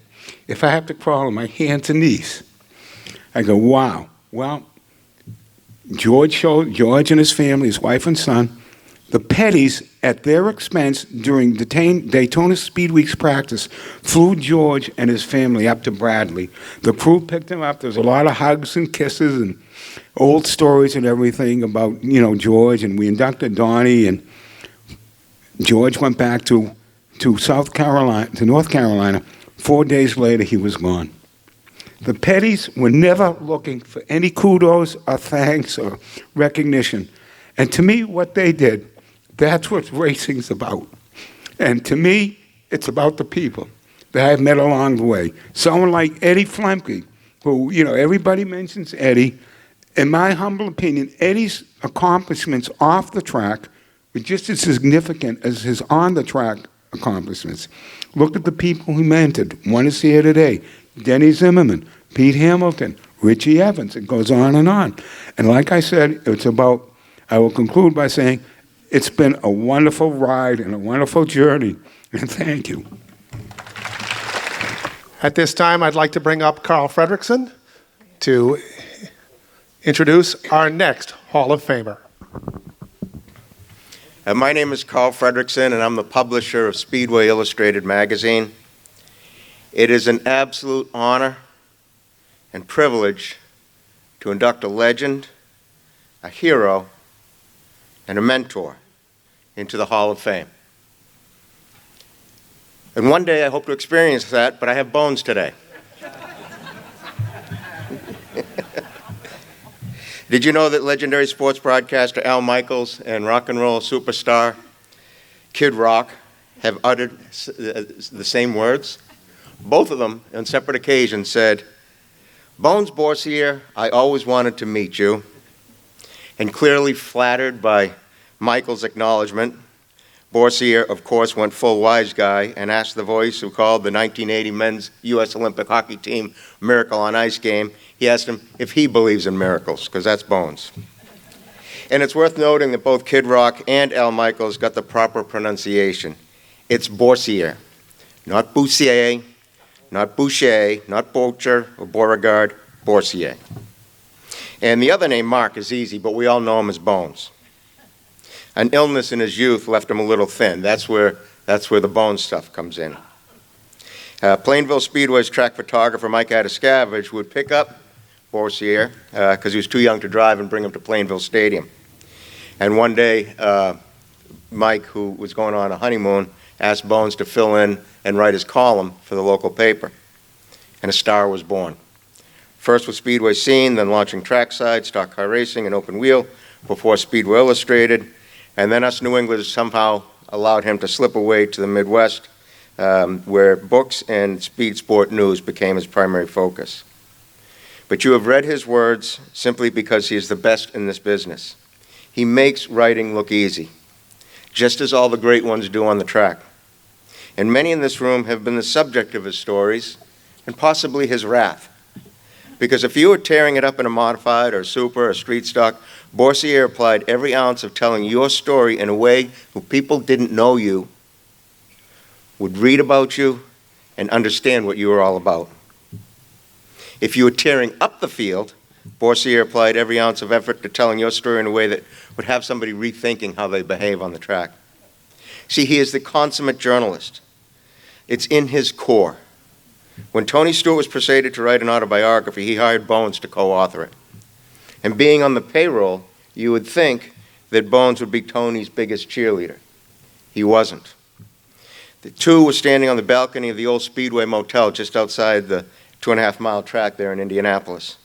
[SPEAKER 14] if I have to crawl on my hands and knees. I go, wow. Well, George and his family, his wife and son, the Pettys, at their expense during Daytona Speed Week's practice, flew George and his family up to Bradley. The crew picked him up. There was a lot of hugs and kisses and old stories and everything about, George. And we inducted Donnie, and George went back to North Carolina. 4 days later, he was gone. The Pettys were never looking for any kudos or thanks or recognition. And to me, what they did, that's what racing's about. And to me, it's about the people that I've met along the way. Someone like Eddie Flemke, who, everybody mentions Eddie. In my humble opinion, Eddie's accomplishments off the track were just as significant as his on-the-track accomplishments. Look at the people he mentored. One is here today. Denny Zimmerman, Pete Hamilton, Richie Evans. It goes on. And like I said, I will conclude by saying, it's been a wonderful ride and a wonderful journey, and thank you.
[SPEAKER 5] At this time, I'd like to bring up Carl Fredrickson to introduce our next Hall of Famer.
[SPEAKER 15] My name is Carl Fredrickson, and I'm the publisher of Speedway Illustrated magazine. It is an absolute honor and privilege to induct a legend, a hero, and a mentor into the Hall of Fame. And one day I hope to experience that, but I have bones today. Did you know that legendary sports broadcaster Al Michaels and rock and roll superstar Kid Rock have uttered the same words? Both of them, on separate occasions, said, Bones Borsier, I always wanted to meet you. And clearly flattered by Michael's acknowledgement, Borsier, of course, went full wise guy and asked the voice who called the 1980 men's U.S. Olympic hockey team Miracle on Ice game, he asked him if he believes in miracles, because that's Bones. And it's worth noting that both Kid Rock and Al Michaels got the proper pronunciation. It's Borsier, not Boussier, not Boucher, not Bocher or Beauregard, Boursier. And the other name, Mark, is easy, but we all know him as Bones. An illness in his youth left him a little thin. That's where the Bones stuff comes in. Plainville Speedway's track photographer, Mike Adescavage, would pick up Boursier because he was too young to drive and bring him to Plainville Stadium. And one day, Mike, who was going on a honeymoon, asked Bones to fill in and write his column for the local paper. And a star was born. First with Speedway Scene, then launching Trackside, Stock Car Racing, and Open Wheel, before Speedway Illustrated. And then us New Englanders somehow allowed him to slip away to the Midwest, where books and speed sport news became his primary focus. But you have read his words simply because he is the best in this business. He makes writing look easy, just as all the great ones do on the track. And many in this room have been the subject of his stories and possibly his wrath. Because if you were tearing it up in a modified or super or street stock, Boursier applied every ounce of telling your story in a way who people didn't know you would read about you and understand what you were all about. If you were tearing up the field, Boursier applied every ounce of effort to telling your story in a way that would have somebody rethinking how they behave on the track. See, he is the consummate journalist. It's in his core. When Tony Stewart was persuaded to write an autobiography, he hired Bones to co-author it. And being on the payroll, you would think that Bones would be Tony's biggest cheerleader. He wasn't. The two were standing on the balcony of the old Speedway Motel just outside the 2.5-mile track there in Indianapolis.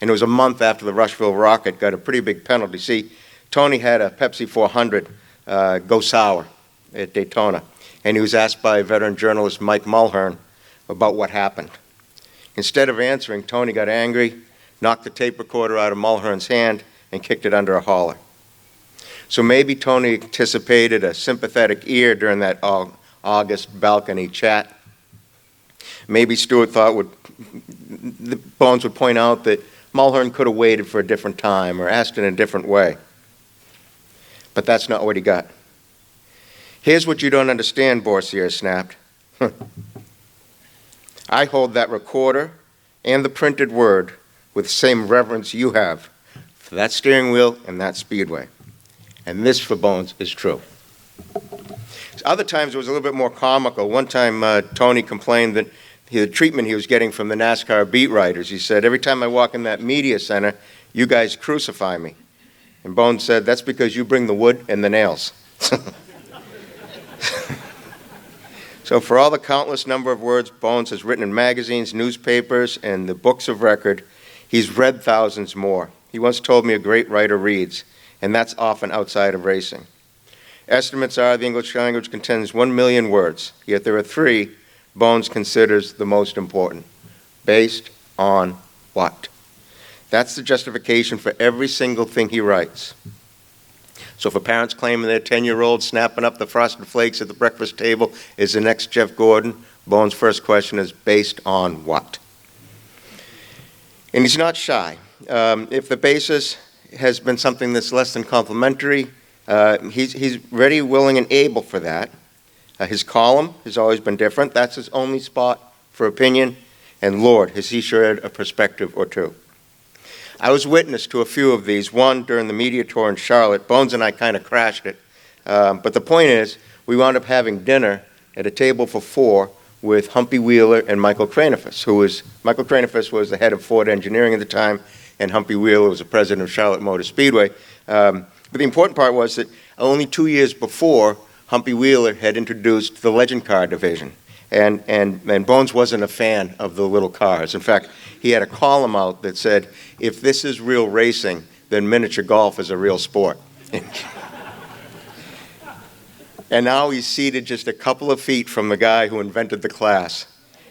[SPEAKER 15] And it was a month after the Rushville Rocket got a pretty big penalty. See, Tony had a Pepsi 400 go sour at Daytona, and he was asked by veteran journalist Mike Mulhern about what happened. Instead of answering, Tony got angry, knocked the tape recorder out of Mulhern's hand, and kicked it under a hauler. So maybe Tony anticipated a sympathetic ear during that August balcony chat. Maybe Stewart thought the Bones would point out that Mulhern could have waited for a different time or asked in a different way. But that's not what he got. Here's what you don't understand, Boursier snapped. I hold that recorder and the printed word with the same reverence you have for that steering wheel and that speedway. And this, for Bones, is true. Other times it was a little bit more comical. One time Tony complained that the treatment he was getting from the NASCAR beat writers. He said, every time I walk in that media center, you guys crucify me. And Bones said, that's because you bring the wood and the nails. So for all the countless number of words Bones has written in magazines, newspapers, and the books of record, he's read thousands more. He once told me a great writer reads, and that's often outside of racing. Estimates are the English language contains 1 million words, yet there are 3 Bones considers the most important. Based on what? That's the justification for every single thing he writes. So if a parent's claiming their 10-year-old snapping up the Frosted Flakes at the breakfast table is the next Jeff Gordon, Bones' first question is, based on what? And he's not shy. If the basis has been something that's less than complimentary, he's ready, willing, and able for that. His column has always been different. That's his only spot for opinion. And Lord, has he shared a perspective or two. I was witness to a few of these, one during the media tour in Charlotte. Bones and I kind of crashed it. But the point is, we wound up having dinner at a table for 4 with Humpy Wheeler and Michael Kranefus, Michael Kranefus was the head of Ford Engineering at the time, and Humpy Wheeler was the president of Charlotte Motor Speedway. But the important part was that only 2 years before, Humpy Wheeler had introduced the legend car division. And Bones wasn't a fan of the little cars. In fact, he had a column out that said, if this is real racing, then miniature golf is a real sport. And now he's seated just a couple of feet from the guy who invented the class.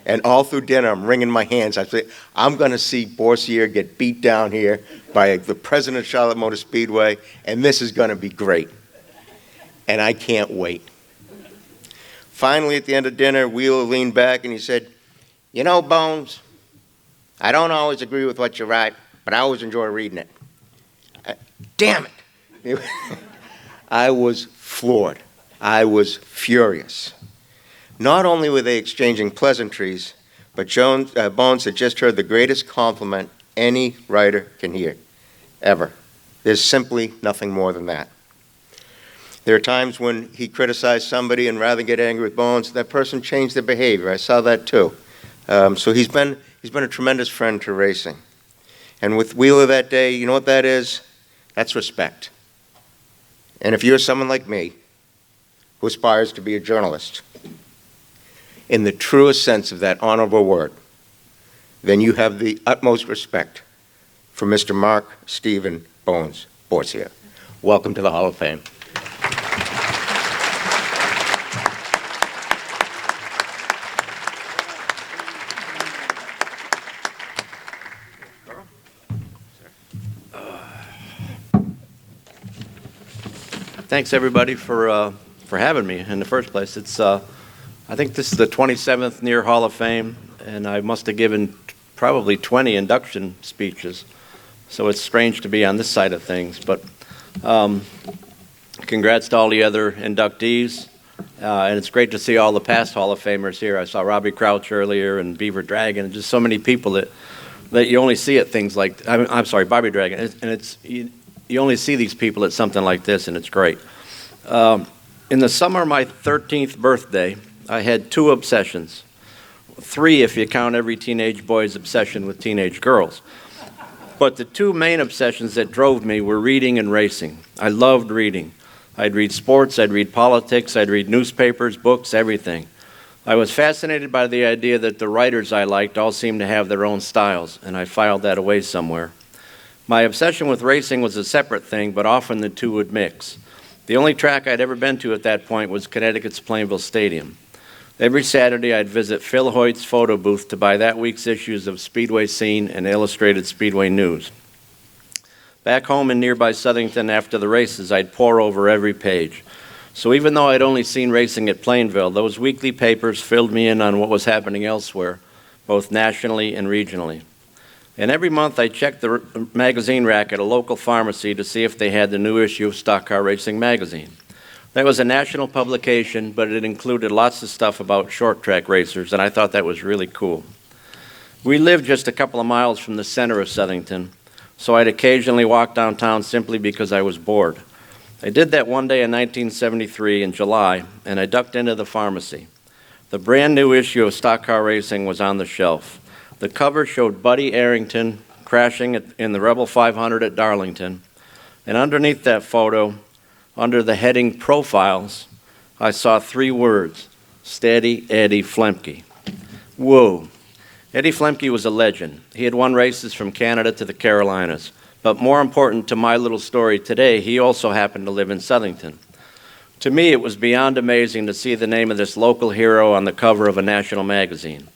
[SPEAKER 15] And all through dinner, I'm wringing my hands. I say, I'm going to see Boursier get beat down here by the president of Charlotte Motor Speedway, and this is going to be great. And I can't wait. Finally, at the end of dinner, Wheeler leaned back and he said, you know, Bones, I don't always agree with what you write, but I always enjoy reading it. Damn it. I was floored. I was furious. Not only were they exchanging pleasantries, but Bones had just heard the greatest compliment any writer can hear, ever. There's simply nothing more than that. There are times when he criticized somebody and rather than get angry with Bones, that person changed their behavior. I saw that too. So he's been a tremendous friend to racing. And with Wheeler that day, you know what that is? That's respect. And if you're someone like me who aspires to be a journalist, in the truest sense of that honorable word, then you have the utmost respect for Mr. Mark Stephen Bones Borcia. Welcome to the Hall of Fame.
[SPEAKER 16] Thanks everybody for having me in the first place. It's I think this is the 27th near Hall of Fame, and I must have given probably 20 induction speeches, so it's strange to be on this side of things. But congrats to all the other inductees, and it's great to see all the past Hall of Famers here. I saw Robbie Crouch earlier and Beaver Dragon, and just so many people that you only see at things like I'm sorry, Bobby Dragon, and it's. You only see these people at something like this, and it's great. In the summer of my 13th birthday, I had 2 obsessions. 3 if you count every teenage boy's obsession with teenage girls. But the 2 main obsessions that drove me were reading and racing. I loved reading. I'd read sports, I'd read politics, I'd read newspapers, books, everything. I was fascinated by the idea that the writers I liked all seemed to have their own styles, and I filed that away somewhere. My obsession with racing was a separate thing, but often the 2 would mix. The only track I'd ever been to at that point was Connecticut's Plainville Stadium. Every Saturday I'd visit Phil Hoyt's photo booth to buy that week's issues of Speedway Scene and Illustrated Speedway News. Back home in nearby Southington after the races, I'd pore over every page. So even though I'd only seen racing at Plainville, those weekly papers filled me in on what was happening elsewhere, both nationally and regionally. And every month I checked the magazine rack at a local pharmacy to see if they had the new issue of Stock Car Racing magazine. That was a national publication, but it included lots of stuff about short track racers, and I thought that was really cool. We lived just a couple of miles from the center of Southington, so I'd occasionally walk downtown simply because I was bored. I did that one day in 1973 in July, and I ducked into the pharmacy. The brand new issue of Stock Car Racing was on the shelf. The cover showed Buddy Arrington crashing in the Rebel 500 at Darlington, and underneath that photo, under the heading Profiles, I saw 3 words, Steady Eddie Flemke. Whoa. Eddie Flemke was a legend. He had won races from Canada to the Carolinas, but more important to my little story today, he also happened to live in Southington. To me, it was beyond amazing to see the name of this local hero on the cover of a national magazine.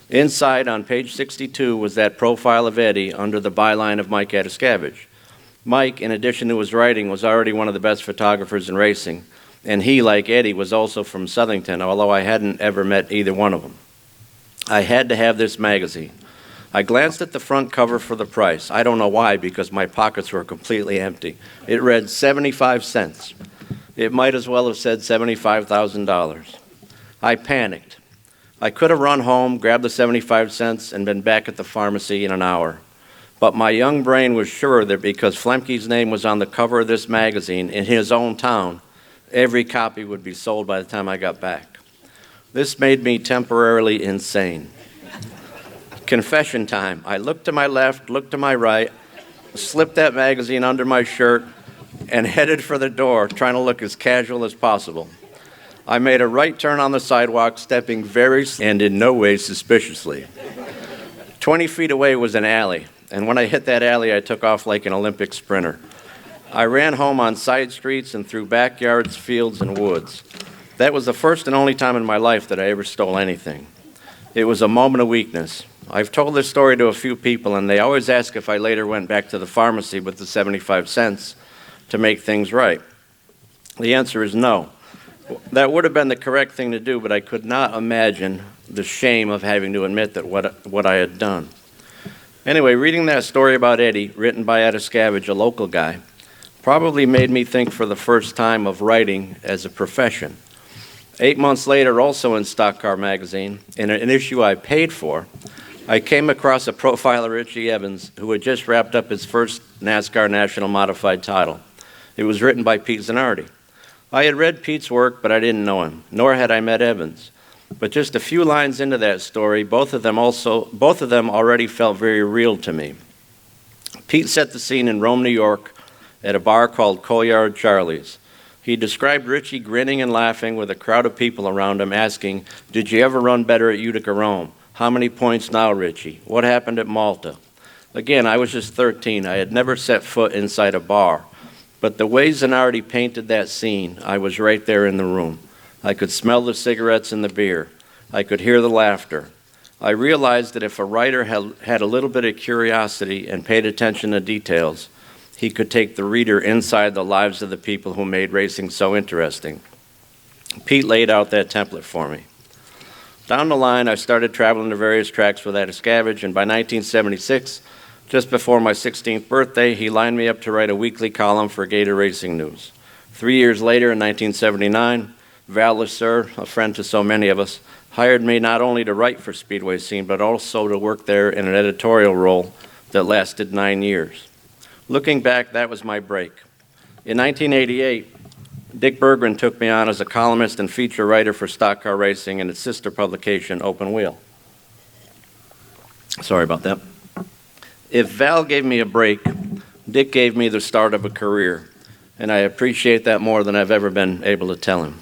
[SPEAKER 16] Inside, on page 62, was that profile of Eddie under the byline of Mike Atascavage. Mike, in addition to his writing, was already one of the best photographers in racing, and he, like Eddie, was also from Southington, although I hadn't ever met either one of them. I had to have this magazine. I glanced at the front cover for the price. I don't know why, because my pockets were completely empty. It read 75 cents. It might as well have said $75,000. I panicked. I could have run home, grabbed the 75 cents, and been back at the pharmacy in an hour. But my young brain was sure that because Flemke's name was on the cover of this magazine in his own town, every copy would be sold by the time I got back. This made me temporarily insane. Confession time. I looked to my left, looked to my right, slipped that magazine under my shirt, and headed for the door, trying to look as casual as possible. I made a right turn on the sidewalk, stepping very and in no way suspiciously. 20 feet away was an alley, and when I hit that alley, I took off like an Olympic sprinter. I ran home on side streets and through backyards, fields, and woods. That was the first and only time in my life that I ever stole anything. It was a moment of weakness. I've told this story to a few people, and they always ask if I later went back to the pharmacy with the 75 cents to make things right. The answer is no. That would have been the correct thing to do, but I could not imagine the shame of having to admit that what I had done. Anyway, reading that story about Eddie, written by Atascavage, a local guy, probably made me think for the first time of writing as a profession. 8 months later, also in Stock Car magazine, in an issue I paid for, I came across a profile of Richie Evans, who had just wrapped up his first NASCAR National Modified title. It was written by Pete Zanardi. I had read Pete's work, but I didn't know him, nor had I met Evans. But just a few lines into that story, both of them already felt very real to me. Pete set the scene in Rome, New York, at a bar called Colyard Charlie's. He described Richie grinning and laughing with a crowd of people around him, asking, "Did you ever run better at Utica, Rome? How many points now, Richie? What happened at Malta?" Again, I was just 13. I had never set foot inside a bar. But the way Zanardi painted that scene, I was right there in the room. I could smell the cigarettes and the beer. I could hear the laughter. I realized that if a writer had a little bit of curiosity and paid attention to details, he could take the reader inside the lives of the people who made racing so interesting. Pete laid out that template for me. Down the line, I started traveling to various tracks with Ada Scavenge, and by 1976, just before my 16th birthday, he lined me up to write a weekly column for Gator Racing News. 3 years later, in 1979, Val Lasser, a friend to so many of us, hired me not only to write for Speedway Scene, but also to work there in an editorial role that lasted 9 years. Looking back, that was my break. In 1988, Dick Berggren took me on as a columnist and feature writer for Stock Car Racing and its sister publication, Open Wheel. Sorry about that. If Val gave me a break, Dick gave me the start of a career, and I appreciate that more than I've ever been able to tell him.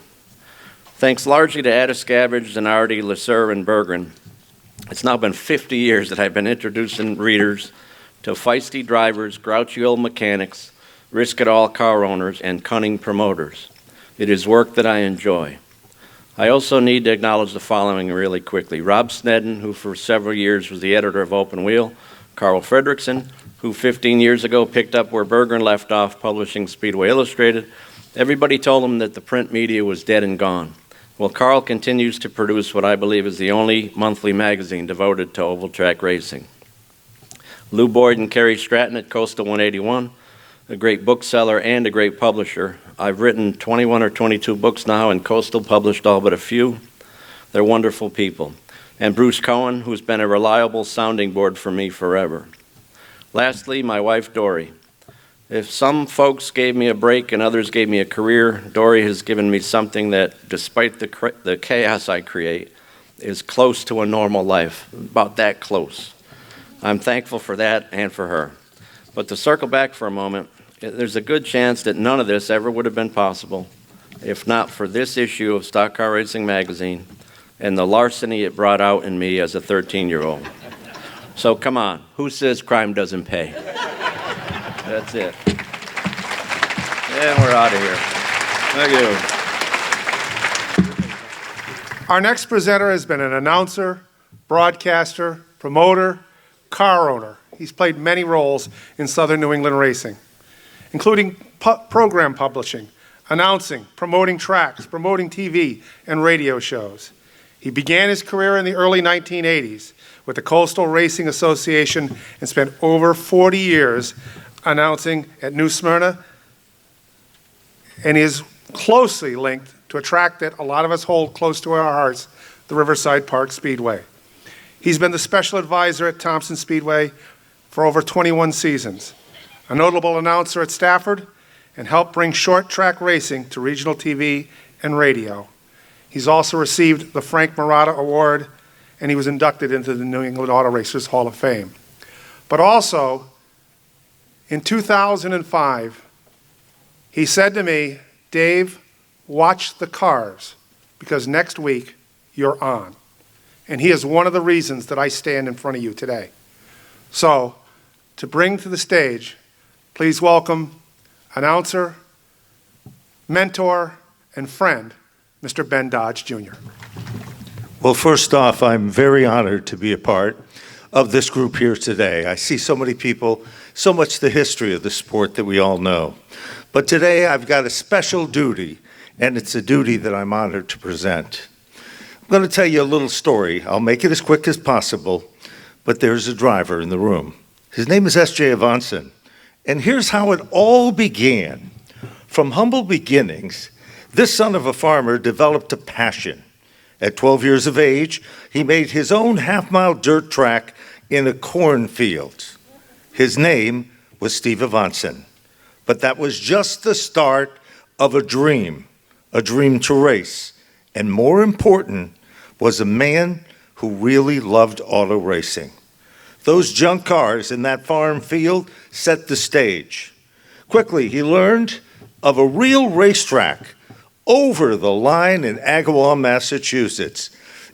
[SPEAKER 16] Thanks largely to Ada Scavenge, Zanardi, Lasser, and Berggren, it's now been 50 years that I've been introducing readers to feisty drivers, grouchy old mechanics, risk-it-all car owners, and cunning promoters. It is work that I enjoy. I also need to acknowledge the following really quickly. Rob Snedden, who for several years was the editor of Open Wheel, Carl Fredrickson, who 15 years ago picked up where Berggren left off, publishing Speedway Illustrated. Everybody told him that the print media was dead and gone. Well, Carl continues to produce what I believe is the only monthly magazine devoted to oval track racing. Lou Boyd and Kerry Stratton at Coastal 181, a great bookseller and a great publisher. I've written 21 or 22 books now, and Coastal published all but a few. They're wonderful people. And Bruce Cohen, who's been a reliable sounding board for me forever. Lastly, my wife, Dory. If some folks gave me a break and others gave me a career, Dory has given me something that, despite the chaos I create, is close to a normal life, about that close. I'm thankful for that and for her. But to circle back for a moment, there's a good chance that none of this ever would have been possible if not for this issue of Stock Car Racing magazine and the larceny it brought out in me as a 13-year-old. So come on, who says crime doesn't pay? That's it. And we're out of here. Thank you.
[SPEAKER 5] Our next presenter has been an announcer, broadcaster, promoter, car owner. He's played many roles in Southern New England racing, including program publishing, announcing, promoting tracks, promoting TV and radio shows. He began his career in the early 1980s with the Coastal Racing Association and spent over 40 years announcing at New Smyrna, and is closely linked to a track that a lot of us hold close to our hearts, the Riverside Park Speedway. He's been the special advisor at Thompson Speedway for over 21 seasons, a notable announcer at Stafford, and helped bring short track racing to regional TV and radio. He's also received the Frank Marotta Award, and he was inducted into the New England Auto Racers Hall of Fame. But also, in 2005, he said to me, "Dave, watch the cars, because next week you're on." And he is one of the reasons that I stand in front of you today. So, to bring to the stage, please welcome announcer, mentor, and friend, Mr. Ben Dodge, Jr.
[SPEAKER 17] Well, first off, I'm very honored to be a part of this group here today. I see so many people, so much the history of the sport that we all know. But today I've got a special duty, and it's a duty that I'm honored to present. I'm going to tell you a little story. I'll make it as quick as possible, but there's a driver in the room. His name is S.J. Avanson, and here's how it all began. From humble beginnings, This son of a farmer developed a passion. At 12 years of age, he made his own half-mile dirt track in a cornfield. His name was Steve Avanson. But that was just the start of a dream to race. And more important, was a man who really loved auto racing. Those junk cars in that farm field set the stage. Quickly, he learned of a real racetrack over the line in Agawam, Massachusetts.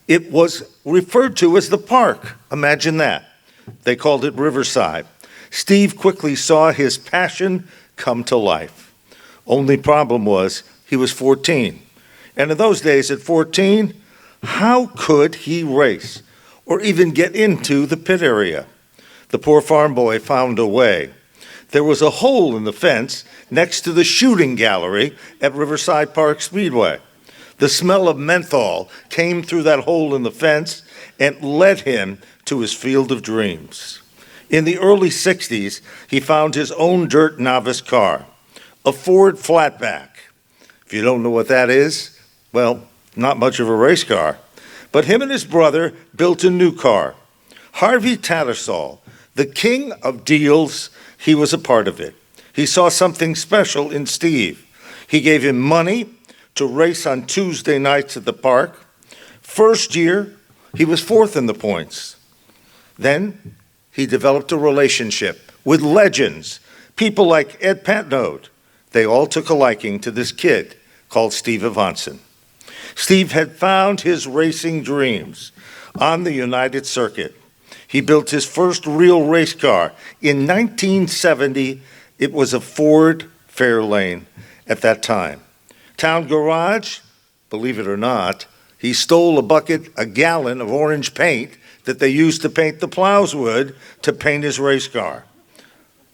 [SPEAKER 17] It was referred to as the park. Imagine that. They called it Riverside. Steve quickly saw his passion come to life. Only problem was he was 14. And in those days at 14, how could he race or even get into the pit area? The poor farm boy found a way. There was a hole in the fence next to the shooting gallery at Riverside Park Speedway. The smell of menthol came through that hole in the fence and led him to his field of dreams. In the early 60s, he found his own dirt novice car, a Ford flatback. If you don't know what that is, well, not much of a race car. But him and his brother built a new car. Harvey Tattersall, the king of deals, he was a part of it. He saw something special in Steve. He gave him money to race on Tuesday nights at the park. First year, he was fourth in the points. Then he developed a relationship with legends, people like Ed Patnode. They all took a liking to this kid called Steve Avanson. Steve had found his racing dreams on the United Circuit. He built his first real race car. In 1970, it was a Ford Fairlane at that time. Town garage, believe it or not, he stole a gallon of orange paint that they used to paint the plows with to paint his race car.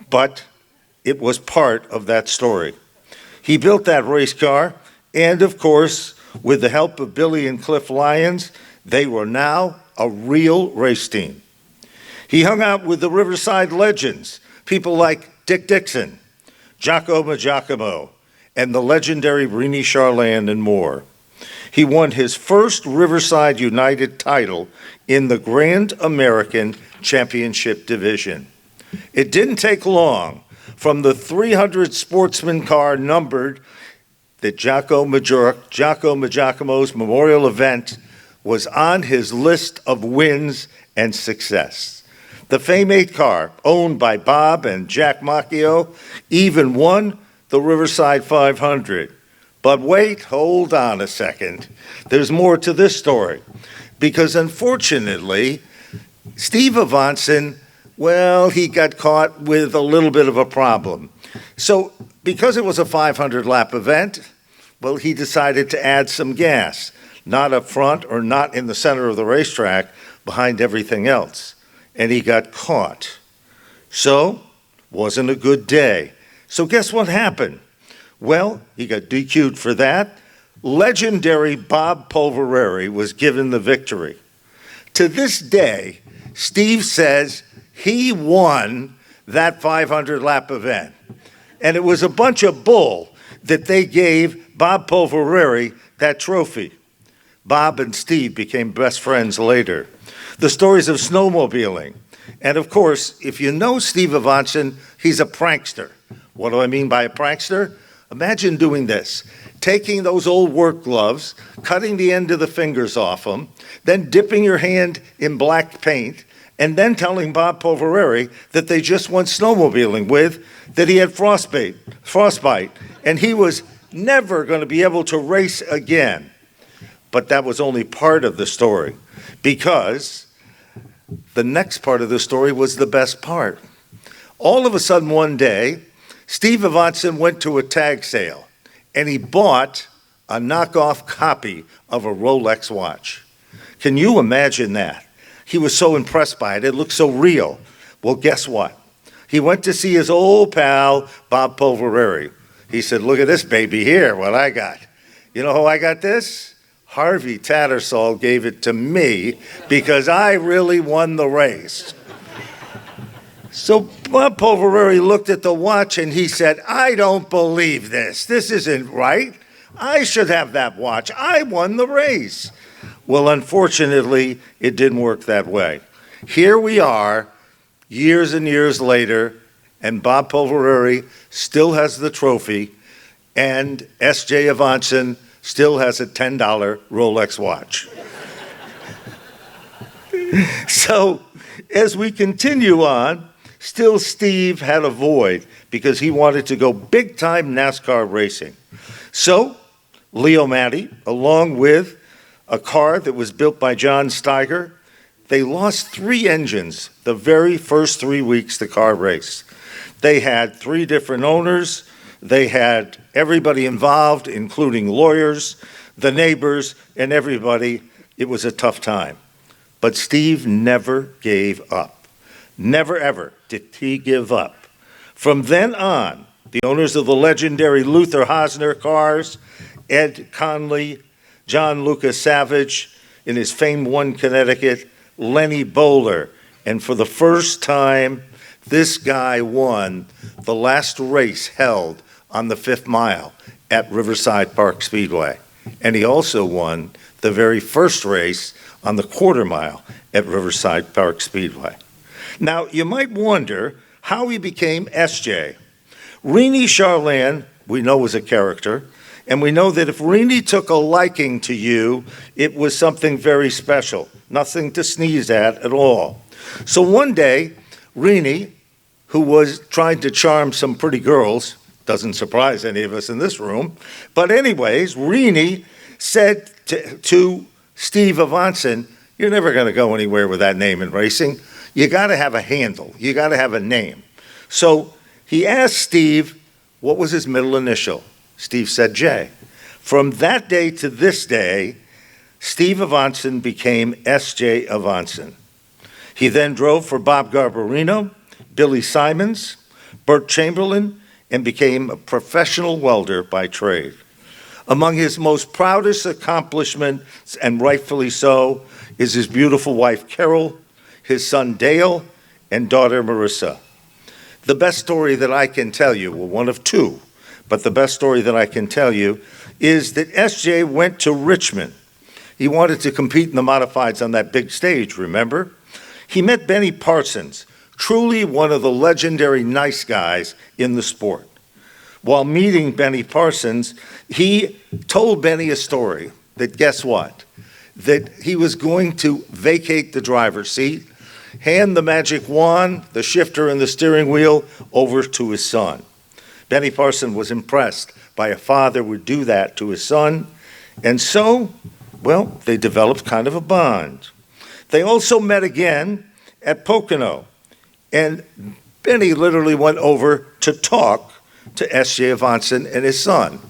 [SPEAKER 17] But it was part of that story. He built that race car, and of course, with the help of Billy and Cliff Lyons, they were now a real race team. He hung out with the Riverside legends, people like Dick Dixon, Giacomo Giacomo, and the legendary Rini Charland and more. He won his first Riverside United title in the Grand American Championship Division. It didn't take long from the 300 sportsman car numbered that Giacomo Giacomo's memorial event was on his list of wins and success. The Fame 8 car, owned by Bob and Jack Macchio, even won the Riverside 500. But wait, hold on a second. There's more to this story. Because unfortunately, Steve Avanson, well, he got caught with a little bit of a problem. So because it was a 500-lap event, well, he decided to add some gas, not up front or not in the center of the racetrack, behind everything else. And he got caught. So, wasn't a good day. So guess what happened? Well, he got DQ'd for that. Legendary Bob Pulvereri was given the victory. To this day, Steve says he won that 500-lap event. And it was a bunch of bull that they gave Bob Pulvereri that trophy. Bob and Steve became best friends later. The stories of snowmobiling. And of course, if you know Steve Avanson, he's a prankster. What do I mean by a prankster? Imagine doing this, taking those old work gloves, cutting the end of the fingers off them, then dipping your hand in black paint, and then telling Bob Pulvereri that they just went snowmobiling with, that he had frostbite, and he was never going to be able to race again. But that was only part of the story, because the next part of the story was the best part. All of a sudden one day, Steve Avanson went to a tag sale, and he bought a knockoff copy of a Rolex watch. Can you imagine that? He was so impressed by it. It looked so real. Well, guess what? He went to see his old pal, Bob Pulvereri. He said, look at this baby here, what I got. You know how I got this? Harvey Tattersall gave it to me because I really won the race. So Bob Pulvereri looked at the watch and he said, I don't believe this. This isn't right. I should have that watch. I won the race. Well, unfortunately, it didn't work that way. Here we are, years and years later, and Bob Pulvereri still has the trophy, and S.J. Avanson still has a $10 Rolex watch. So, as we continue on, still Steve had a void because he wanted to go big-time NASCAR racing. So, Leo Matty, along with a car that was built by John Steiger, they lost 3 engines the very first 3 weeks the car raced. They had 3 different owners. They had everybody involved, including lawyers, the neighbors, and everybody. It was a tough time. But Steve never gave up. Never, ever did he give up. From then on, the owners of the legendary Luther Hosner cars, Ed Conley, John Lucas Savage, in his famed One Connecticut, Lenny Bowler, and for the first time, this guy won the last race held on the 5th mile at Riverside Park Speedway. And he also won the very first race on the 1/4 mile at Riverside Park Speedway. Now, you might wonder how he became SJ. Renee Charland, we know, was a character, and we know that if Renee took a liking to you, it was something very special, nothing to sneeze at all. So one day, Renee, who was trying to charm some pretty girls, doesn't surprise any of us in this room, but anyways, Renee said to Steve Avanson, "You're never going to go anywhere with that name in racing. You got to have a handle. You got to have a name." So he asked Steve what was his middle initial. Steve said J. From that day to this day, Steve Avanson became S.J. Avanson. He then drove for Bob Garbarino, Billy Simons, Burt Chamberlain, and became a professional welder by trade. Among his most proudest accomplishments, and rightfully so, is his beautiful wife Carol, his son Dale, and daughter Marissa. The best story that I can tell you, well, one of 2, but the best story that I can tell you is that SJ went to Richmond. He wanted to compete in the modifieds on that big stage, remember? He met Benny Parsons, truly one of the legendary nice guys in the sport. While meeting Benny Parsons, he told Benny a story that, guess what? That he was going to vacate the driver's seat, hand the magic wand, the shifter and the steering wheel over to his son. Benny Parsons was impressed by a father would do that to his son, and so, well, they developed kind of a bond. They also met again at Pocono, and Benny literally went over to talk to S.J. Avanson and his son.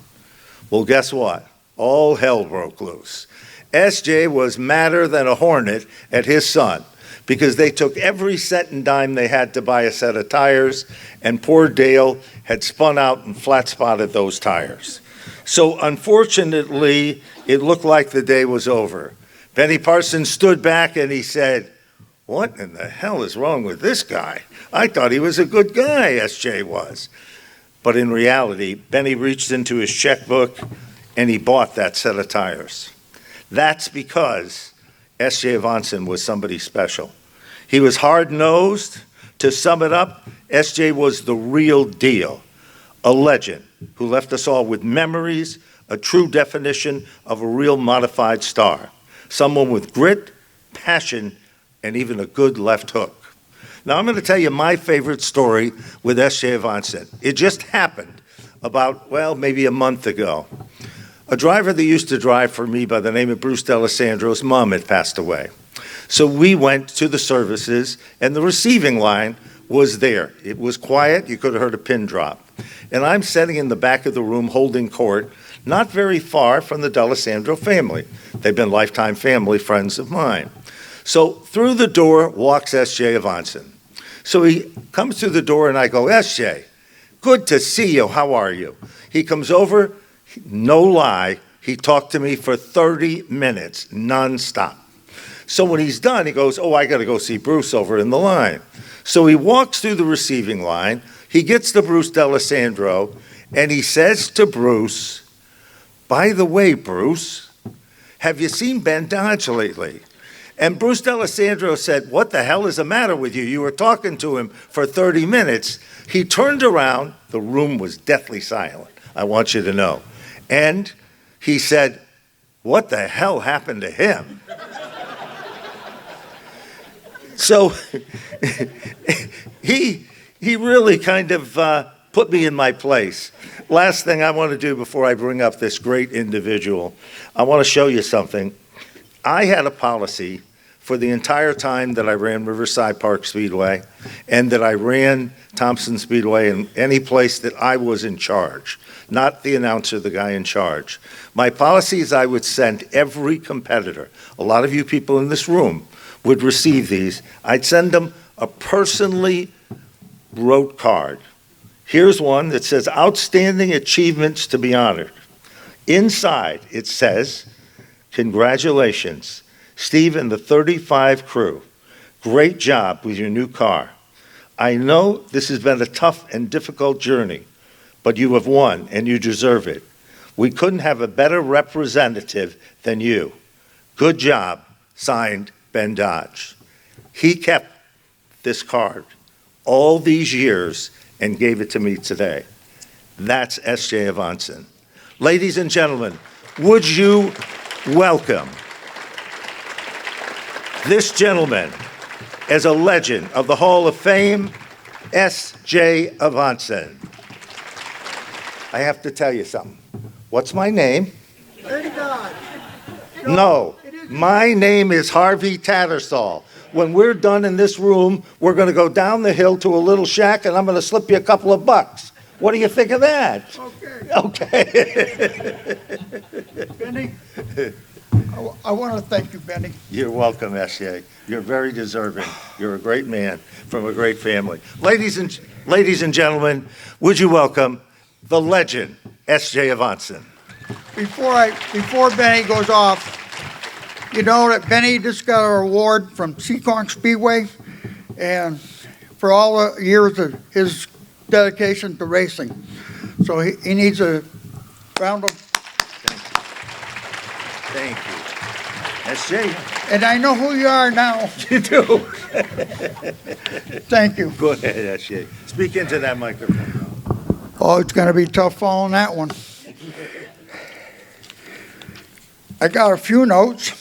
[SPEAKER 17] Well, guess what? All hell broke loose. S.J. was madder than a hornet at his son because they took every cent and dime they had to buy a set of tires, and poor Dale had spun out and flat spotted those tires. So unfortunately, it looked like the day was over. Benny Parsons stood back and he said, "What in the hell is wrong with this guy? I thought he was a good guy, S.J. was." But in reality, Benny reached into his checkbook and he bought that set of tires. That's because S.J. Avanson was somebody special. He was hard-nosed. To sum it up, S.J. was the real deal, a legend who left us all with memories, a true definition of a real modified star, someone with grit, passion, and even a good left hook. Now, I'm going to tell you my favorite story with S.J. Avanson. It just happened about, well, maybe a month ago. A driver that used to drive for me by the name of Bruce D'Alessandro's mom had passed away. So we went to the services, and the receiving line was there. It was quiet. You could have heard a pin drop. And I'm sitting in the back of the room holding court, not very far from the D'Alessandro family. They've been lifetime family friends of mine. So through the door walks S.J. Avanson. So he comes through the door, and I go, "S.J., good to see you. How are you?" He comes over. No lie, he talked to me for 30 minutes, nonstop. So when he's done, he goes, "Oh, I got to go see Bruce over in the line." So he walks through the receiving line. He gets to Bruce D'Alessandro, and he says to Bruce, By the way, Bruce, have you seen Ben Dodge lately? And Bruce D'Alessandro said, what the hell is the matter with you? You were talking to him for 30 minutes. He turned around. The room was deathly silent, I want you to know. And he said, what the hell happened to him? So he really kind of put me in my place. Last thing I want to do before I bring up this great individual, I want to show you something. I had a policy for the entire time that I ran Riverside Park Speedway and that I ran Thompson Speedway and any place that I was in charge, not the announcer, the guy in charge. My policy is I would send every competitor, a lot of you people in this room would receive these, I'd send them a personally wrote card. Here's one that says, outstanding achievements to be honored. Inside, it says, congratulations, Steve and the 35 crew. Great job with your new car. I know this has been a tough and difficult journey, but you have won and you deserve it. We couldn't have a better representative than you. Good job, signed Ben Dodge. He kept this card all these years and gave it to me today. That's S.J. Avanson. Ladies and gentlemen, would you welcome this gentleman as a legend of the Hall of Fame, S.J. Avanson. I have to tell you something. What's my name?
[SPEAKER 18] Eddie Dodge.
[SPEAKER 17] No, my name is Harvey Tattersall. When we're done in this room, we're going to go down the hill to a little shack and I'm going to slip you a couple of bucks. What do you think of that? Okay.
[SPEAKER 18] Benny, I want to thank you, Benny.
[SPEAKER 17] You're welcome, S.J. You're very deserving. You're a great man from a great family. Ladies and gentlemen, would you welcome the legend, S.J. Avanson.
[SPEAKER 18] Before Benny goes off, you know that Benny just got an award from Seekonk Speedway, and for all the years of his dedication to racing. So he needs a round of...
[SPEAKER 17] Thank you. S.J.
[SPEAKER 18] And I know who you are now.
[SPEAKER 17] You do.
[SPEAKER 18] Thank you.
[SPEAKER 17] Go ahead, S.J. Speak into that microphone.
[SPEAKER 18] Oh, it's going to be tough following that one. I got a few notes.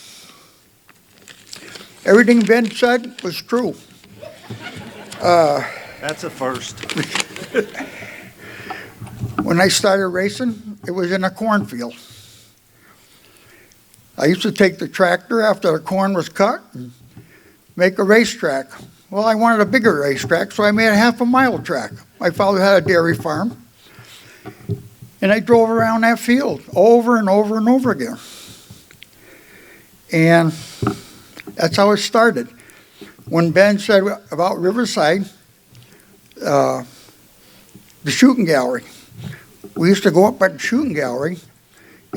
[SPEAKER 18] Everything Ben said was true.
[SPEAKER 17] That's a first.
[SPEAKER 18] When I started racing, it was in a cornfield. I used to take the tractor after the corn was cut and make a racetrack. Well, I wanted a bigger racetrack, so I made a half-a-mile track. My father had a dairy farm, and I drove around that field over and over and over again. And that's how it started. When Ben said about Riverside, the shooting gallery, we used to go up at the shooting gallery,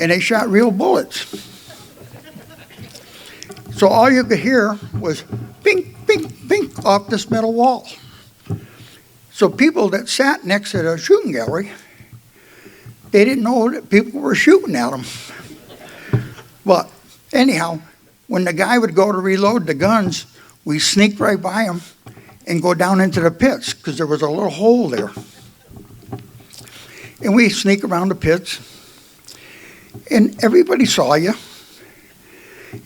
[SPEAKER 18] and they shot real bullets. So all you could hear was ping, ping, ping off this metal wall. So people that sat next to the shooting gallery, they didn't know that people were shooting at them. But anyhow, when the guy would go to reload the guns, we sneak right by him and go down into the pits because there was a little hole there. And we sneak around the pits, and everybody saw you.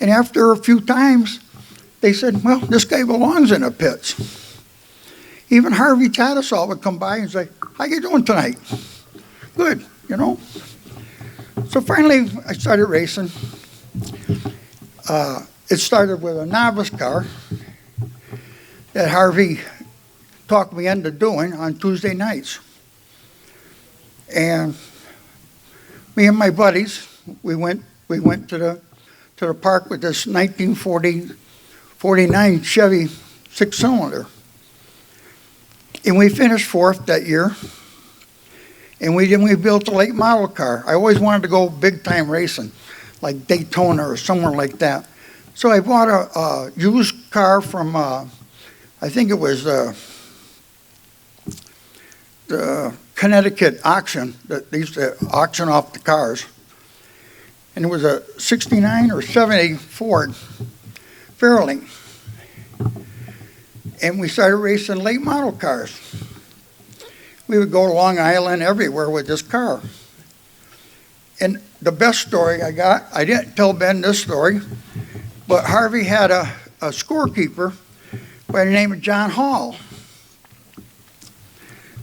[SPEAKER 18] And after a few times, they said, well, this guy belongs in the pits. Even Harvey Tattersall would come by and say, how you doing tonight? Good, you know. So finally, I started racing. It started with a novice car that Harvey talked me into doing on Tuesday nights. And me and my buddies, we went to the park with this 1949 Chevy six-cylinder. And we finished fourth that year. And we built a late model car. I always wanted to go big-time racing, like Daytona or somewhere like that. So I bought a used car from, I think it was the Connecticut auction that they used to auction off the cars. and it was a 69 or 70 Ford Fairlane. And we started racing late model cars. We would go to Long Island everywhere with this car. And the best story I got, I didn't tell Ben this story, but Harvey had a scorekeeper by the name of John Hall.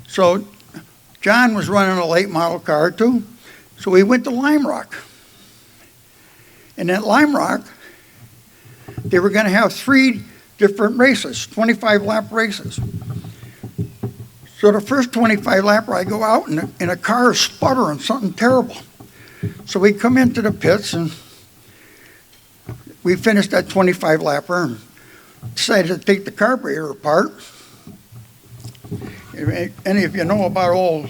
[SPEAKER 18] So John was running a late model car too. So we went to Lime Rock. And at Lime Rock, they were going to have 3 different races, 25-lap races. So the first 25-lapper, I go out and a car is sputtering, something terrible. So we come into the pits and we finished that 25-lapper and decided to take the carburetor apart. If any of you know about old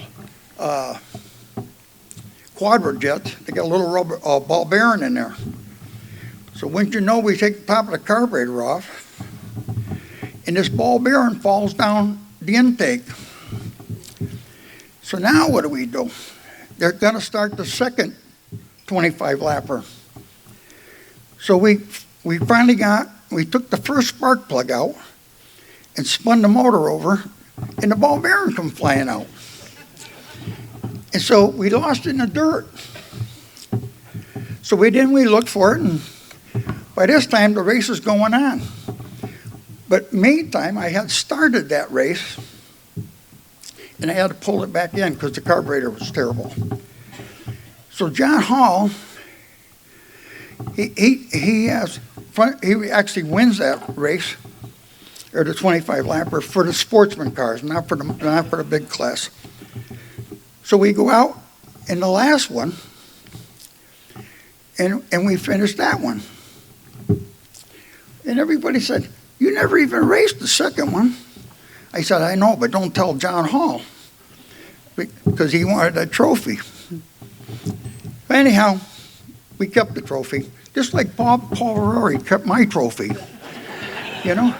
[SPEAKER 18] quadrajets, they got a little rubber ball bearing in there. So wouldn't you know, we take the top of the carburetor off and this ball bearing falls down the intake. So now what do? They're going to start the second 25-lapper. So we finally we took the first spark plug out and spun the motor over, and the ball bearing come flying out. And so we lost it in the dirt. So we looked for it, and by this time the race is going on. But meantime, I had started that race, and I had to pull it back in because the carburetor was terrible. So John Hall, he actually wins that race, or the 25-lapper, for the sportsman cars, not for the big class. So we go out in the last one, and we finished that one. And everybody said, "You never even raced the second one." I said, "I know, but don't tell John Hall," because he wanted a trophy. But anyhow, we kept the trophy, just like Paul Ferrari kept my trophy. You know?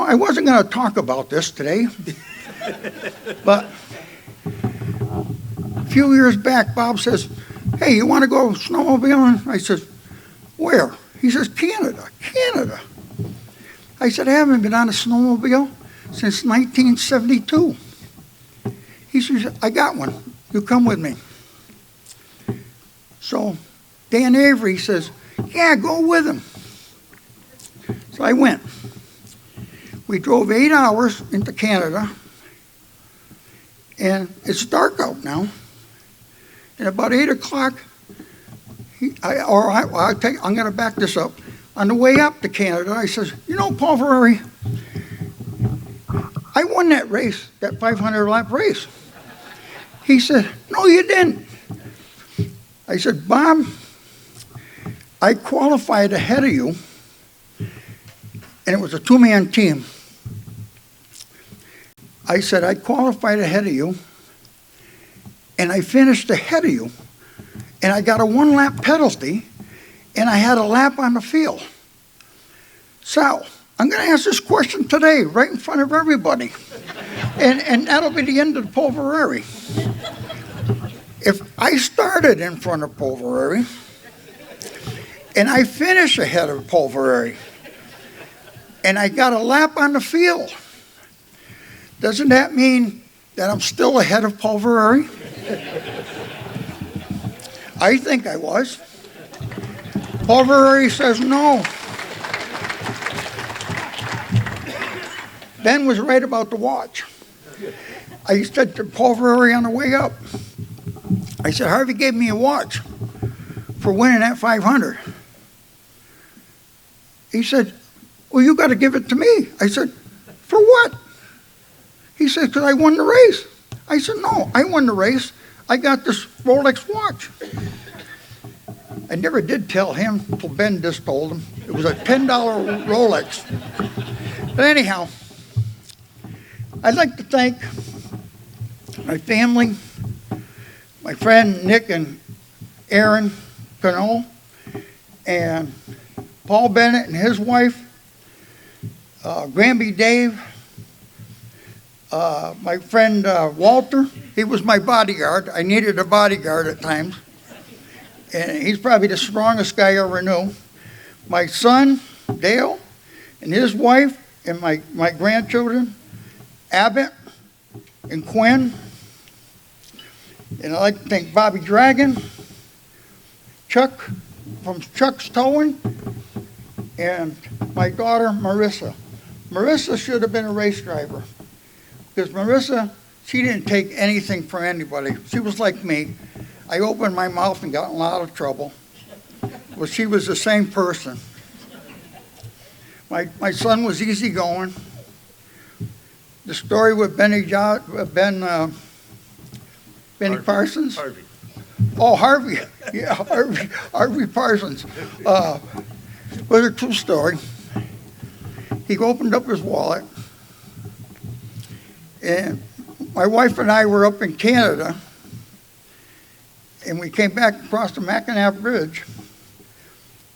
[SPEAKER 18] I wasn't going to talk about this today, but a few years back, Bob says, "Hey, you want to go snowmobiling?" I said, "Where?" He says, Canada. I said, "I haven't been on a snowmobile since 1972. He says, "I got one. You come with me." So Dan Avery says, "Yeah, go with him." So I went. We drove 8 hours into Canada, and it's dark out now. And about 8 o'clock, I'm going to back this up. On the way up to Canada, I says, "You know, Paul Ferrari, I won that race, that 500-lap race." He said, "No, you didn't." I said, "Bob, I qualified ahead of you," and it was a 2-man team. I said, "I qualified ahead of you, and I finished ahead of you, and I got a 1-lap penalty, and I had a lap on the field. So I'm going to ask this question today, right in front of everybody, and that'll be the end of Paul Ferrari. If I started in front of Paul Ferrari, and I finished ahead of Paul Ferrari, and I got a lap on the field, doesn't that mean that I'm still ahead of Paul Ferrari?" I think I was. Paul Ferrari says no. Ben was right about the watch. I said to Paul Ferrari on the way up, I said, "Harvey gave me a watch for winning that 500. He said, "Well, you got to give it to me." I said, "For what?" He said, "Because I won the race." I said, "No, I won the race. I got this Rolex watch." I never did tell him until Ben just told him. It was a $10 Rolex. But anyhow, I'd like to thank my family, my friend Nick and Aaron Cannell, and Paul Bennett and his wife, Granby Dave, My friend Walter, he was my bodyguard. I needed a bodyguard at times. And he's probably the strongest guy I ever knew. My son, Dale, and his wife, and my grandchildren, Abbott and Quinn. And I'd like to thank Bobby Dragon, Chuck from Chuck's Towing, and my daughter, Marissa. Marissa should have been a race driver because Marissa, she didn't take anything from anybody. She was like me. I opened my mouth and got in a lot of trouble. Well, she was the same person. My son was easygoing. The story with Benny Parsons?
[SPEAKER 11] Harvey.
[SPEAKER 18] Oh, Harvey. Yeah, Harvey Parsons. Was a true story. He opened up his wallet, and my wife and I were up in Canada, and we came back across the Mackinac Bridge,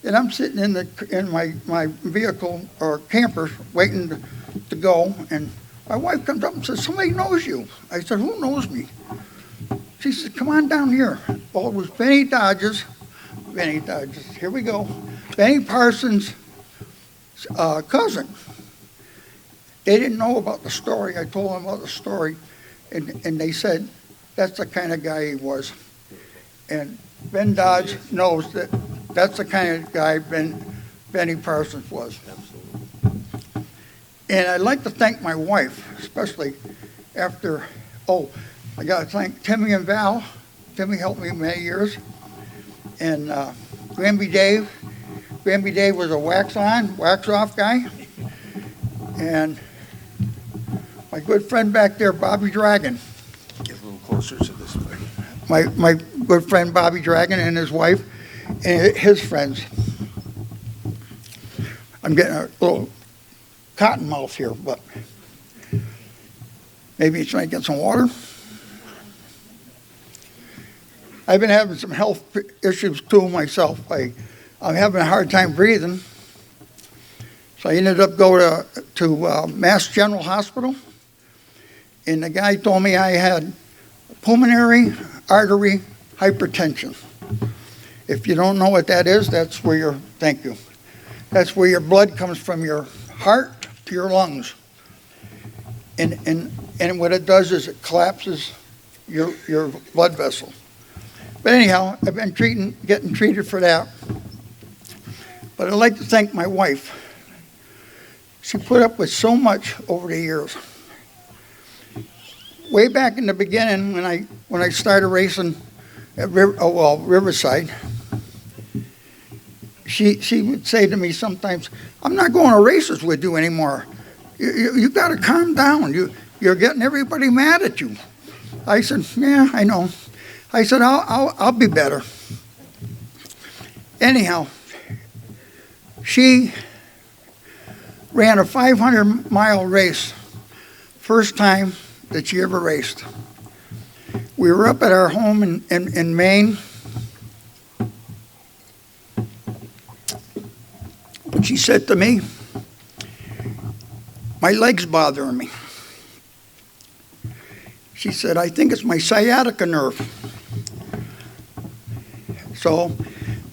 [SPEAKER 18] and I'm sitting in my vehicle or camper waiting to go, and my wife comes up and says, "Somebody knows you." I said, "Who knows me?" She said, "Come on down here." Well, it was Benny Dodges. Here we go. Benny Parsons' cousin. They didn't know about the story. I told them about the story, and they said that's the kind of guy he was. And Ben Dodge knows that that's the kind of guy Benny Parsons was. And I'd like to thank my wife, especially after, I got to thank Timmy and Val. Timmy helped me many years. And Granby Dave. Granby Dave was a wax-on, wax-off guy. And my good friend back there, Bobby Dragon.
[SPEAKER 11] Get a little closer to this way.
[SPEAKER 18] My good friend Bobby Dragon and his wife and his friends. I'm getting a little cotton mouth here, but maybe it's trying to get some water. I've been having some health issues too myself. I'm having a hard time breathing. So I ended up going to Mass General Hospital, and the guy told me I had pulmonary artery hypertension. If you don't know what that is, that's where that's where your blood comes from your heart to your lungs. And what it does is it collapses your blood vessel. But anyhow, I've been getting treated for that. But I'd like to thank my wife. She put up with so much over the years. Way back in the beginning, when I started racing at Riverside, she would say to me sometimes, "I'm not going to races with you anymore. You got to calm down. You're getting everybody mad at you." I said, "Yeah, I know." I said, I'll be better. Anyhow, she ran a 500-mile race, first time that she ever raced. We were up at our home in Maine. She said to me, "My leg's bothering me." She said, "I think it's my sciatica nerve." So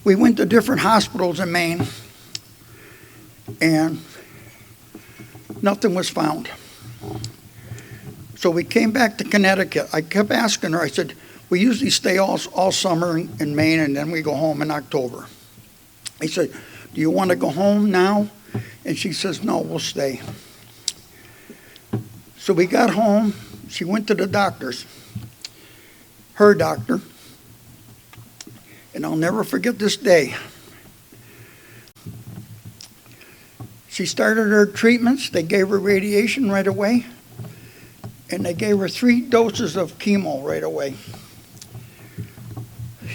[SPEAKER 18] we went to different hospitals in Maine, and nothing was found. So we came back to Connecticut. I kept asking her, I said, "We usually stay all summer in Maine, and then we go home in October." I said, "Do you want to go home now?" And she says, "No, we'll stay." So we got home. She went to the doctors, her doctor, and I'll never forget this day. She started her treatments. They gave her radiation right away, and they gave her 3 doses of chemo right away.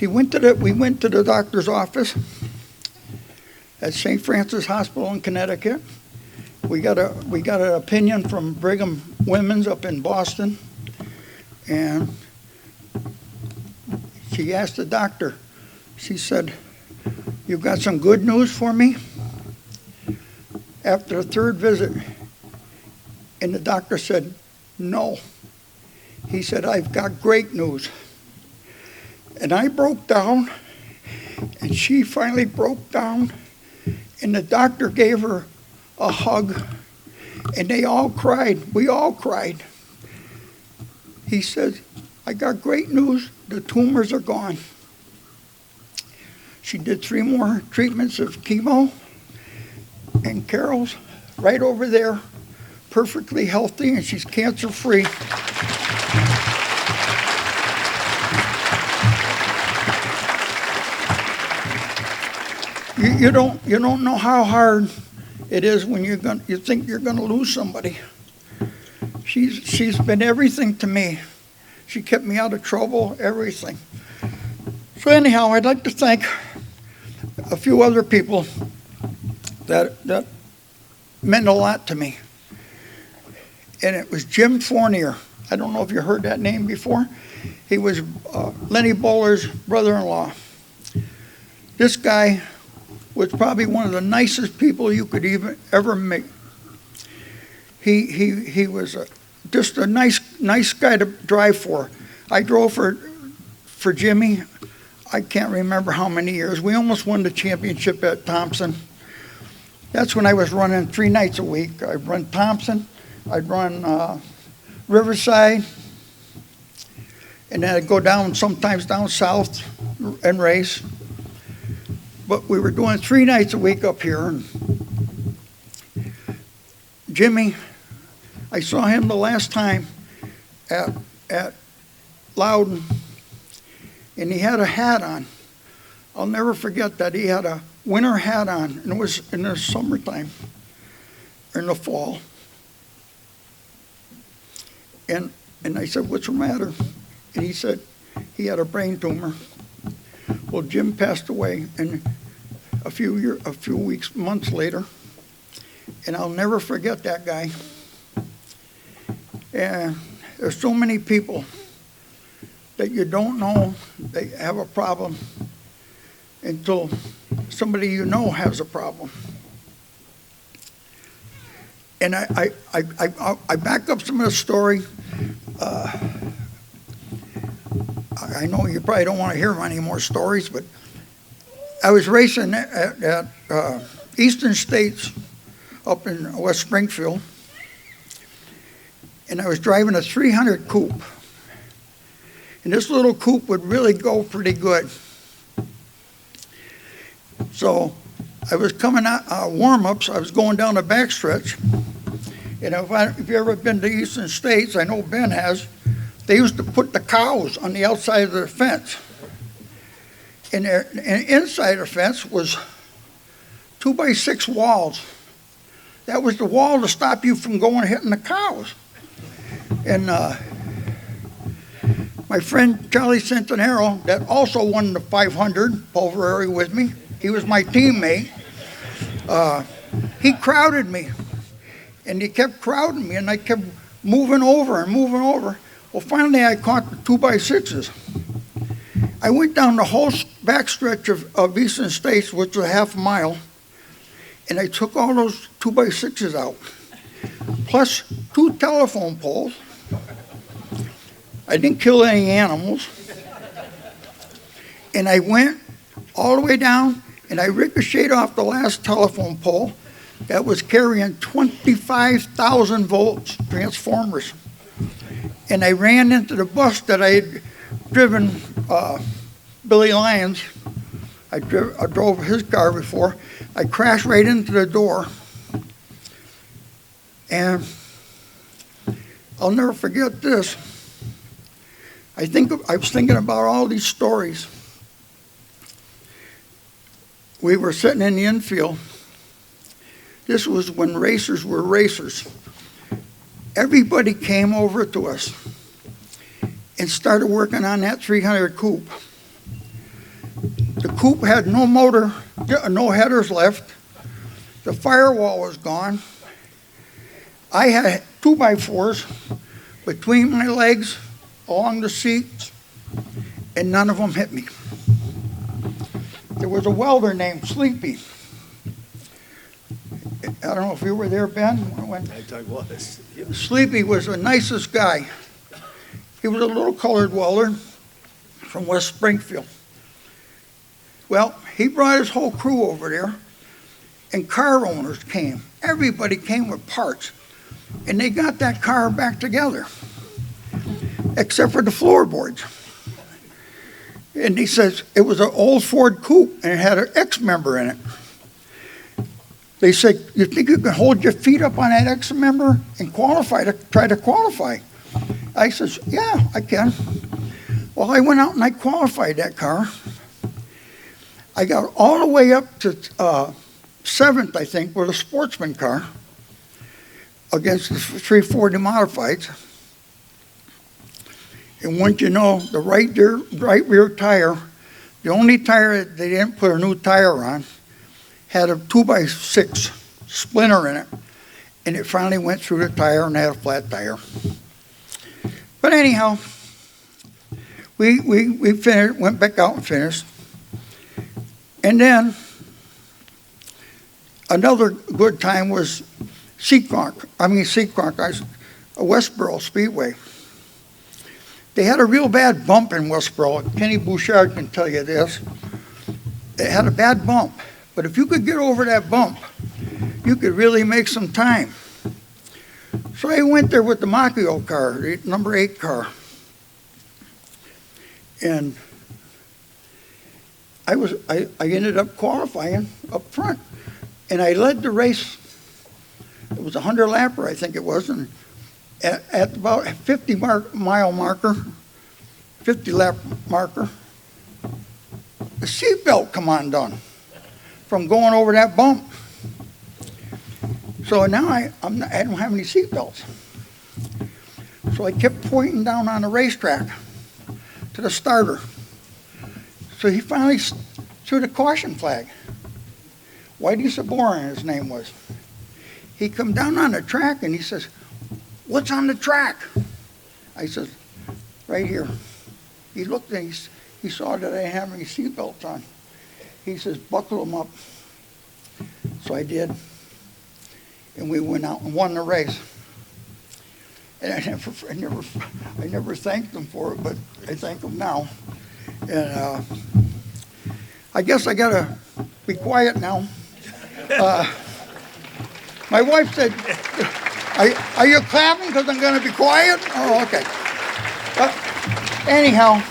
[SPEAKER 18] We went to the doctor's office at St. Francis Hospital in Connecticut. We got an opinion from Brigham Women's up in Boston, and she asked the doctor, she said, "You've got some good news for me?" After the 3rd visit, and the doctor said, no. He said, I've got great news. And I broke down, and she finally broke down, and the doctor gave her a hug, and they all cried. We all cried. He said, I got great news. The tumors are gone. She did 3 more treatments of chemo, and Carol's right over there, perfectly healthy, and she's cancer-free. You don't know how hard it is when you think you're gonna lose somebody. She's been everything to me. She kept me out of trouble, everything. So anyhow, I'd like to thank a few other people that meant a lot to me. And it was Jim Fournier. I don't know if you heard that name before. He was Lenny Bowler's brother-in-law. This guy was probably one of the nicest people you could ever meet. He was just a nice guy to drive for. I drove for Jimmy, I can't remember how many years. We almost won the championship at Thompson. That's when I was running 3 nights a week. I'd run Thompson, I'd run Riverside, and then I'd go down, sometimes down south and race. But we were doing 3 nights a week up here. And Jimmy, I saw him the last time at Loudon, and he had a hat on. I'll never forget that. He had a winter hat on, and it was in the summertime, or in the fall. And I said, what's the matter? And he said he had a brain tumor. Well, Jim passed away, and a few weeks, months later, and I'll never forget that guy. And there's so many people that you don't know they have a problem until somebody you know has a problem. And I back up some of the story. I know you probably don't want to hear any more stories, but I was racing at Eastern States up in West Springfield, and I was driving a 300 coupe. And this little coupe would really go pretty good. So I was coming out, warm-ups, I was going down the backstretch. And if you've ever been to Eastern States, I know Ben has, they used to put the cows on the outside of the fence. And inside the fence was 2x6 walls. That was the wall to stop you from going and hitting the cows. And my friend Charlie Centenaro, that also won the 500 Pulverary with me, he was my teammate. He crowded me, and he kept crowding me, and I kept moving over and moving over. Well, finally I caught the 2x6s. I went down the whole backstretch of Eastern States, which was a half mile, and I took all those 2x6s out, plus 2 telephone poles. I didn't kill any animals. And I went all the way down, and I ricocheted off the last telephone pole that was carrying 25,000 volts transformers. And I ran into the bus that I had driven Billy Lyons. I drove his car before. I crashed right into the door. And I'll never forget this. I was thinking about all these stories. We were sitting in the infield. This was when racers were racers. Everybody came over to us and started working on that 300 coupe. The coupe had no motor, no headers left. The firewall was gone. I had 2x4s between my legs along the seats, and none of them hit me. There was a welder named Sleepy. I don't know if you were there, Ben, when
[SPEAKER 17] I was.
[SPEAKER 18] Sleepy was the nicest guy. He was a little colored welder from West Springfield. Well, he brought his whole crew over there, and car owners came. Everybody came with parts, and they got that car back together, except for the floorboards. And he says it was an old Ford coupe, and it had an X-member in it. They said, you think you can hold your feet up on that X-member and try to qualify? I says, yeah, I can. Well, I went out and I qualified that car. I got all the way up to 7th, I think, with a sportsman car against the 340 modifieds. And once you know, the right rear tire, the only tire that they didn't put a new tire on, had a 2x6 splinter in it, and it finally went through the tire and had a flat tire. But anyhow, we finished, went back out and finished. And then another good time was Seekonk, Westboro Speedway. They had a real bad bump in Westboro. Kenny Bouchard can tell you this. It had a bad bump. But if you could get over that bump, you could really make some time. So I went there with the Macchio car, the number 8 car. And I ended up qualifying up front. And I led the race. It was a 100-lapper, I think it was. And at about 50-mile marker, 50-lap marker, the seatbelt come undone from going over that bump. So now I don't have any seatbelts. So I kept pointing down on the racetrack to the starter. So he finally threw the caution flag. Whitey Saborin, his name was. He come down on the track and he says, "What's on the track?" I said, "Right here." He looked and he saw that I didn't have any seatbelts on. He says, "Buckle them up." So I did. And we went out and won the race. And I never thanked them for it, but I thank them now. And I guess I gotta be quiet now. My wife said, are you clapping because I'm gonna be quiet? Oh, okay. Anyhow,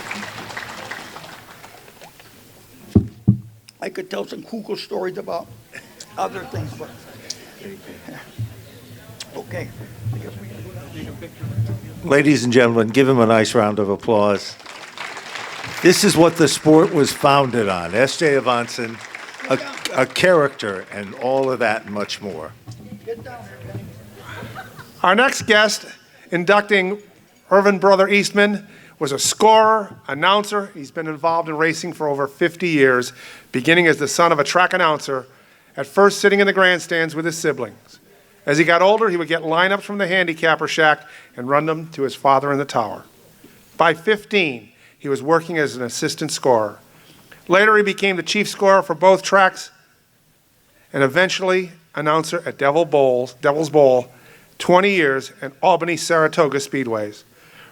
[SPEAKER 18] I could tell some cool stories about other things, but okay.
[SPEAKER 17] Ladies and gentlemen, give him a nice round of applause. This is what the sport was founded on. S.J. Avanson, a character, and all of that and much more.
[SPEAKER 5] Our next guest, inducting Irvin Brother Eastman, was a scorer, announcer. He's been involved in racing for over 50 years, beginning as the son of a track announcer, at first sitting in the grandstands with his siblings. As he got older, he would get lineups from the handicapper shack and run them to his father in the tower. By 15, he was working as an assistant scorer. Later, he became the chief scorer for both tracks and eventually announcer at Devil's Bowl, 20 years, and Albany Saratoga Speedways.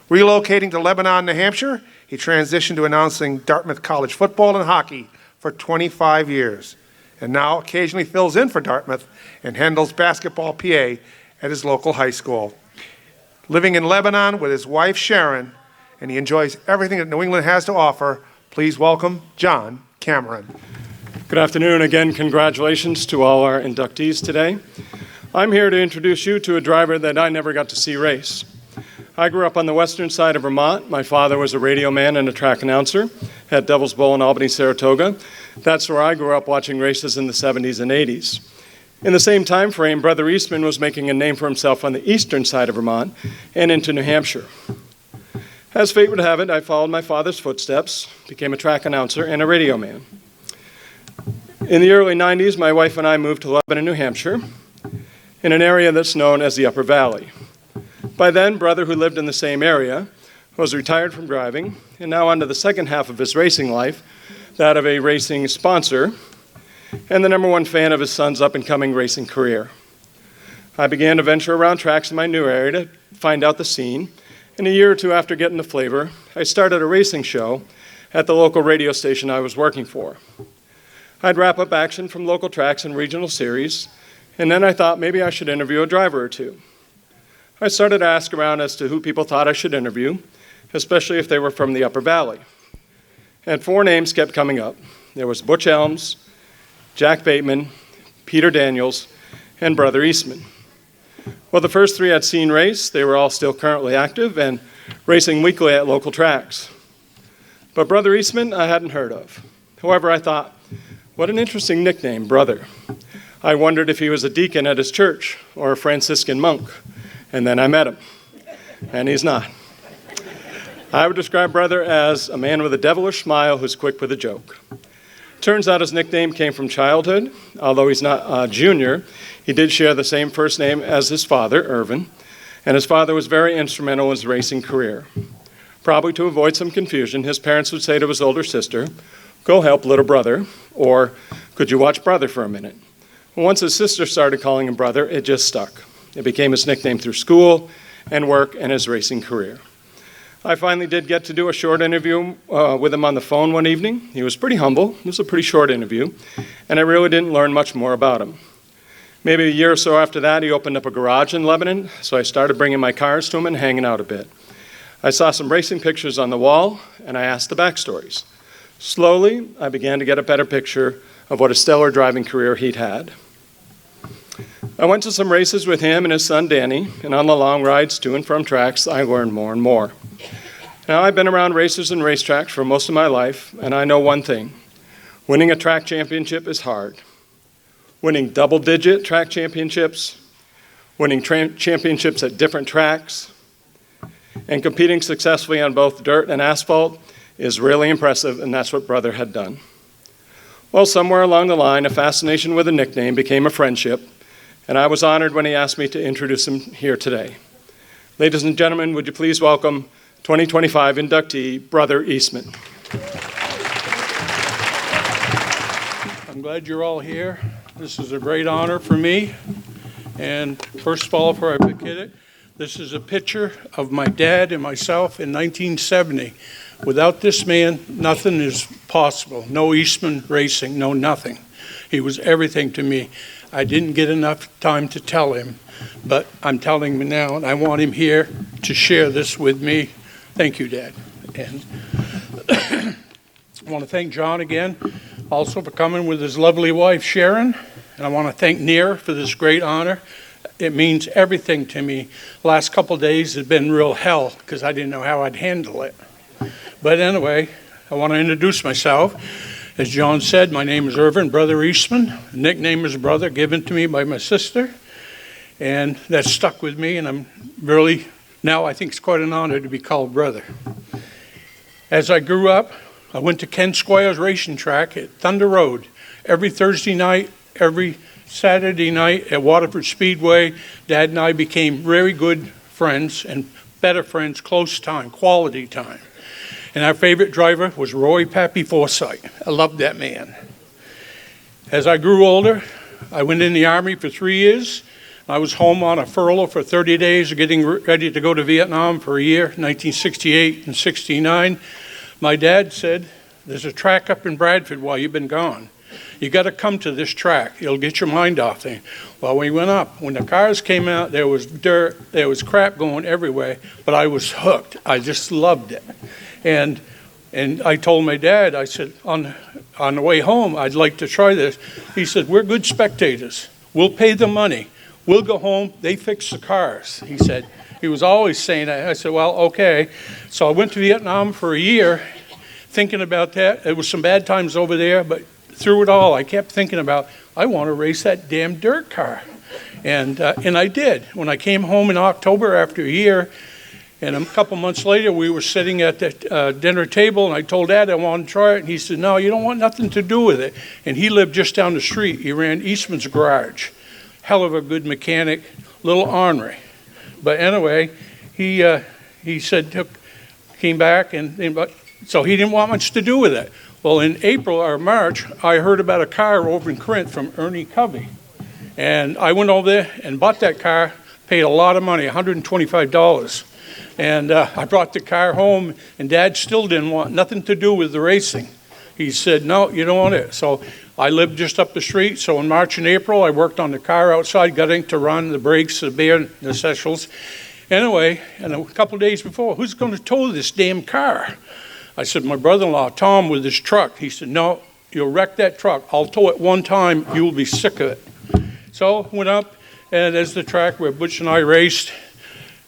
[SPEAKER 5] Relocating to Lebanon, New Hampshire, he transitioned to announcing Dartmouth College football and hockey for 25 years, and now occasionally fills in for Dartmouth and handles basketball PA at his local high school. Living in Lebanon with his wife Sharon, and he enjoys everything that New England has to offer, please welcome John Cameron.
[SPEAKER 19] Good afternoon. Again, congratulations to all our inductees today. I'm here to introduce you to a driver that I never got to see race. I grew up on the western side of Vermont. My father was a radio man and a track announcer at Devil's Bowl in Albany, Saratoga. That's where I grew up watching races in the 70s and 80s. In the same time frame, Brother Eastman was making a name for himself on the eastern side of Vermont and into New Hampshire. As fate would have it, I followed my father's footsteps, became a track announcer and a radio man. In the early 90s, my wife and I moved to Lebanon, New Hampshire, in an area that's known as the Upper Valley. By then, Brother, who lived in the same area, was retired from driving and now on to the second half of his racing life, that of a racing sponsor, and the #1 fan of his son's up-and-coming racing career. I began to venture around tracks in my new area to find out the scene, and a year or two after getting the flavor, I started a racing show at the local radio station I was working for. I'd wrap up action from local tracks and regional series, and then I thought maybe I should interview a driver or two. I started to ask around as to who people thought I should interview, especially if they were from the Upper Valley. And 4 names kept coming up. There was Butch Elms, Jack Bateman, Peter Daniels, and Brother Eastman. Well, the first 3 I'd seen race. They were all still currently active and racing weekly at local tracks. But Brother Eastman I hadn't heard of. However, I thought, what an interesting nickname, Brother. I wondered if he was a deacon at his church or a Franciscan monk, and then I met him, and he's not. I would describe Brother as a man with a devilish smile who's quick with a joke. Turns out his nickname came from childhood. Although he's not Junior, he did share the same first name as his father, Irvin, and his father was very instrumental in his racing career. Probably to avoid some confusion, his parents would say to his older sister, "Go help little brother," or "Could you watch Brother for a minute?" Once his sister started calling him Brother, it just stuck. It became his nickname through school and work and his racing career. I finally did get to do a short interview with him on the phone one evening. He was pretty humble. It was a pretty short interview, and I really didn't learn much more about him. Maybe a year or so after that, he opened up a garage in Lebanon, so I started bringing my cars to him and hanging out a bit. I saw some racing pictures on the wall, and I asked the backstories. Slowly, I began to get a better picture of what a stellar driving career he'd had. I went to some races with him and his son Danny, and on the long rides to and from tracks, I learned more and more. Now, I've been around racers and racetracks for most of my life, and I know one thing. Winning a track championship is hard. Winning double-digit track championships, winning championships at different tracks, and competing successfully on both dirt and asphalt is really impressive, and that's what Brother had done. Well, somewhere along the line, a fascination with a nickname became a friendship, and I was honored when he asked me to introduce him here today. Ladies and gentlemen, would you please welcome 2025 inductee, Brother Eastman.
[SPEAKER 20] I'm glad you're all here. This is a great honor for me. And first of all, before I begin it, this is a picture of my dad and myself in 1970. Without this man, nothing is possible. No Eastman racing, no nothing. He was everything to me. I didn't get enough time to tell him, but I'm telling him now, and I want him here to share this with me. Thank you, Dad. And I want to thank John again, also for coming with his lovely wife, Sharon. And I want to thank Neer for this great honor. It means everything to me. Last couple of days have been real hell because I didn't know how I'd handle it. But anyway, I want to introduce myself. As John said, my name is Irvin, Brother Eastman. The nickname is Brother, given to me by my sister. And that stuck with me, and I'm really, now I think it's quite an honor to be called Brother. As I grew up, I went to Ken Squire's racing track at Thunder Road every Thursday night, every Saturday night at Waterford Speedway. Dad and I became very good friends and better friends, close time, quality time. And our favorite driver was Roy Pappy Forsythe. I loved that man. As I grew older, I went in the Army for 3 years. I was home on a furlough for 30 days, getting ready to go to Vietnam for a year, 1968 and 69. My dad said, there's a track up in Bradford while you've been gone. You got to come to this track. It'll get your mind off things. Well, we went up. When the cars came out, there was dirt, there was crap going everywhere, but I was hooked. I just loved it. And I told my dad, I said, on the way home, I'd like to try this. He said, we're good spectators. We'll pay the money. We'll go home. They fix the cars, he said. He was always saying that. I said, well, okay. So I went to Vietnam for a year thinking about that. There was some bad times over there, but through it all, I kept thinking about, I want to race that damn dirt car. And I did. When I came home in October after a year, and a couple months later, we were sitting at the dinner table, and I told Dad I wanted to try it. And he said, no, you don't want nothing to do with it. And he lived just down the street. He ran Eastman's Garage. Hell of a good mechanic, little ornery. But anyway, he said, came back, and so he didn't want much to do with it. Well, in April or March, I heard about a car over in Corinth from Ernie Covey. And I went over there and bought that car, paid a lot of money, $125. And I brought the car home, and Dad still didn't want nothing to do with the racing. He said, no, you don't want it. So I lived just up the street. So in March and April, I worked on the car outside, getting to run the brakes, the bear, the essentials. Anyway, and a couple of days before, who's going to tow this damn car? I said, my brother-in-law, Tom, with his truck. He said, no, you'll wreck that truck. I'll tow it one time. You will be sick of it. So went up, and there's the track where Butch and I raced.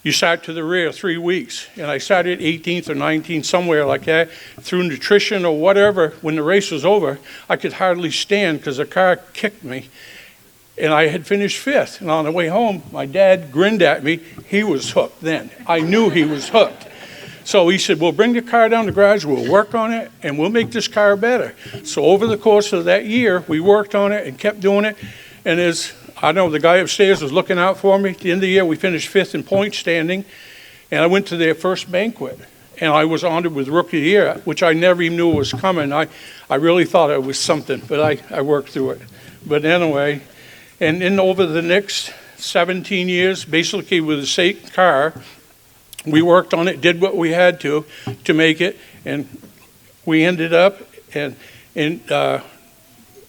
[SPEAKER 20] You sat to the rear 3 weeks, and I sat at 18th or 19th, somewhere like that. Through nutrition or whatever, when the race was over, I could hardly stand because the car kicked me. And I had finished 5th. And on the way home, my dad grinned at me. He was hooked then. I knew he was hooked. So he said, well, bring the car down to the garage, we'll work on it, and we'll make this car better. So over the course of that year, we worked on it and kept doing it. And as I know, the guy upstairs was looking out for me. At the end of the year, we finished 5th in point standing. And I went to their first banquet. And I was honored with Rookie of the Year, which I never even knew was coming. I really thought it was something, but I worked through it. But anyway, and then over the next 17 years, basically with the same car, we worked on it, did what we had to make it, and we ended up, and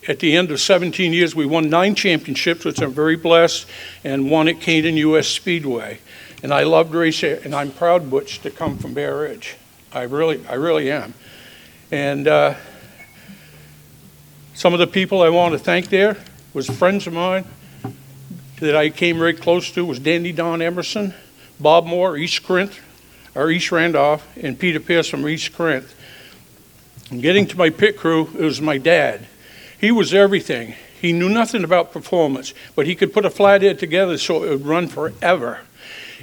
[SPEAKER 20] at the end of 17 years, we won 9 championships, which I'm very blessed, and one at Canton U.S. Speedway. And I loved racing, and I'm proud, Butch, to come from Bear Ridge. I really am. And some of the people I want to thank there was friends of mine that I came very close to was Dandy Don Emerson, Bob Moore, East Randolph, and Peter Pierce from East Corinth. And getting to my pit crew, it was my dad. He was everything. He knew nothing about performance, but he could put a flathead together so it would run forever.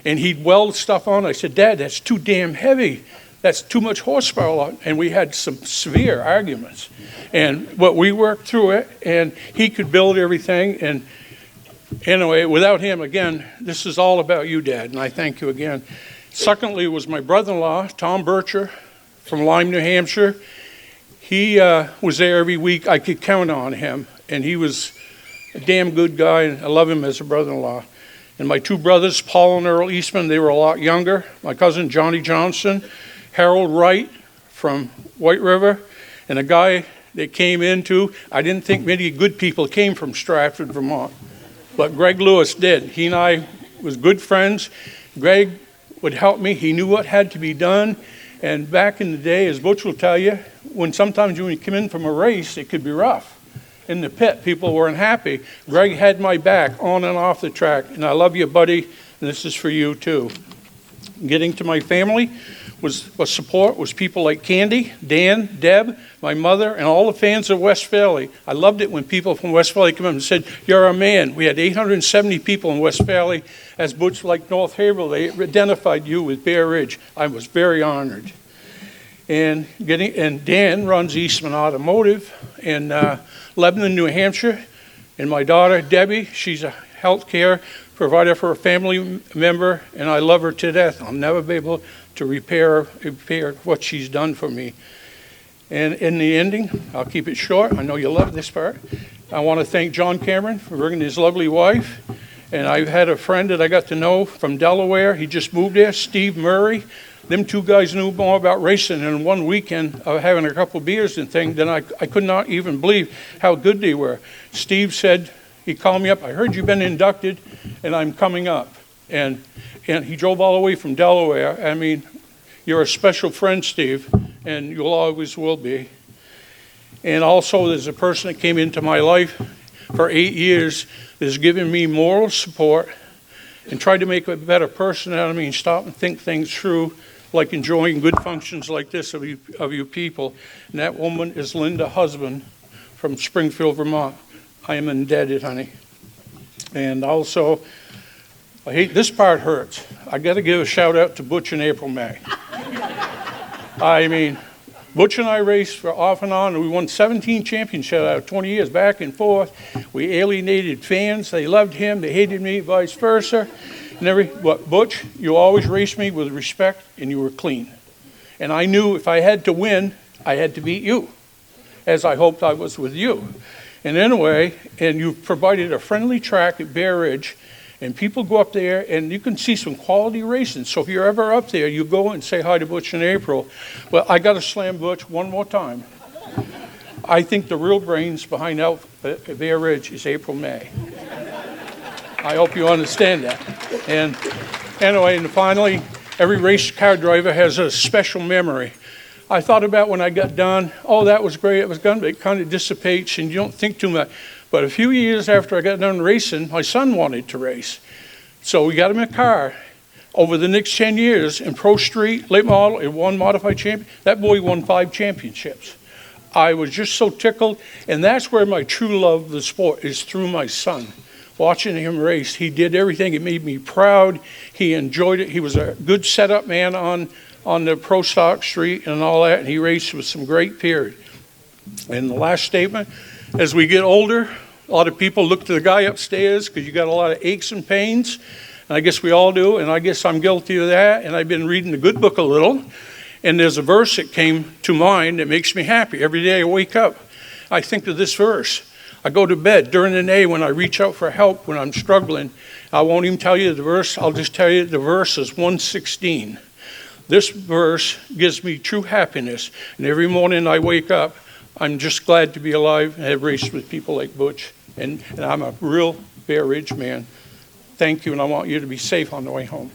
[SPEAKER 20] And he'd weld stuff on. I said, Dad, that's too damn heavy. That's too much horsepower. And we had some severe arguments. But we worked through it, and he could build everything. And anyway, without him, again, this is all about you, Dad, and I thank you again. Secondly was my brother-in-law, Tom Bircher, from Lyme, New Hampshire. He was there every week. I could count on him, and he was a damn good guy, and I love him as a brother-in-law. And my 2 brothers, Paul and Earl Eastman, they were a lot younger. My cousin, Johnny Johnson, Harold Wright from White River, and a guy that came into, I didn't think many good people came from Stratford, Vermont. But Greg Lewis did. He and I was good friends. Greg would help me. He knew what had to be done. And back in the day, as Butch will tell you, sometimes when you come in from a race, it could be rough. In the pit, people weren't happy. Greg had my back on and off the track. And I love you, buddy, and this is for you too. Getting to my family was support, was people like Candy, Dan, Deb, my mother, and all the fans of West Valley. I loved it when people from West Valley come up and said, you're our man. We had 870 people in West Valley. As Butch like North Haverhill, they identified you with Bear Ridge. I was very honored. And Dan runs Eastman Automotive in Lebanon, New Hampshire. And my daughter, Debbie, she's a health care provider for a family member, and I love her to death. I'll never be able to repay what she's done for me. And in the ending, I'll keep it short. I know you love this part. I want to thank John Cameron for bringing his lovely wife. And I've had a friend that I got to know from Delaware. He just moved there, Steve Murray. Them 2 guys knew more about racing in one weekend of having a couple beers and things than I could not even believe how good they were. Steve said, he called me up, I heard you've been inducted and I'm coming up. And he drove all the way from Delaware. I mean, you're a special friend, Steve, and you'll always will be. And also there's a person that came into my life for 8 years that's given me moral support and tried to make a better person out of me and stop and think things through, like enjoying good functions like this of you people. And that woman is Linda Husband from Springfield, Vermont. I am indebted, honey. And also, I hate, this part hurts. I got to give a shout out to Butch and April May. I mean, Butch and I raced for off and on, and we won 17 championships out of 20 years, back and forth. We alienated fans. They loved him. They hated me, vice versa. But Butch, you always raced me with respect, and you were clean. And I knew if I had to win, I had to beat you, as I hoped I was with you. And anyway, and you've provided a friendly track at Bear Ridge, and people go up there and you can see some quality racing. So if you're ever up there, you go and say hi to Butch in April. Well, I got to slam Butch one more time. I think the real brains behind Bear Ridge is April May. I hope you understand that. And anyway, and finally, every race car driver has a special memory. I thought about when I got done, oh, that was great, it was good, but it kind of dissipates and you don't think too much. But a few years after I got done racing, my son wanted to race. So we got him a car. Over the next 10 years, in Pro Street, late model, and one modified champion, that boy won 5 championships. I was just so tickled, and that's where my true love of the sport is, through my son. Watching him race, he did everything. It made me proud. He enjoyed it. He was a good setup man on the Pro Stock Street and all that, and he raced with some great peers. And the last statement, as we get older, a lot of people look to the guy upstairs because you got a lot of aches and pains, and I guess we all do, and I guess I'm guilty of that, and I've been reading the good book a little, and there's a verse that came to mind that makes me happy. Every day I wake up, I think of this verse. I go to bed during the day when I reach out for help when I'm struggling. I won't even tell you the verse. I'll just tell you the verse is 116. This verse gives me true happiness. And every morning I wake up, I'm just glad to be alive and have raced with people like Butch. And I'm a real Bear Ridge man. Thank you, and I want you to be safe on the way home.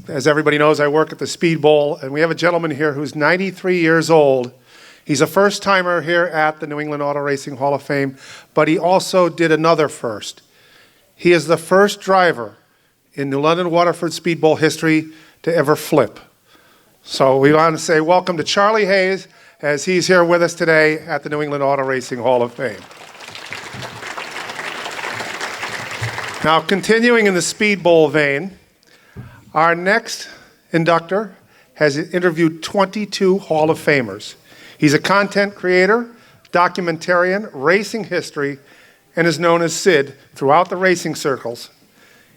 [SPEAKER 5] As everybody knows, I work at the Speed Bowl, and we have a gentleman here who's 93 years old. He's a first-timer here at the New England Auto Racing Hall of Fame, but he also did another first. He is the first driver in New London Waterford Speed Bowl history to ever flip. So we want to say welcome to Charlie Hayes, as he's here with us today at the New England Auto Racing Hall of Fame. Now, continuing in the Speed Bowl vein, our next inductor has interviewed 22 Hall of Famers. He's a content creator, documentarian, racing history, and is known as Sid throughout the racing circles.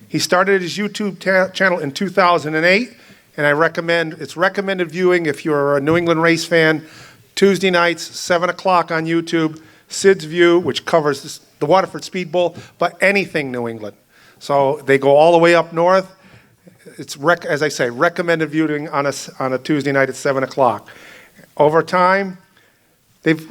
[SPEAKER 5] He started his YouTube channel in 2008, and it's recommended viewing if you're a New England race fan. Tuesday nights, 7 o'clock on YouTube, Sid's View, which covers the Waterford Speed Bowl, but anything New England. So they go all the way up north. It's, as I say, recommended viewing on a Tuesday night at 7 o'clock. Over time, they've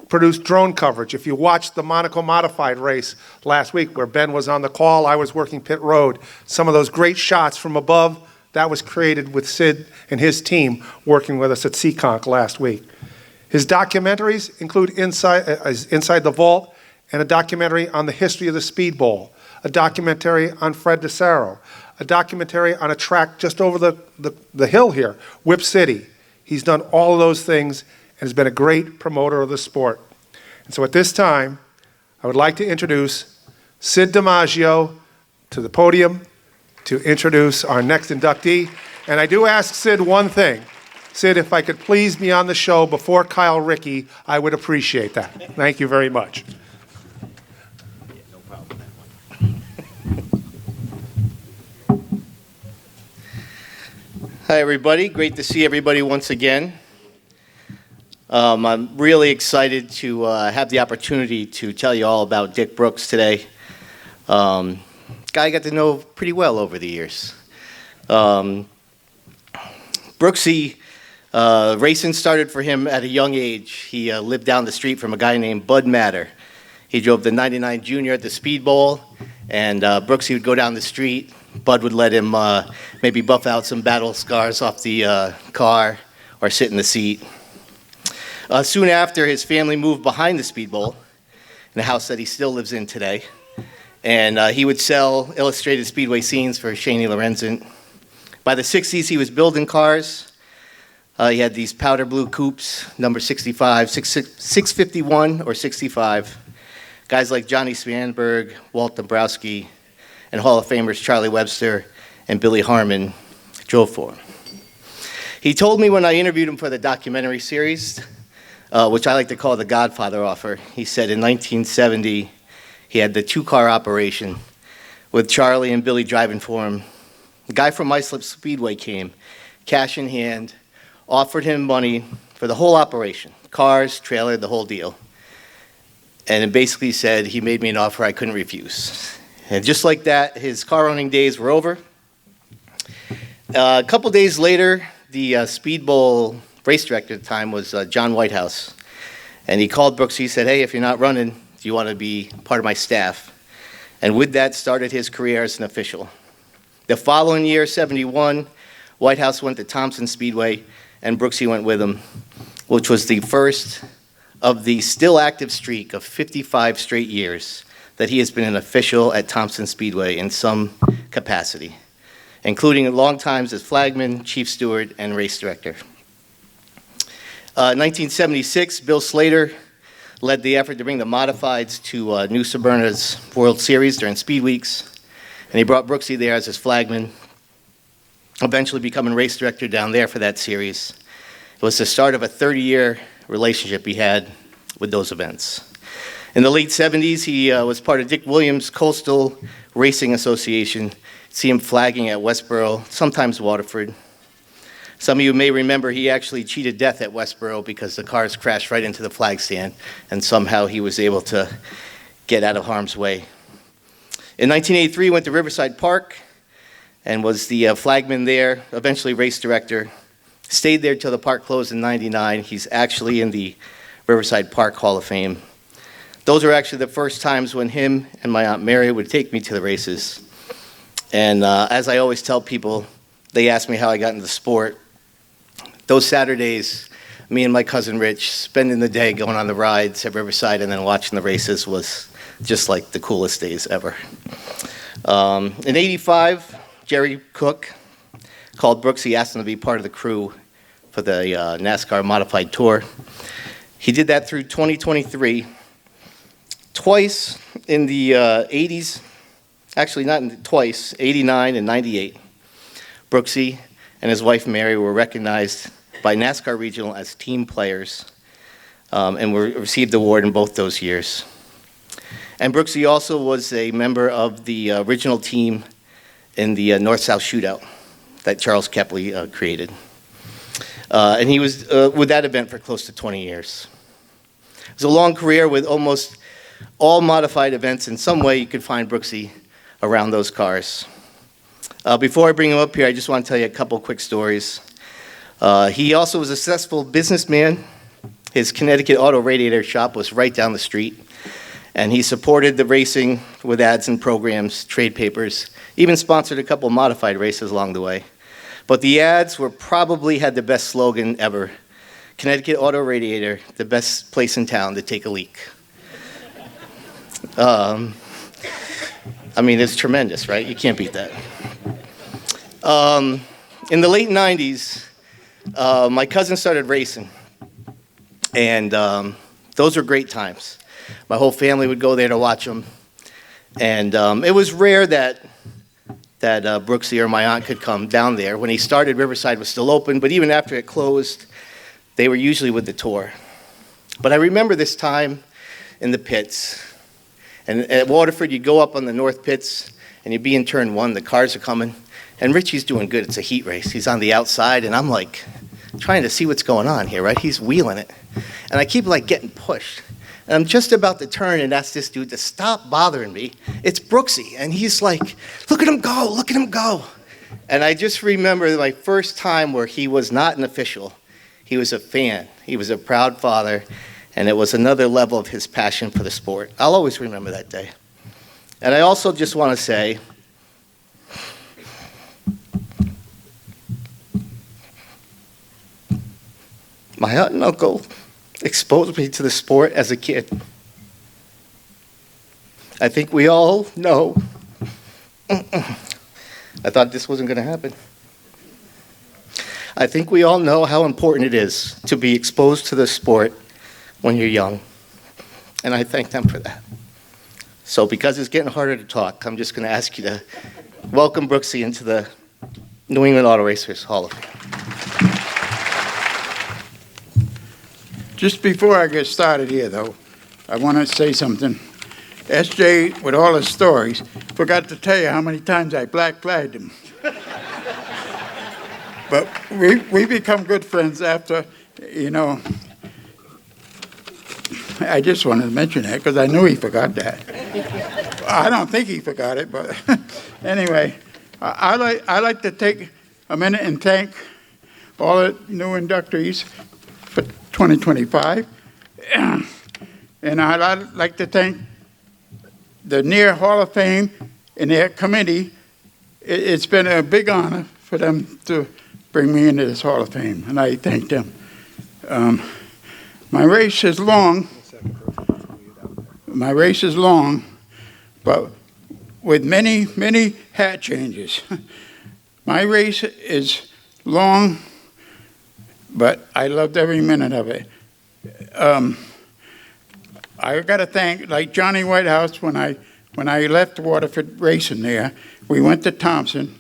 [SPEAKER 5] produced drone coverage. If you watched the Monaco Modified race last week where Ben was on the call, I was working pit road. Some of those great shots from above, that was created with Sid and his team working with us at Seekonk last week. His documentaries include Inside the Vault and a documentary on the history of the Speed Bowl, a documentary on Fred DeSaro, a documentary on a track just over the hill here, Whip City. He's done all of those things and has been a great promoter of the sport. And so at this time, I would like to introduce Sid DiMaggio to the podium to introduce our next inductee. And I do ask Sid one thing. Sid, if I could please be on the show before Kyle Rickey, I would appreciate that. Thank you very much.
[SPEAKER 21] Hi, everybody. Great to see everybody once again. I'm really excited to have the opportunity to tell you all about Dick Brooks today. Guy I got to know pretty well over the years. Brooksy, racing started for him at a young age. He lived down the street from a guy named Bud Matter. He drove the 99 Junior at the Speed Bowl, and Brooksy would go down the street. Bud would let him maybe buff out some battle scars off the car or sit in the seat. Soon after, his family moved behind the Speed Bowl in a house that he still lives in today. And he would sell illustrated speedway scenes for Shani Lorenzen. By the 60s, he was building cars. He had these powder blue coupes, number 65, 651 or 65. Guys like Johnny Svanberg, Walt Dombrowski, and Hall of Famers Charlie Webster and Billy Harmon drove for him. He told me when I interviewed him for the documentary series, which I like to call the Godfather offer, he said in 1970, he had the two-car operation with Charlie and Billy driving for him. The guy from Islip Speedway came, cash in hand, offered him money for the whole operation, cars, trailer, the whole deal. And it basically said he made me an offer I couldn't refuse. And just like that, his car owning days were over. A couple days later, the Speed Bowl race director at the time was John Whitehouse. And he called Brooks. He said, hey, if you're not running, do you want to be part of my staff? And with that started his career as an official. The following year, 71, Whitehouse went to Thompson Speedway, and Brooksy went with him, which was the first of the still active streak of 55 straight years that he has been an official at Thompson Speedway in some capacity, including long times as flagman, chief steward, and race director. 1976, Bill Slater led the effort to bring the modifieds to New Smyrna's World Series during Speed Weeks, and he brought Brooksy there as his flagman, eventually becoming race director down there for that series. It was the start of a 30-year relationship he had with those events. In the late 70s, he was part of Dick Williams' Coastal Racing Association. See him flagging at Westboro, sometimes Waterford. Some of you may remember he actually cheated death at Westboro because the cars crashed right into the flag stand, and somehow he was able to get out of harm's way. In 1983, he went to Riverside Park and was the flagman there, eventually race director. Stayed there till the park closed in 99. He's actually in the Riverside Park Hall of Fame. Those are actually the first times when him and my Aunt Mary would take me to the races. And as I always tell people, they ask me how I got into the sport. Those Saturdays, me and my cousin Rich spending the day going on the rides at Riverside and then watching the races was just like the coolest days ever. In 85, Jerry Cook called Brooks. He asked him to be part of the crew for the NASCAR Modified Tour. He did that through 2023. Twice in the 80s, actually not twice, 89 and 98, Brooksy and his wife Mary were recognized by NASCAR Regional as team players and received the award in both those years. And Brooksy also was a member of the original team in the North-South Shootout that Charles Kepley created. And he was with that event for close to 20 years. It was a long career with almost all modified events. In some way, you could find Brooksy around those cars. Before I bring him up here, I just want to tell you a couple quick stories. He also was a successful businessman. His Connecticut auto radiator shop was right down the street. And he supported the racing with ads and programs, trade papers, even sponsored a couple modified races along the way. But the ads were probably had the best slogan ever. Connecticut Auto Radiator, the best place in town to take a leak. I mean, it's tremendous, right? You can't beat that. In the late 90s, my cousin started racing. And those were great times. My whole family would go there to watch them. And it was rare that Brooksy or my aunt could come down there. When he started, Riverside was still open, but even after it closed, they were usually with the tour. But I remember this time in the pits. And at Waterford, you'd go up on the north pits, and you'd be in turn one. The cars are coming. And Richie's doing good. It's a heat race. He's on the outside, and I'm like trying to see what's going on here, right? He's wheeling it. And I keep like getting pushed. And I'm just about to turn and ask this dude to stop bothering me. It's Brooksy. And he's like, look at him go, look at him go. And I just remember my first time where he was not an official. He was a fan. He was a proud father. And it was another level of his passion for the sport. I'll always remember that day. And I also just want to say, my aunt and uncle exposed me to the sport as a kid. I think we all know. I thought this wasn't going to happen. I think we all know how important it is to be exposed to the sport when you're young. And I thank them for that. So because it's getting harder to talk, I'm just going to ask you to welcome Brooksy into the New England Auto Racers Hall of Fame.
[SPEAKER 2] Just before I get started here, though, I want to say something. SJ, with all his stories, forgot to tell you how many times I black flagged him. But we become good friends after, you know, I just wanted to mention that because I knew he forgot that. I don't think he forgot it, but anyway, I like to take a minute and thank all the new inductees for 2025. And I'd like to thank the Near Hall of Fame and their committee. It's been a big honor for them to bring me into this Hall of Fame, and I thank them. My race is long. My race is long, but with many, many hat changes. My race is long, but I loved every minute of it. I got to thank, like Johnny Whitehouse, when I left Waterford racing there, we went to Thompson,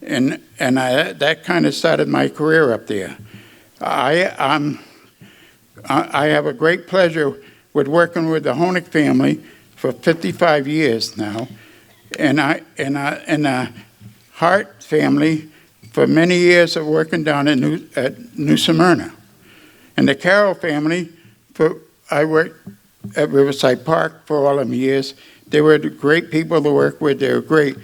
[SPEAKER 2] and that kind of started my career up there. I have a great pleasure with working with the Honig family for 55 years now, and the Hart family for many years of working down at New Smyrna, and the Carroll family I worked at Riverside Park for all them years. They were great people to work with. They were great,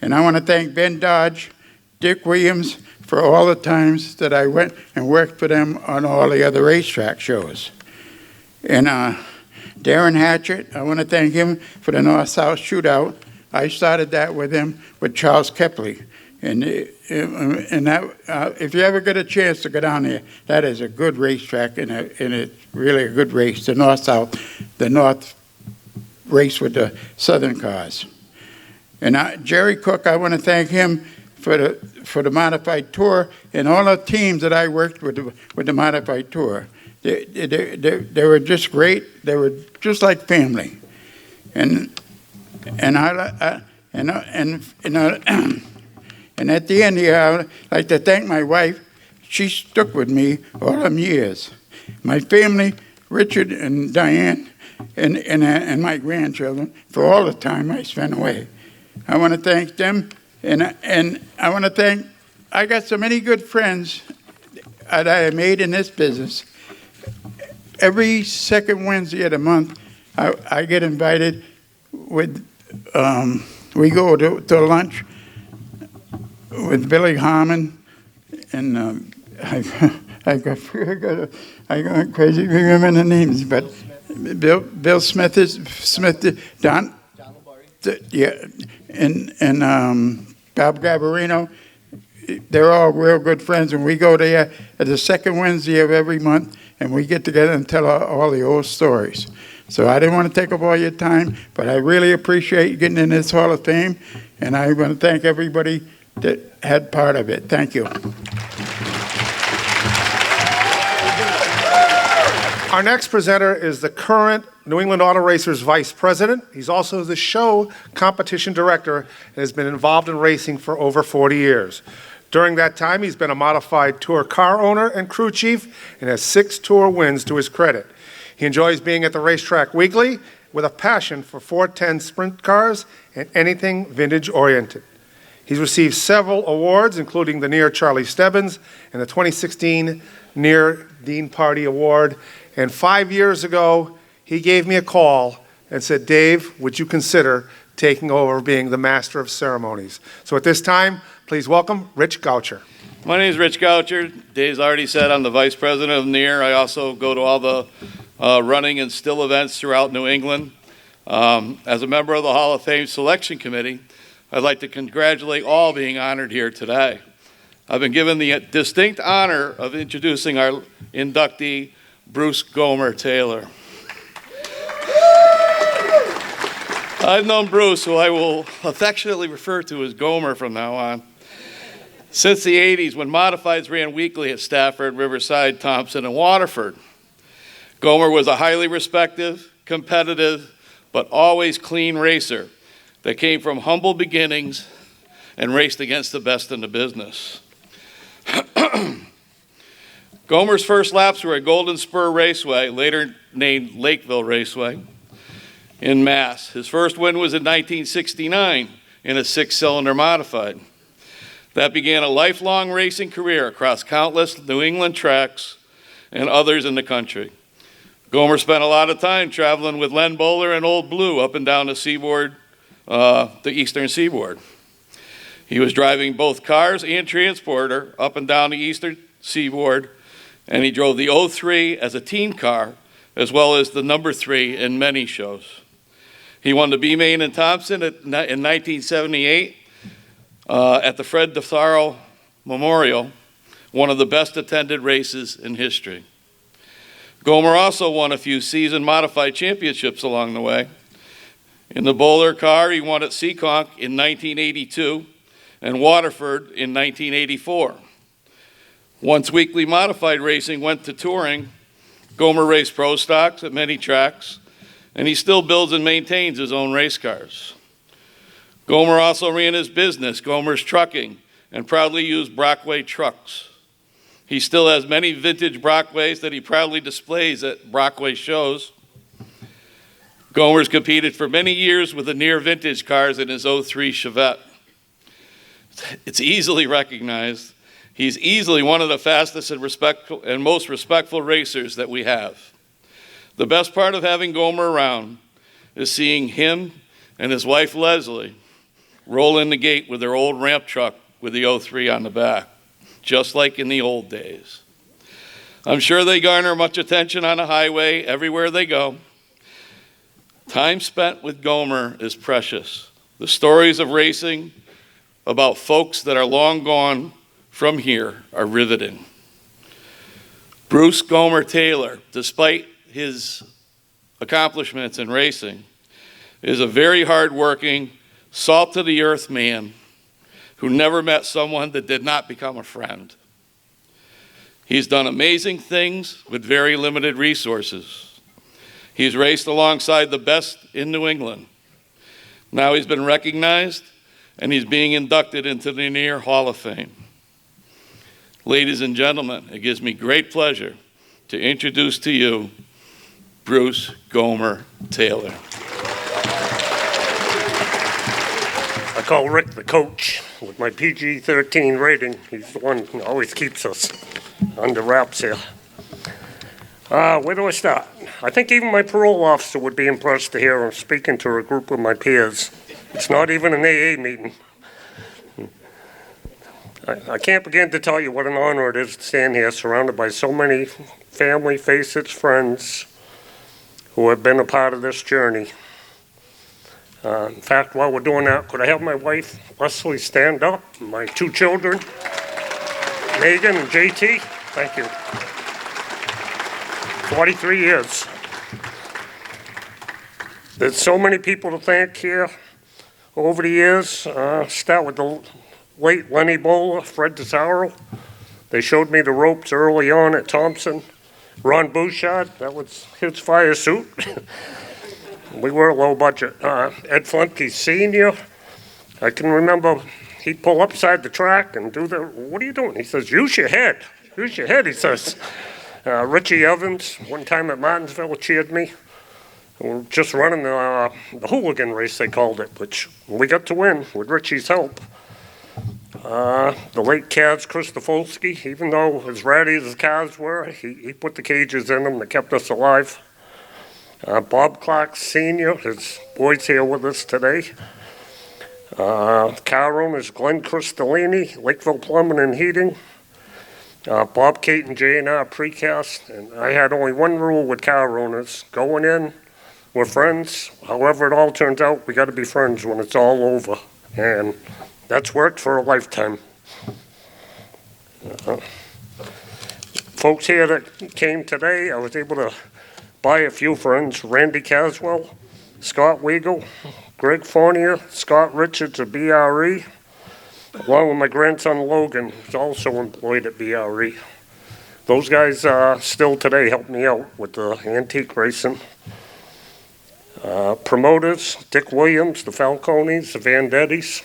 [SPEAKER 2] and I want to thank Ben Dodge, Dick Williams, for all the times that I went and worked for them on all the other racetrack shows. And Darren Hatchett, I want to thank him for the North-South Shootout. I started that with him with Charles Kepley. And that, if you ever get a chance to go down there, that is a good racetrack, and it's really a good race. The North-South, the North race with the Southern cars. And Jerry Cook, I want to thank him for the Modified Tour and all the teams that I worked with the Modified Tour. They were just great. They were just like family. And at the end here, I'd like to thank my wife. She stuck with me all them years. My family, Richard and Diane, and my grandchildren, for all the time I spent away. I want to thank them, and I want to thank, I got so many good friends that I made in this business. Every second Wednesday of the month, I get invited with, we go to lunch with Billy Harmon, and I got crazy remembering the names, but Bill Smith, Don, yeah, and Bob Gabarino. They're all real good friends, and we go there at the second Wednesday of every month, and we get together and tell all the old stories. So I didn't want to take up all your time, but I really appreciate you getting in this Hall of Fame, and I want to thank everybody that had part of it. Thank you.
[SPEAKER 5] Our next presenter is the current New England Auto Racers Vice President. He's also the show competition director and has been involved in racing for over 40 years. During that time, he's been a modified tour car owner and crew chief and has 6 tour wins to his credit. He enjoys being at the racetrack weekly with a passion for 410 sprint cars and anything vintage-oriented. He's received several awards, including the Near Charlie Stebbins and the 2016 Near Dean Party Award. And 5 years ago, he gave me a call and said, Dave, would you consider taking over being the Master of Ceremonies? So at this time, please welcome Rich Goucher.
[SPEAKER 4] My name is Rich Goucher. Dave's already said I'm the Vice President of NEAR. I also go to all the running and still events throughout New England. As a member of the Hall of Fame Selection Committee, I'd like to congratulate all being honored here today. I've been given the distinct honor of introducing our inductee, Bruce Gomer Taylor. I've known Bruce, who I will affectionately refer to as Gomer from now on, since the 80s when modifieds ran weekly at Stafford, Riverside, Thompson, and Waterford. Gomer was a highly respected, competitive, but always clean racer that came from humble beginnings and raced against the best in the business. Gomer's first laps were at Golden Spur Raceway, later named Lakeville Raceway, in Mass. His first win was in 1969 in a 6-cylinder modified. That began a lifelong racing career across countless New England tracks and others in the country. Gomer spent a lot of time traveling with Len Bowler and Old Blue up and down the seaboard, the eastern seaboard. He was driving both cars and transporter up and down the eastern seaboard, and he drove the 03 as a team car, as well as the number 3 in many shows. He won the B Main in Thompson in 1978 at the Fred DeFaro Memorial, one of the best attended races in history. Gomer also won a few season modified championships along the way. In the Bowler car, he won at Seekonk in 1982 and Waterford in 1984. Once weekly modified racing went to touring, Gomer raced pro stocks at many tracks, and he still builds and maintains his own race cars. Gomer also ran his business, Gomer's Trucking, and proudly used Brockway trucks. He still has many vintage Brockways that he proudly displays at Brockway shows. Gomer's competed for many years with the near vintage cars in his 03 Chevette. It's easily recognized. He's easily one of the fastest and most respectful racers that we have. The best part of having Gomer around is seeing him and his wife Leslie roll in the gate with their old ramp truck with the 03 on the back, just like in the old days. I'm sure they garner much attention on the highway everywhere they go. Time spent with Gomer is precious. The stories of racing about folks that are long gone from here are riveting. Bruce Gomer Taylor, despite his accomplishments in racing, is a very hardworking, salt-to-the-earth man who never met someone that did not become a friend. He's done amazing things with very limited resources. He's raced alongside the best in New England. Now he's been recognized, and he's being inducted into the Near Hall of Fame. Ladies and gentlemen, it gives me great pleasure to introduce to you Bruce Gomer Taylor.
[SPEAKER 7] I call Rick the coach with my PG-13 rating. He's the one who always keeps us under wraps here. Where do I start? I think even my parole officer would be impressed to hear him speaking to a group of my peers. It's not even an AA meeting. I can't begin to tell you what an honor it is to stand here surrounded by so many family, facets, friends who have been a part of this journey. In fact, while we're doing that, could I have my wife, Leslie, stand up? My 2 children, Megan and JT. Thank you. 43 years. There's so many people to thank here over the years. Start with the late Lenny Bowler, Fred DeSaro. They showed me the ropes early on at Thompson. Ron Bouchard, that was his fire suit. We were low budget. Ed Flemke Sr., I can remember he'd pull up beside the track and do what are you doing? He says, use your head, he says. Richie Evans, one time at Martinsville, cheered me. We were just running the hooligan race, they called it, which we got to win with Richie's help. The late Kaz Kristofolsky, even though as ratty as his cars were, he put the cages in them that kept us alive. Bob Clark Sr., his boy's here with us today. Car owners Glenn Cristolini, Lakeville Plumbing and Heating. Bob Kate and J&R Precast. And I had only one rule with car owners. Going in, we're friends. However it all turns out, we got to be friends when it's all over. And that's worked for a lifetime. Folks here that came today, I was able to buy a few friends. Randy Caswell, Scott Weigel, Greg Fournier, Scott Richards of BRE, along with my grandson Logan, who's also employed at BRE. Those guys still today help me out with the antique racing. Promoters, Dick Williams, the Falcones, the Vandettis,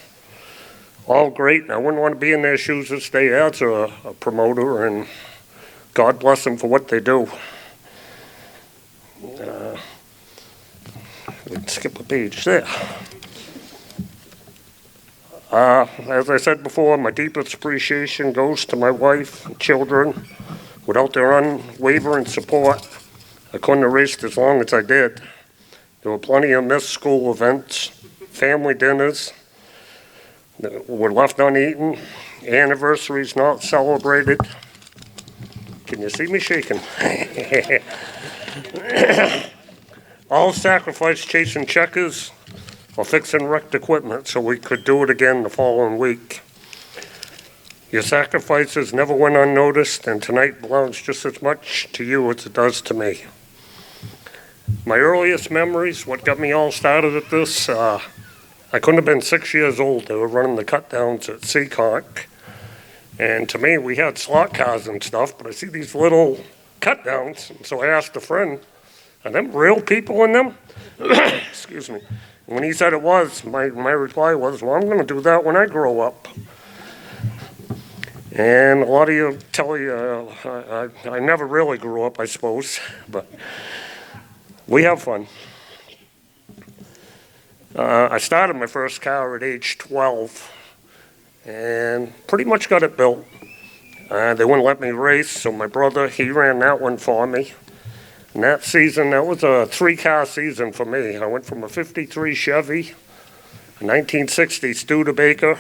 [SPEAKER 7] all great. I wouldn't want to be in their shoes this day as a promoter, and God bless them for what they do. Let's skip a page there. As I said before, my deepest appreciation goes to my wife and children. Without their unwavering support, I couldn't have raced as long as I did. There were plenty of missed school events, family dinners that were left uneaten, anniversaries not celebrated. Can you see me shaking? All sacrifice chasing checkers or fixing wrecked equipment so we could do it again the following week. Your sacrifices never went unnoticed, and tonight belongs just as much to you as it does to me. My earliest memories, what got me all started at this, I couldn't have been 6 years old. They were running the cut downs at Seekonk. And to me, we had slot cars and stuff, but I see these little cut downs. And so I asked a friend, are them real people in them? Excuse me. And when he said it was, my reply was, well, I'm going to do that when I grow up. And a lot of you tell you, I never really grew up, I suppose, but we have fun. I started my first car at age 12 and pretty much got it built. They wouldn't let me race, so my brother, he ran that one for me. And that season, that was a 3-car season for me. I went from a 53 Chevy, a 1960 Studebaker,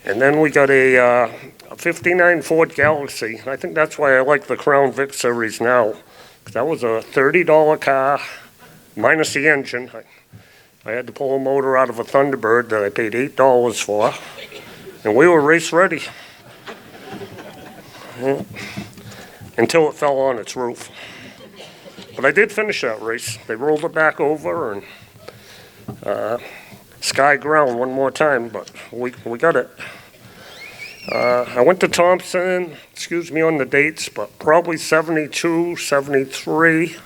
[SPEAKER 7] and then we got a 59 Ford Galaxy. I think that's why I like the Crown Vic series now. That was a $30 car, minus the engine. I had to pull a motor out of a Thunderbird that I paid $8 for, and we were race ready. Until it fell on its roof. But I did finish that race. They rolled it back over and sky ground one more time, but we got it. I went to Thompson, excuse me on the dates, but probably 72, 73.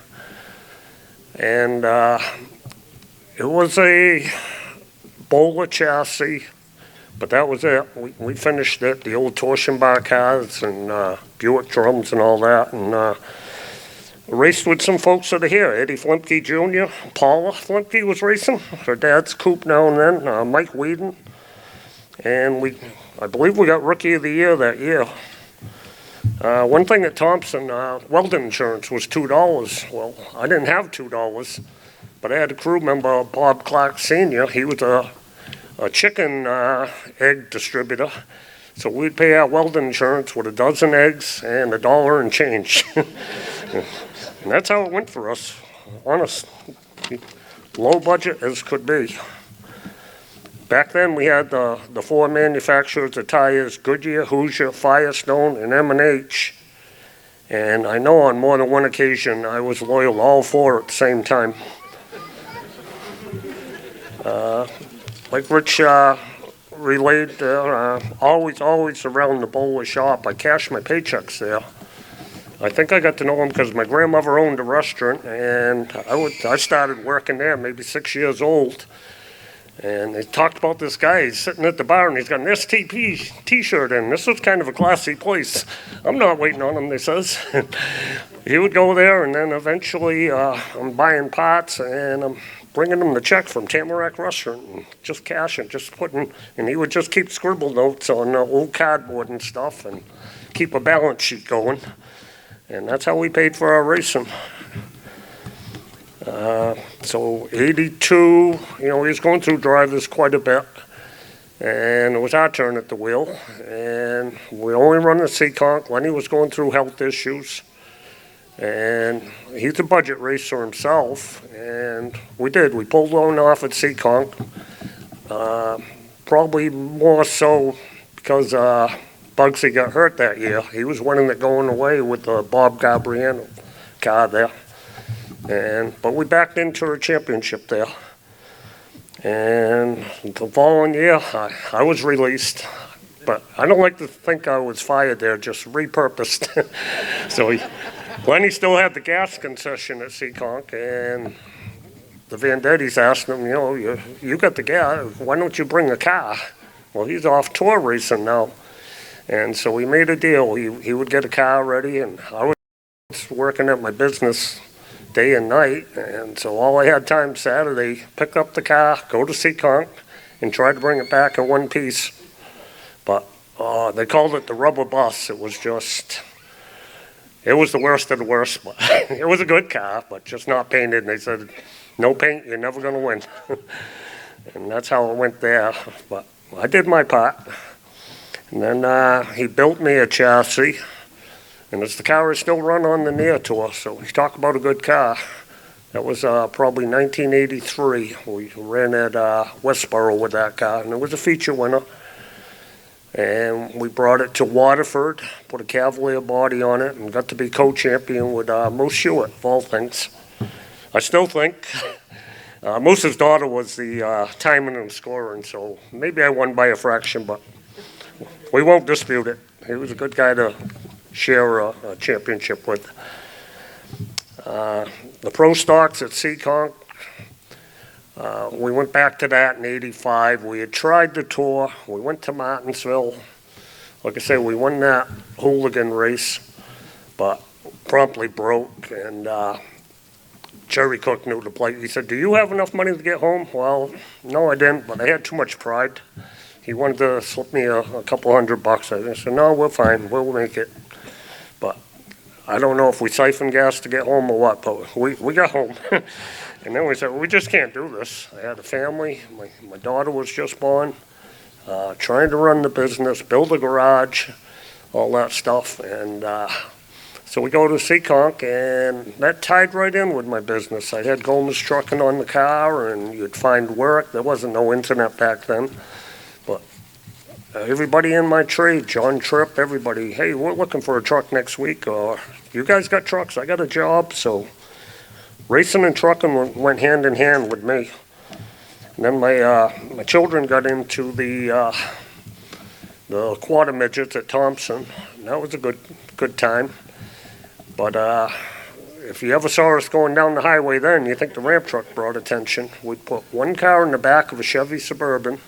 [SPEAKER 7] And it was a Bowler chassis, but that was it. We finished it, the old torsion bar cars and Buick drums and all that. And raced with some folks that are here. Eddie Flimke Jr., Paula Flimke was racing. Her dad's coupe now and then, Mike Whedon. And I believe we got Rookie of the Year that year. One thing at Thompson, welding insurance was $2. Well, I didn't have $2, but I had a crew member, Bob Clark Sr. He was a chicken egg distributor. So we'd pay our welding insurance with a dozen eggs and $1 and change. And that's how it went for us, honest. Low budget as could be. Back then, we had the 4 manufacturers of tires, Goodyear, Hoosier, Firestone, and M&H. And I know on more than one occasion, I was loyal to all 4 at the same time. Like Rich relayed, always around the Bowler shop. I cashed my paychecks there. I think I got to know him because my grandmother owned a restaurant, and I started working there, maybe 6 years old. And they talked about this guy. He's sitting at the bar, and he's got an STP T-shirt in. This was kind of a classy place. I'm not waiting on him, they says. He would go there, and then eventually I'm buying pots, and I'm bringing him the check from Tamarack Restaurant, and just cashing, just putting, and he would just keep scribble notes on old cardboard and stuff, and keep a balance sheet going. And that's how we paid for our racing. So 82, he was going through drivers quite a bit. And it was our turn at the wheel. And we only run the Seekonk. Lenny was going through health issues. And he's a budget racer himself. And we pulled one off at Seekonk. Probably more so because Bugsy got hurt that year. He was winning it going away with the Bob Gabriano car there. But we backed into a championship there. And the following year, I was released. But I don't like to think I was fired there, just repurposed. So Lenny still had the gas concession at Seekonk, and the Vendettis asked him, you got the gas, why don't you bring a car? Well, he's off tour racing now. And so we made a deal. He would get a car ready, and I was working at my business day and night. And so all I had time Saturday, pick up the car, go to Seekonk, and try to bring it back in one piece. But they called it the rubber bus. It was It was the worst of the worst, but it was a good car, but just not painted. And they said, no paint, you're never going to win. And that's how it went there. But I did my part. And then he built me a chassis. And the car is still run on the near tour, so you talk about a good car. That was probably 1983. We ran at Westboro with that car, and it was a feature winner. And we brought it to Waterford, put a Cavalier body on it, and got to be co-champion with Moose Hewitt, of all things. I still think Moose's daughter was the timing and scoring, so maybe I won by a fraction, but we won't dispute it. He was a good guy to share a championship with. The pro stocks at Seekonk, we went back to that in '85. We had tried the tour. We went to Martinsville. Like I say, we won that hooligan race, but promptly broke. And Jerry Cook knew the plate. He said, "Do you have enough money to get home?" Well, no, I didn't, but I had too much pride. He wanted to slip me a couple $100. I said, "No, we're fine. We'll make it." But I don't know if we siphoned gas to get home or what, but we got home. And then we said, we just can't do this. I had a family. My daughter was just born, trying to run the business, build a garage, all that stuff. And so we go to Seekonk, and that tied right in with my business. I had Gomes Trucking on the car, and you'd find work. There wasn't no internet back then. But everybody in my trade, John Tripp, everybody, hey, we're looking for a truck next week. Or you guys got trucks? I got a job. So racing and trucking went hand in hand with me. And then my children got into the quarter midgets at Thompson. And that was a good time. But if you ever saw us going down the highway then, you think the ramp truck brought attention. We'd put one car in the back of a Chevy Suburban,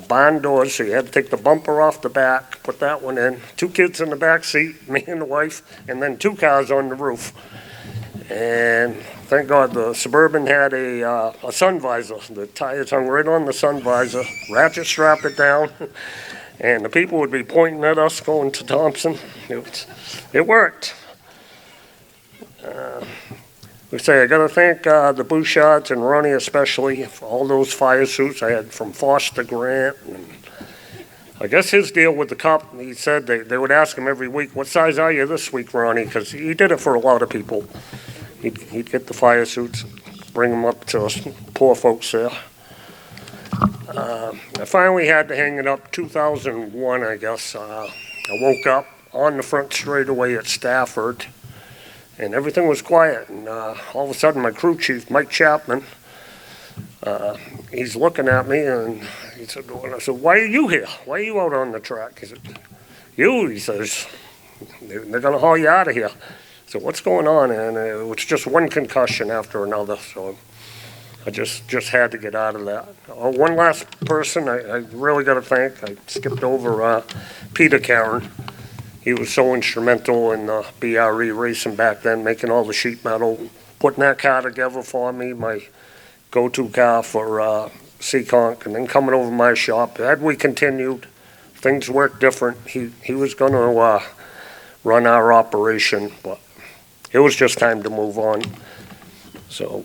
[SPEAKER 7] barn doors, so you had to take the bumper off the back, put that one in, 2 kids in the back seat, me and the wife, and then 2 cars on the roof. And thank God the Suburban had a sun visor. The tires hung right on the sun visor, ratchet strap it down, and the people would be pointing at us going to Thompson. It worked. We say I got to thank the Bouchards and Ronnie especially for all those fire suits I had from Foster Grant. And I guess his deal with the cop, he said they would ask him every week, what size are you this week, Ronnie? Because he did it for a lot of people. He'd get the fire suits, bring them up to us poor folks there. I finally had to hang it up 2001, I guess. I woke up on the front straightaway at Stafford, and everything was quiet. And all of a sudden, my crew chief, Mike Chapman, he's looking at me, and he said, I said, why are you here? Why are you out on the track? He said, he says, they're going to haul you out of here. So what's going on? And it was just one concussion after another. So I just had to get out of that. One last person I really got to thank. I skipped over Peter Caron. He was so instrumental in the BRE racing back then, making all the sheet metal, putting that car together for me, my go-to car for Seekonk, and then coming over my shop. Had we continued, things worked different. He was going to run our operation, but it was just time to move on. So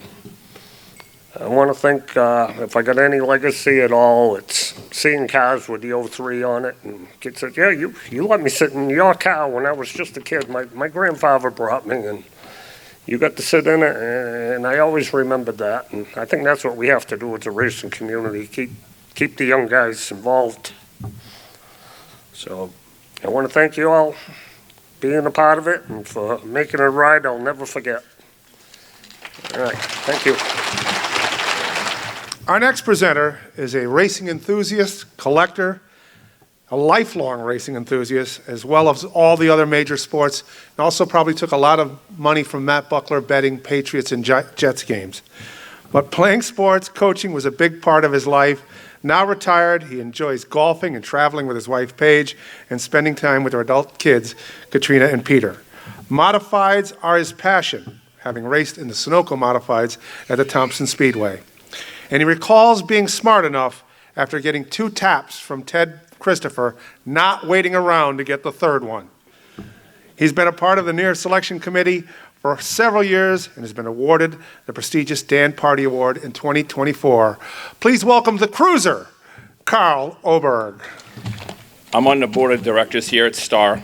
[SPEAKER 7] I want to think if I got any legacy at all, it's seeing cars with the 03 on it. And kids said, yeah, you let me sit in your car when I was just a kid. My grandfather brought me, and you got to sit in it, and I always remembered that. And I think that's what we have to do as a racing community, keep the young guys involved. So I want to thank you all for being a part of it and for making a ride I'll never forget. All right, thank you.
[SPEAKER 5] Our next presenter is a racing enthusiast, collector, a lifelong racing enthusiast, as well as all the other major sports, and also probably took a lot of money from Matt Buckler betting Patriots and Jets games. But playing sports, coaching was a big part of his life. Now retired, he enjoys golfing and traveling with his wife, Paige, and spending time with their adult kids, Katrina and Peter. Modifieds are his passion, having raced in the Sunoco Modifieds at the Thompson Speedway. And he recalls being smart enough, after getting 2 taps from Ted Christopher, not waiting around to get the 3rd one. He's been a part of the NEAR Selection Committee for several years and has been awarded the prestigious Dan Party Award in 2024. Please welcome the cruiser, Carl Oberg.
[SPEAKER 9] I'm on the board of directors here at Star,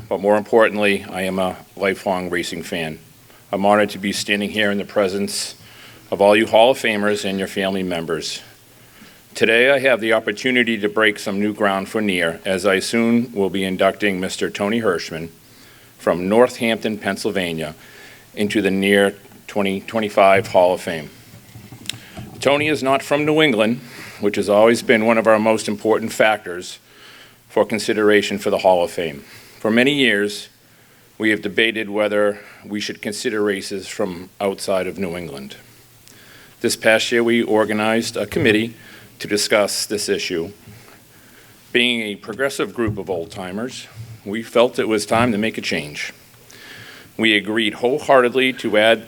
[SPEAKER 9] but more importantly, I am a lifelong racing fan. I'm honored to be standing here in the presence of all you Hall of Famers and your family members. Today, I have the opportunity to break some new ground for NEAR, as I soon will be inducting Mr. Tony Hirschman from Northampton, Pennsylvania, into the NEAR 2025 Hall of Fame. Tony is not from New England, which has always been one of our most important factors for consideration for the Hall of Fame. For many years, we have debated whether we should consider races from outside of New England. This past year, we organized a committee to discuss this issue. Being a progressive group of old-timers, we felt it was time to make a change. We agreed wholeheartedly to add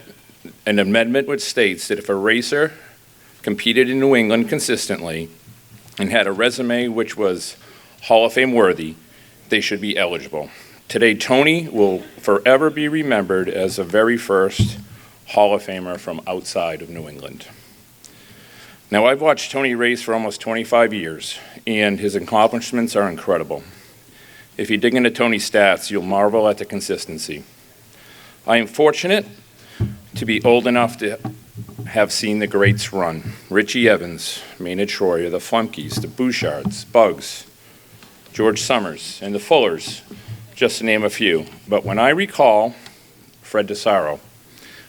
[SPEAKER 9] an amendment which states that if a racer competed in New England consistently and had a resume which was Hall of Fame worthy, they should be eligible. Today, Tony will forever be remembered as the very first Hall of Famer from outside of New England. Now, I've watched Tony race for almost 25 years, and his accomplishments are incredible. If you dig into Tony's stats, you'll marvel at the consistency. I am fortunate to be old enough to have seen the greats run. Richie Evans, Maynard Troyer, the Flumkeys, the Bouchards, Bugs, George Summers, and the Fullers, just to name a few. But when I recall Fred DeSaro,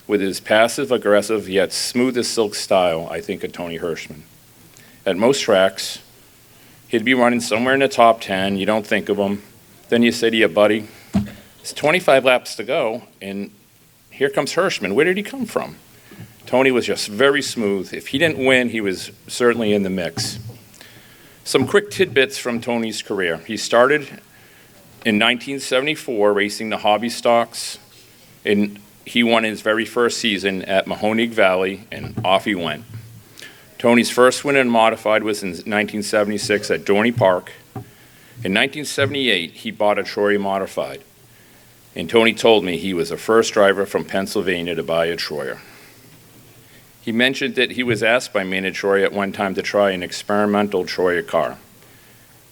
[SPEAKER 9] with his passive-aggressive yet smooth as silk style, I think of Tony Hirschman. At most tracks, he'd be running somewhere in the top 10. You don't think of him. Then you say to your buddy, it's 25 laps to go, and here comes Hirschman. Where did he come from? Tony was just very smooth. If he didn't win, he was certainly in the mix. Some quick tidbits from Tony's career. He started in 1974 racing the hobby stocks, and he won his very first season at Mahoning Valley, and off he went. Tony's first win in modified was in 1976 at Dorney Park. In 1978, he bought a Troyer modified, and Tony told me he was the first driver from Pennsylvania to buy a Troyer. He mentioned that he was asked by Maynard Troyer at one time to try an experimental Troyer car.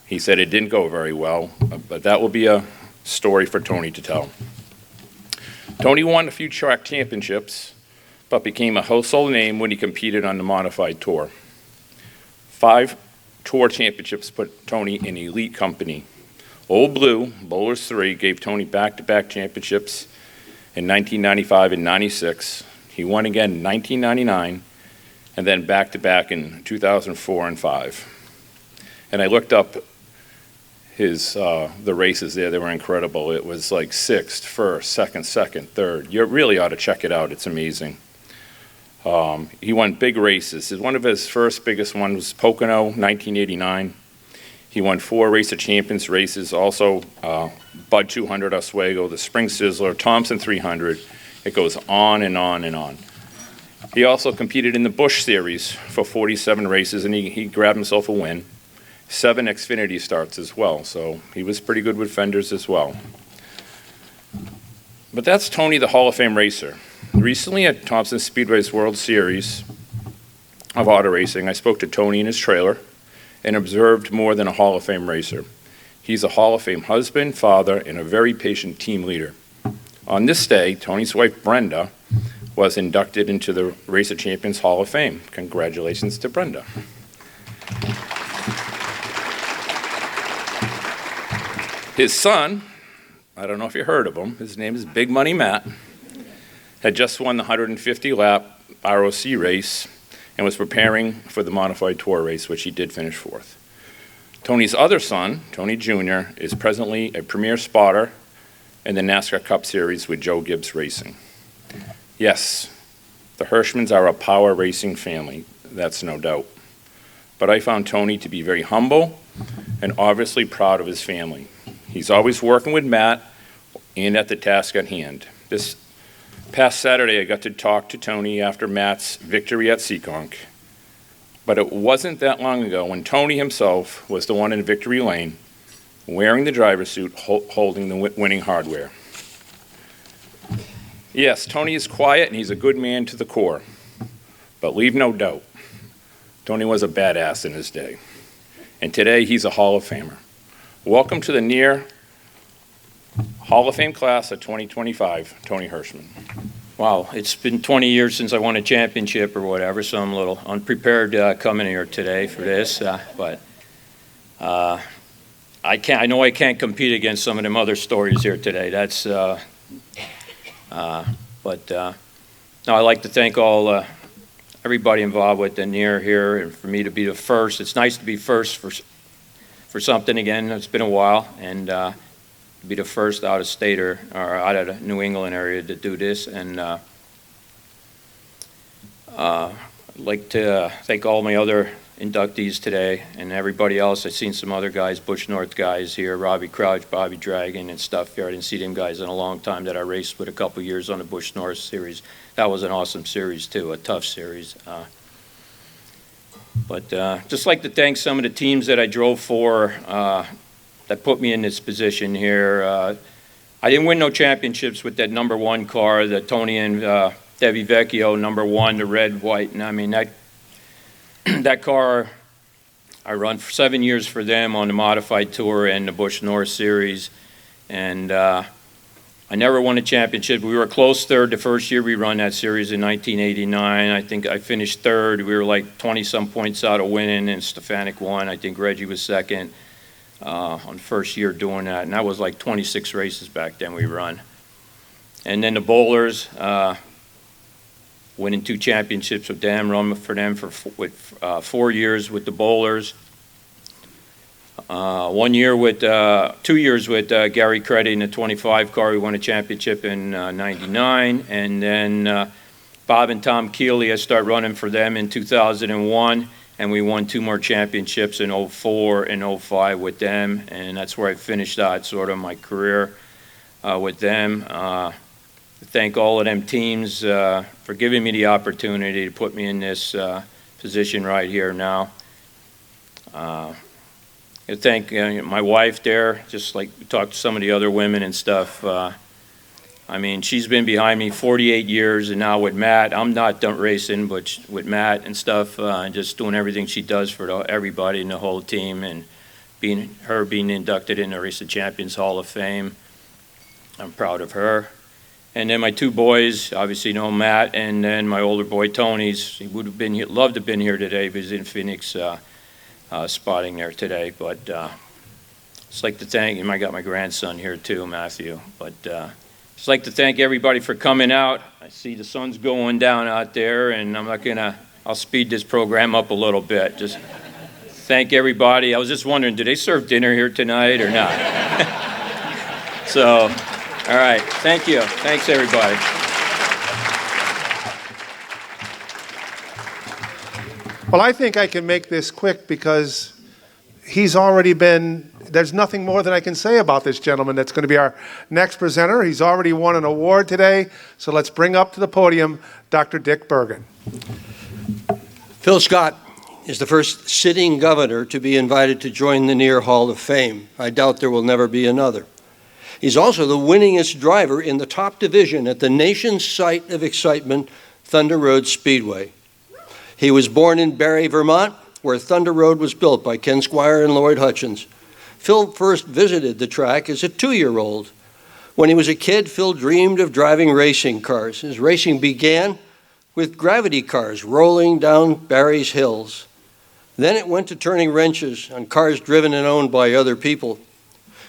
[SPEAKER 9] He said it didn't go very well, but that will be a story for Tony to tell. Tony won a few track championships, but became a household name when he competed on the modified tour. 5 tour championships put Tony in elite company. Old Blue, Bowlers 3, gave Tony back-to-back championships in 1995 and 96. He won again in 1999, and then back-to-back in 2004 and 5. And I looked up the races there. They were incredible. It was like 6th, 1st, 2nd, 3rd. You really ought to check it out. It's amazing. He won big races. One of his first biggest ones was Pocono, 1989. He won 4 Race of Champions races, also Bud 200 Oswego, the Spring Sizzler, Thompson 300. It goes on and on and on. He also competed in the Busch Series for 47 races, and he grabbed himself a win. 7 Xfinity starts as well, so he was pretty good with fenders as well. But that's Tony, the Hall of Fame racer. Recently at Thompson Speedway's World Series of Auto Racing, I spoke to Tony in his trailer and observed more than a Hall of Fame racer. He's a Hall of Fame husband, father, and a very patient team leader. On this day, Tony's wife, Brenda, was inducted into the Race of Champions Hall of Fame. Congratulations to Brenda. His son, I don't know if you heard of him, his name is Big Money Matt, had just won the 150-lap ROC race and was preparing for the modified tour race, which he did finish 4th. Tony's other son, Tony Jr., is presently a premier spotter in the NASCAR Cup Series with Joe Gibbs Racing. Yes, the Hirschmans are a power racing family, that's no doubt. But I found Tony to be very humble and obviously proud of his family. He's always working with Matt and at the task at hand. This past Saturday, I got to talk to Tony after Matt's victory at Seekonk. But it wasn't that long ago when Tony himself was the one in victory lane, wearing the driver's suit, holding the winning hardware. Yes, Tony is quiet and he's a good man to the core. But leave no doubt, Tony was a badass in his day. And today he's a Hall of Famer. Welcome to the near Hall of Fame class of 2025, Tony Hirschman.
[SPEAKER 1] Wow, it's been 20 years since I won a championship or whatever, so I'm a little unprepared coming here today for this. But I know I can't compete against some of them other stories here today. No, I'd like to thank everybody involved with the near here, and for me to be the first. It's nice to be first for something again. It's been a while, and be the first out of state or out of the New England area to do this. And I'd like to thank all my other inductees today and everybody else. I've seen some other guys, Bush North guys here, Robbie Crouch, Bobby Dragon and stuff here. I didn't see them guys in a long time that I raced with a couple years on the Bush North series. That was an awesome series too, a tough series. But just like to thank some of the teams that I drove for that put me in this position here. I didn't win no championships with that number one car, the Tony and Debbie Vecchio number one, the red, white, and I mean that car, I run for 7 years for them on the modified tour and the Bush North series, and I never won a championship. We were close third the first year we run that series in 1989. I think I finished third. We were like 20-some points out of winning, and Stefanik won. I think Reggie was second on first year doing that, and that was like 26 races back then we run. And then the bowlers, winning 2 championships with them, run for them for 4 years with the bowlers. 1 year with, 2 years with Gary Creddy in the 25 car. We won a championship in 99. And then Bob and Tom Keeley, I started running for them in 2001. And we won 2 more championships in 04 and 05 with them. And that's where I finished out sort of my career with them. Thank all of them teams for giving me the opportunity to put me in this position right here now. I thank my wife there, just like we talked to some of the other women and stuff. I mean, she's been behind me 48 years, and now with Matt, I'm not done racing, but with Matt and stuff, and just doing everything she does for everybody in the whole team, and being inducted in the Race of Champions Hall of Fame. I'm proud of her. And then my 2 boys, obviously know Matt, and then my older boy he would have been here, loved to have been here today, but he's in Phoenix spotting there today. But just like to thank him. I got my grandson here too, Matthew. But just like to thank everybody for coming out. I see the sun's going down out there, and I'll speed this program up a little bit. Just thank everybody. I was just wondering, do they serve dinner here tonight or not? So. All right, thank you. Thanks, everybody.
[SPEAKER 5] Well, I think I can make this quick because there's nothing more that I can say about this gentleman that's going to be our next presenter. He's already won an award today, so let's bring up to the podium Dr. Dick Bergen.
[SPEAKER 22] Phil Scott is the first sitting governor to be invited to join the Near Hall of Fame. I doubt there will never be another. He's also the winningest driver in the top division at the nation's site of excitement, Thunder Road Speedway. He was born in Barre, Vermont, where Thunder Road was built by Ken Squire and Lloyd Hutchins. Phil first visited the track as a 2-year-old. When he was a kid, Phil dreamed of driving racing cars. His racing began with gravity cars rolling down Barry's hills. Then it went to turning wrenches on cars driven and owned by other people.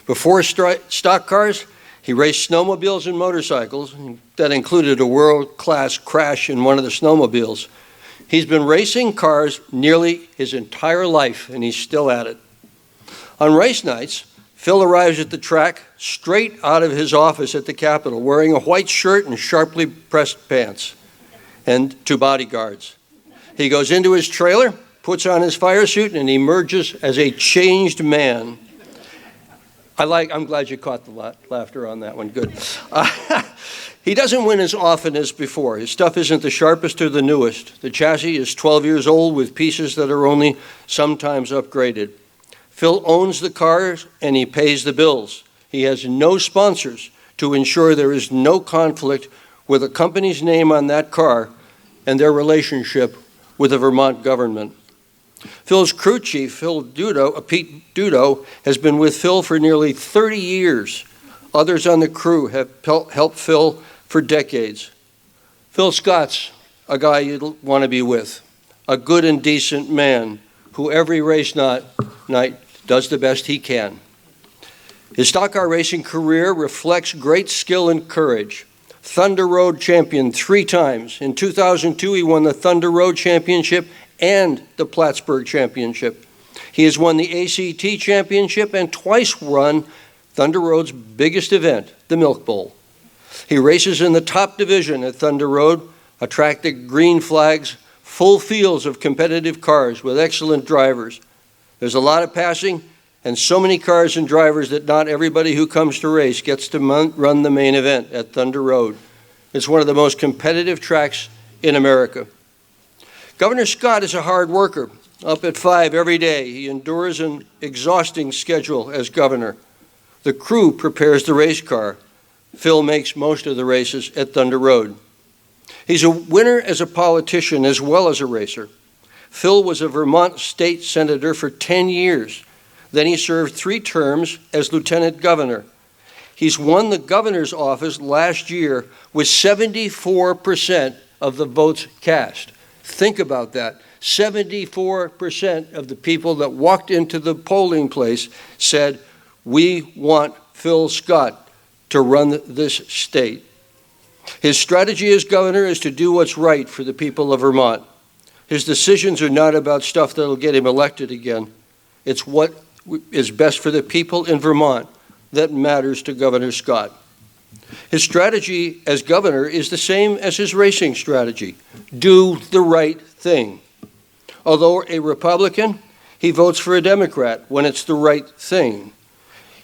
[SPEAKER 22] Before stock cars, he raced snowmobiles and motorcycles. That included a world-class crash in one of the snowmobiles. He's been racing cars nearly his entire life, and he's still at it. On race nights, Phil arrives at the track straight out of his office at the Capitol, wearing a white shirt and sharply pressed pants, and 2 bodyguards. He goes into his trailer, puts on his fire suit, and emerges as a changed man. I'm glad you caught the laughter on that one. Good. He doesn't win as often as before. His stuff isn't the sharpest or the newest. The chassis is 12 years old with pieces that are only sometimes upgraded. Phil owns the cars and he pays the bills. He has no sponsors to ensure there is no conflict with a company's name on that car and their relationship with the Vermont government. Phil's crew chief, Pete Dudo, has been with Phil for nearly 30 years. Others on the crew have helped Phil for decades. Phil Scott's a guy you'd want to be with, a good and decent man who every race night does the best he can. His stock car racing career reflects great skill and courage. Thunder Road champion 3 times. In 2002, he won the Thunder Road Championship and the Plattsburgh Championship. He has won the ACT Championship and twice run Thunder Road's biggest event, the Milk Bowl. He races in the top division at Thunder Road, a track that green flags full fields of competitive cars with excellent drivers. There's a lot of passing and so many cars and drivers that not everybody who comes to race gets to run the main event at Thunder Road. It's one of the most competitive tracks in America. Governor Scott is a hard worker. Up at 5 every day, he endures an exhausting schedule as governor. The crew prepares the race car. Phil makes most of the races at Thunder Road. He's a winner as a politician as well as a racer. Phil was a Vermont state senator for 10 years. Then he served 3 terms as lieutenant governor. He's won the governor's office last year with 74% of the votes cast. Think about that. 74% of the people that walked into the polling place said, "We want Phil Scott to run this state." His strategy as governor is to do what's right for the people of Vermont. His decisions are not about stuff that'll get him elected again. It's what is best for the people in Vermont that matters to Governor Scott. His strategy as governor is the same as his racing strategy. Do the right thing. Although a Republican, he votes for a Democrat when it's the right thing.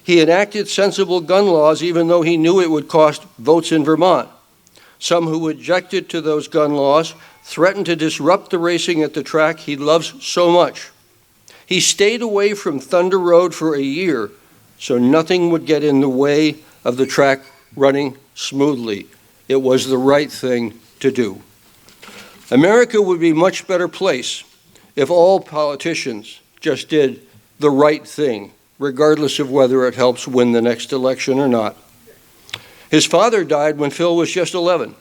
[SPEAKER 22] He enacted sensible gun laws even though he knew it would cost votes in Vermont. Some who objected to those gun laws threatened to disrupt the racing at the track he loves so much. He stayed away from Thunder Road for a year so nothing would get in the way of the track running smoothly. It was the right thing to do. America would be a much better place if all politicians just did the right thing, regardless of whether it helps win the next election or not. His father died when Phil was just 11.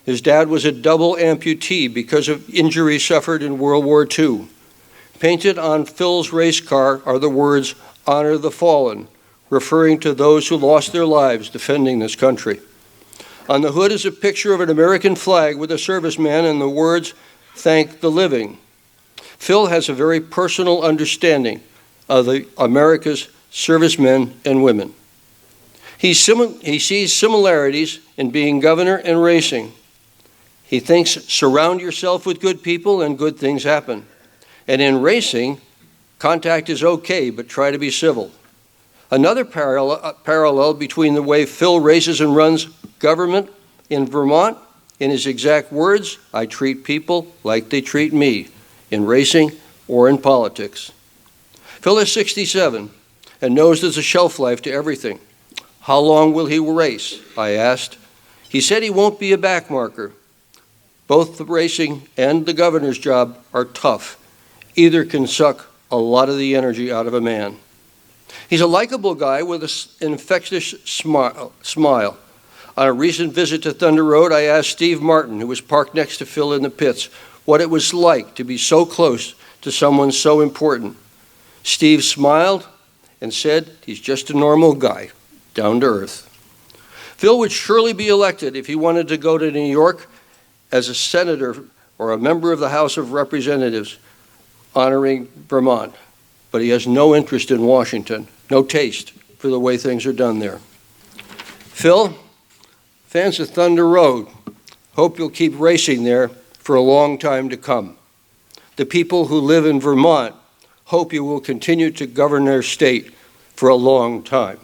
[SPEAKER 22] His dad was a double amputee because of injuries suffered in World War II. Painted on Phil's race car are the words, "Honor the Fallen," referring to those who lost their lives defending this country. On the hood is a picture of an American flag with a serviceman and the words, "Thank the living." Phil has a very personal understanding of America's servicemen and women. He sees similarities in being governor and racing. He thinks, surround yourself with good people and good things happen. And in racing, contact is okay, but try to be civil. Another parallel between the way Phil races and runs government in Vermont, in his exact words, "I treat people like they treat me," in racing or in politics. Phil is 67 and knows there's a shelf life to everything. "How long will he race?" I asked. He said he won't be a backmarker. Both the racing and the governor's job are tough. Either can suck a lot of the energy out of a man. He's a likable guy with an infectious smile. On a recent visit to Thunder Road, I asked Steve Martin, who was parked next to Phil in the pits, what it was like to be so close to someone so important. Steve smiled and said he's just a normal guy, down to earth. Phil would surely be elected if he wanted to go to New York as a senator or a member of the House of Representatives honoring Vermont, but he has no interest in Washington, no taste for the way things are done there. Phil, fans of Thunder Road, hope you'll keep racing there for a long time to come. The people who live in Vermont hope you will continue to govern their state for a long time.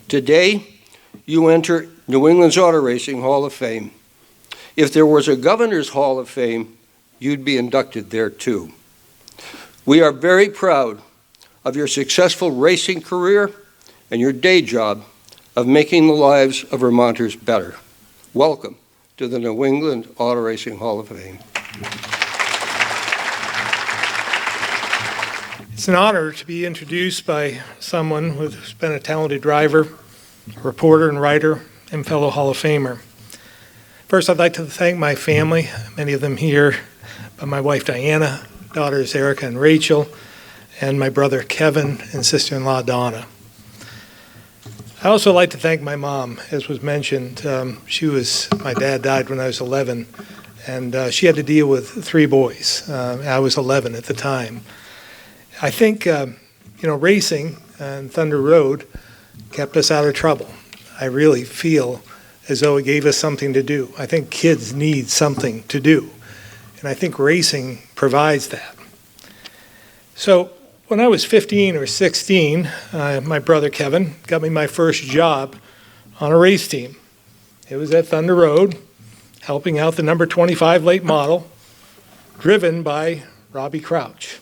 [SPEAKER 22] Today, you enter New England's Auto Racing Hall of Fame. If there was a Governor's Hall of Fame, you'd be inducted there too. We are very proud of your successful racing career and your day job of making the lives of Vermonters better. Welcome to the New England Auto Racing Hall of Fame.
[SPEAKER 6] It's an honor to be introduced by someone who's been a talented driver, reporter and writer, and fellow Hall of Famer. First, I'd like to thank my family, many of them here, but my wife Diana, daughters Erica and Rachel, and my brother Kevin and sister-in-law Donna. I also like to thank my mom, as was mentioned. My dad died when I was 11, and she had to deal with 3 boys. I was 11 at the time. I think, racing on Thunder Road kept us out of trouble. I really feel as though it gave us something to do. I think kids need something to do, and I think racing provides that. So when I was 15 or 16, my brother Kevin got me my first job on a race team. It was at Thunder Road, helping out the number 25 late model, driven by Robbie Crouch.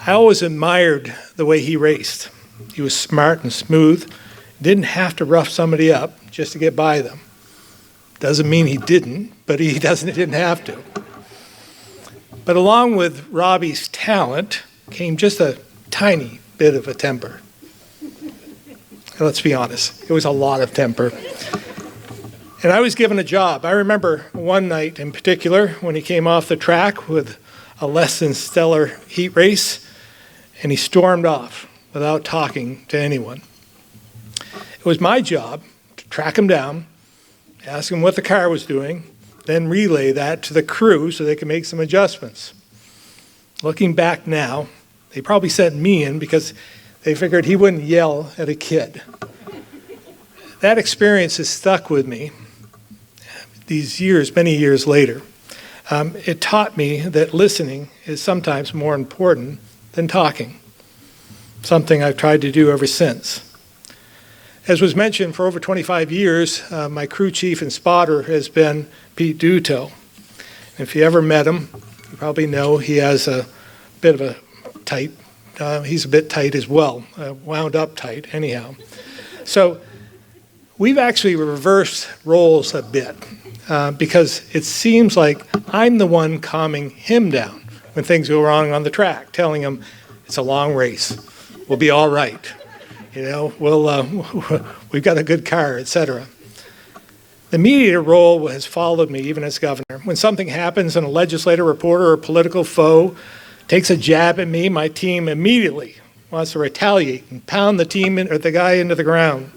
[SPEAKER 6] I always admired the way he raced. He was smart and smooth, didn't have to rough somebody up just to get by them. Doesn't mean he didn't, but he didn't have to. But along with Robbie's talent came just a tiny bit of a temper. Let's be honest, it was a lot of temper. And I was given a job. I remember one night in particular when he came off the track with a less than stellar heat race, and he stormed off without talking to anyone. It was my job to track him down, ask him what the car was doing, then relay that to the crew so they could make some adjustments. Looking back now, they probably sent me in because they figured he wouldn't yell at a kid. That experience has stuck with me these years, many years later. It taught me that listening is sometimes more important than talking, something I've tried to do ever since. As was mentioned, for over 25 years, my crew chief and spotter has been Pete Duto. If you ever met him, you probably know he has a bit of a tight, he's a bit tight as well, wound up tight anyhow. So we've actually reversed roles a bit because it seems like I'm the one calming him down when things go wrong on the track, telling him it's a long race, we'll be all right. We've got a good car, etc. The media role has followed me even as governor. When something happens and a legislator, reporter, or political foe takes a jab at me, my team immediately wants to retaliate and pound the team or the guy into the ground.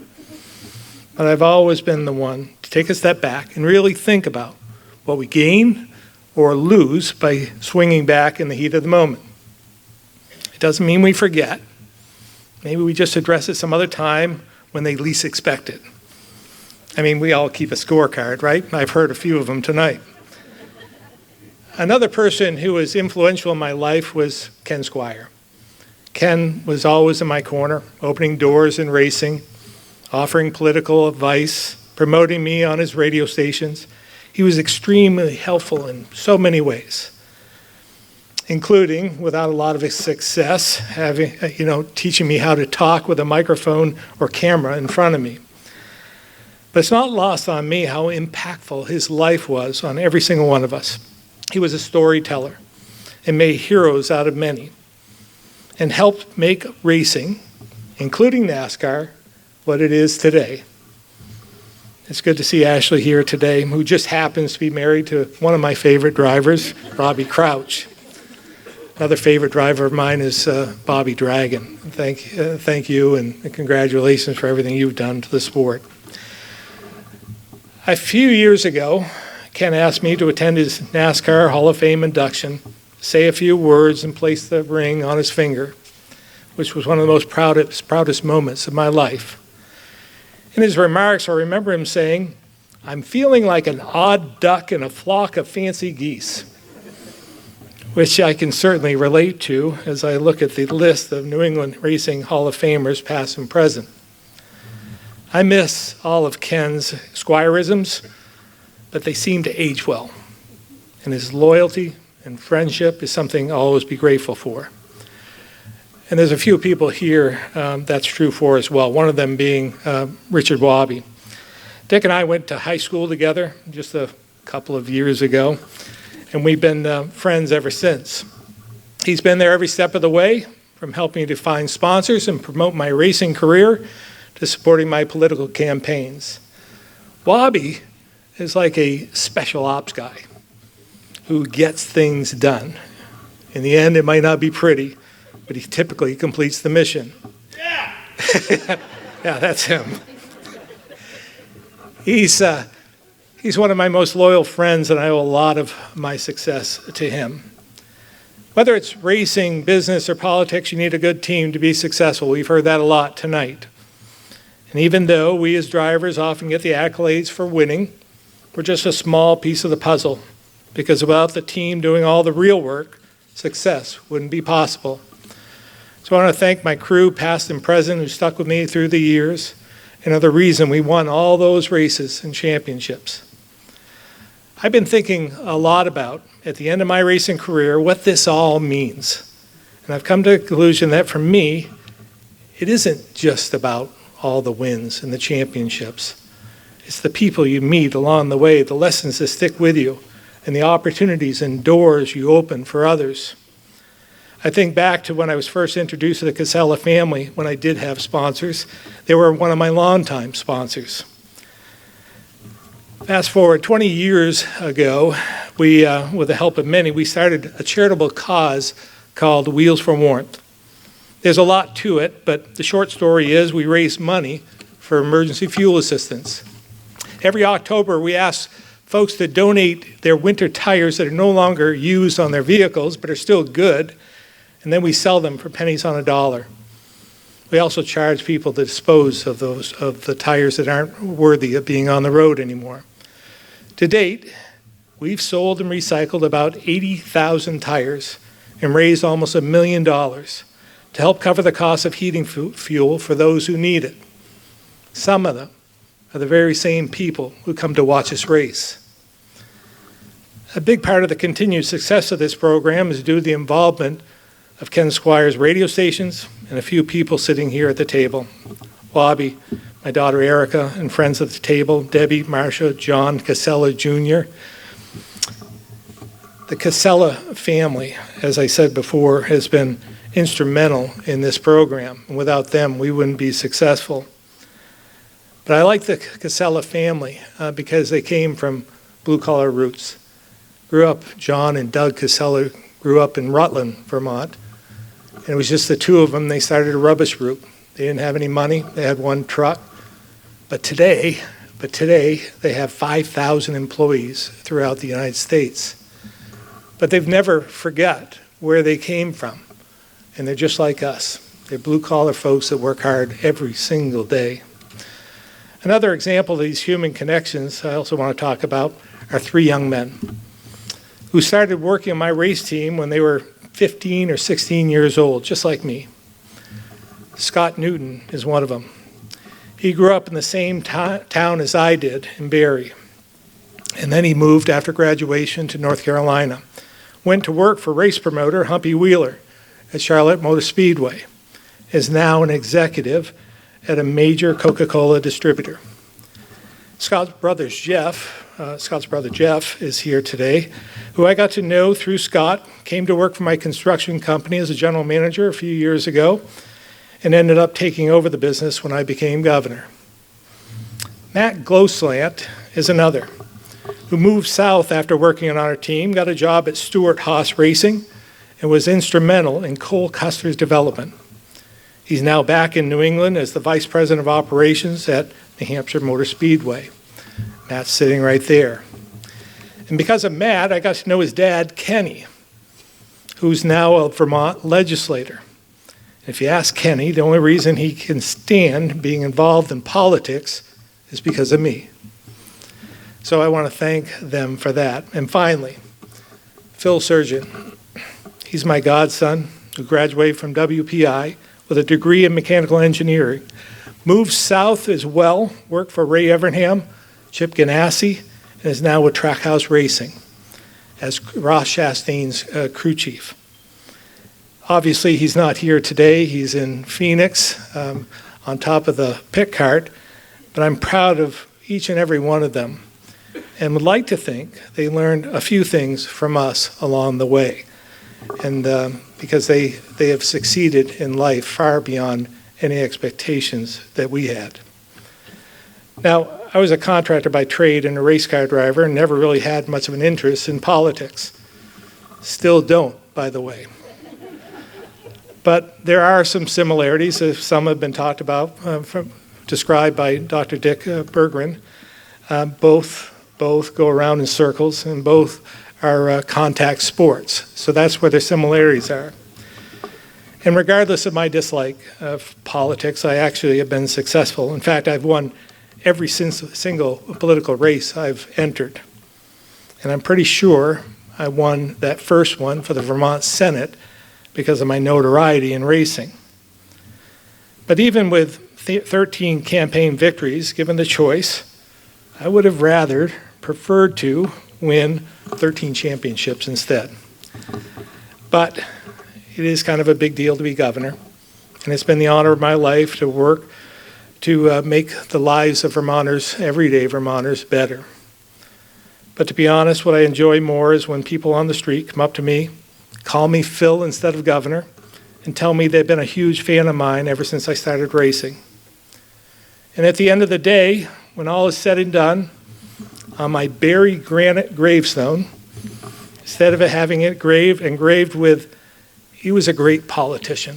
[SPEAKER 6] But I've always been the one to take a step back and really think about what we gain or lose by swinging back in the heat of the moment. It doesn't mean we forget. Maybe we just address it some other time when they least expect it. I mean, we all keep a scorecard, right? I've heard a few of them tonight. Another person who was influential in my life was Ken Squire. Ken was always in my corner, opening doors in racing, offering political advice, promoting me on his radio stations. He was extremely helpful in so many ways, including, without a lot of success, teaching me how to talk with a microphone or camera in front of me. But it's not lost on me how impactful his life was on every single one of us. He was a storyteller and made heroes out of many and helped make racing, including NASCAR, what it is today. It's good to see Ashley here today, who just happens to be married to one of my favorite drivers, Robbie Crouch. Another favorite driver of mine is Bobby Dragon. Thank you and congratulations for everything you've done to the sport. A few years ago, Ken asked me to attend his NASCAR Hall of Fame induction, say a few words and place the ring on his finger, which was one of the most proudest moments of my life. In his remarks, I remember him saying, "I'm feeling like an odd duck in a flock of fancy geese," which I can certainly relate to as I look at the list of New England Racing Hall of Famers, past and present. I miss all of Ken's Squireisms, but they seem to age well. And his loyalty and friendship is something I'll always be grateful for. And there's a few people here that's true for as well, one of them being Richard Wabi. Dick and I went to high school together just a couple of years ago, and we've been friends ever since. He's been there every step of the way, from helping to find sponsors and promote my racing career to supporting my political campaigns. Bobby is like a special ops guy who gets things done. In the end, it might not be pretty, but he typically completes the mission. Yeah, yeah, that's him. He's one of my most loyal friends, and I owe a lot of my success to him. Whether it's racing, business, or politics, you need a good team to be successful. We've heard that a lot tonight. And even though we as drivers often get the accolades for winning, we're just a small piece of the puzzle, because without the team doing all the real work, success wouldn't be possible. So I want to thank my crew, past and present, who stuck with me through the years, and are the reason we won all those races and championships. I've been thinking a lot about, at the end of my racing career, what this all means. And I've come to the conclusion that for me, it isn't just about all the wins and the championships. It's the people you meet along the way, the lessons that stick with you, and the opportunities and doors you open for others. I think back to when I was first introduced to the Casella family, when I did have sponsors. They were one of my longtime sponsors. Fast forward 20 years ago, we, with the help of many, we started a charitable cause called Wheels for Warmth. There's a lot to it, but the short story is we raise money for emergency fuel assistance. Every October, we ask folks to donate their winter tires that are no longer used on their vehicles but are still good, and then we sell them for pennies on a dollar. We also charge people to dispose of the tires that aren't worthy of being on the road anymore. To date, we've sold and recycled about 80,000 tires and raised almost $1 million to help cover the cost of heating fuel for those who need it. Some of them are the very same people who come to watch us race. A big part of the continued success of this program is due to the involvement of Ken Squire's radio stations and a few people sitting here at the table. Bobby, my daughter Erica, and friends at the table, Debbie, Marcia, John Casella Jr. The Casella family, as I said before, has been instrumental in this program. And without them, we wouldn't be successful. But I like the Casella family because they came from blue-collar roots. John and Doug Casella grew up in Rutland, Vermont. And it was just the two of them. They started a rubbish route. They didn't have any money. They had one truck. But today, they have 5,000 employees throughout the United States. But they've never forgot where they came from. And they're just like us. They're blue-collar folks that work hard every single day. Another example of these human connections I also want to talk about are three young men who started working on my race team when they were 15 or 16 years old, just like me. Scott Newton is one of them. He grew up in the same town as I did, in Barrie. And then he moved after graduation to North Carolina. Went to work for race promoter Humpy Wheeler at Charlotte Motor Speedway. Is now an executive at a major Coca-Cola distributor. Scott's brother Jeff is here today, who I got to know through Scott, came to work for my construction company as a general manager a few years ago, and ended up taking over the business when I became governor. Matt Gloslant is another, who moved south after working on our team, got a job at Stewart Haas Racing, and was instrumental in Cole Custer's development. He's now back in New England as the Vice President of Operations at New Hampshire Motor Speedway. Matt's sitting right there. And because of Matt, I got to know his dad, Kenny, who's now a Vermont legislator. If you ask Kenny, the only reason he can stand being involved in politics is because of me. So I want to thank them for that. And finally, Phil Surgeon. He's my godson who graduated from WPI with a degree in mechanical engineering. Moved south as well, worked for Ray Evernham, Chip Ganassi, and is now with Trackhouse Racing as Ross Chastain's crew chief. Obviously, he's not here today. He's in Phoenix on top of the pit cart, but I'm proud of each and every one of them and would like to think they learned a few things from us along the way. And because they have succeeded in life far beyond any expectations that we had. Now, I was a contractor by trade and a race car driver and never really had much of an interest in politics. Still don't, by the way. But there are some similarities, some have been talked about, described by Dr. Dick Berggren. Both go around in circles and both are contact sports. So that's where the similarities are. And regardless of my dislike of politics, I actually have been successful. In fact, I've won every single political race I've entered. And I'm pretty sure I won that first one for the Vermont Senate because of my notoriety in racing. But even with 13 campaign victories, given the choice, I would have preferred to win 13 championships instead. But it is kind of a big deal to be governor, and it's been the honor of my life to work to make the lives of Vermonters, everyday Vermonters, better. But to be honest, what I enjoy more is when people on the street come up to me, call me Phil instead of governor, and tell me they've been a huge fan of mine ever since I started racing. And at the end of the day, when all is said and done, on my buried granite gravestone, instead of having it engraved with, he was a great politician,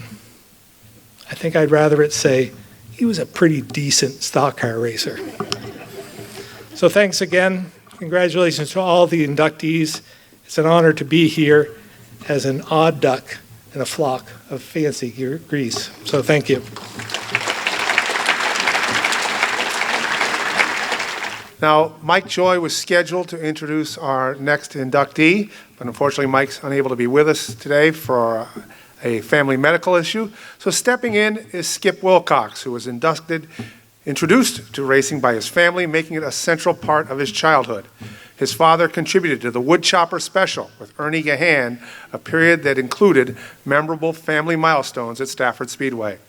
[SPEAKER 6] I think I'd rather it say, he was a pretty decent stock car racer. So thanks again. Congratulations to all the inductees. It's an honor to be here as an odd duck in a flock of fancy geese. So thank you.
[SPEAKER 5] Now, Mike Joy was scheduled to introduce our next inductee, but unfortunately Mike's unable to be with us today for a family medical issue. So stepping in is Skip Wilcox, who was introduced to racing by his family, making it a central part of his childhood. His father contributed to the Woodchopper Special with Ernie Gahan, a period that included memorable family milestones at Stafford Speedway.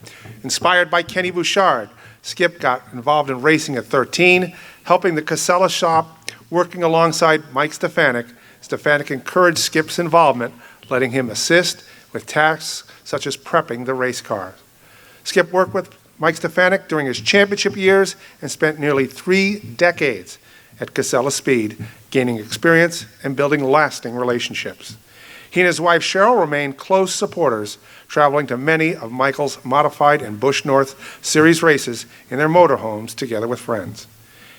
[SPEAKER 5] Inspired by Kenny Bouchard, Skip got involved in racing at 13, helping the Casella shop, working alongside Mike Stefanik. Stefanik encouraged Skip's involvement, letting him assist with tasks such as prepping the race cars. Skip worked with Mike Stefanik during his championship years and spent nearly 3 decades at Casella Speed, gaining experience and building lasting relationships. He and his wife Cheryl remain close supporters, traveling to many of Michael's modified and Busch North Series races in their motorhomes together with friends.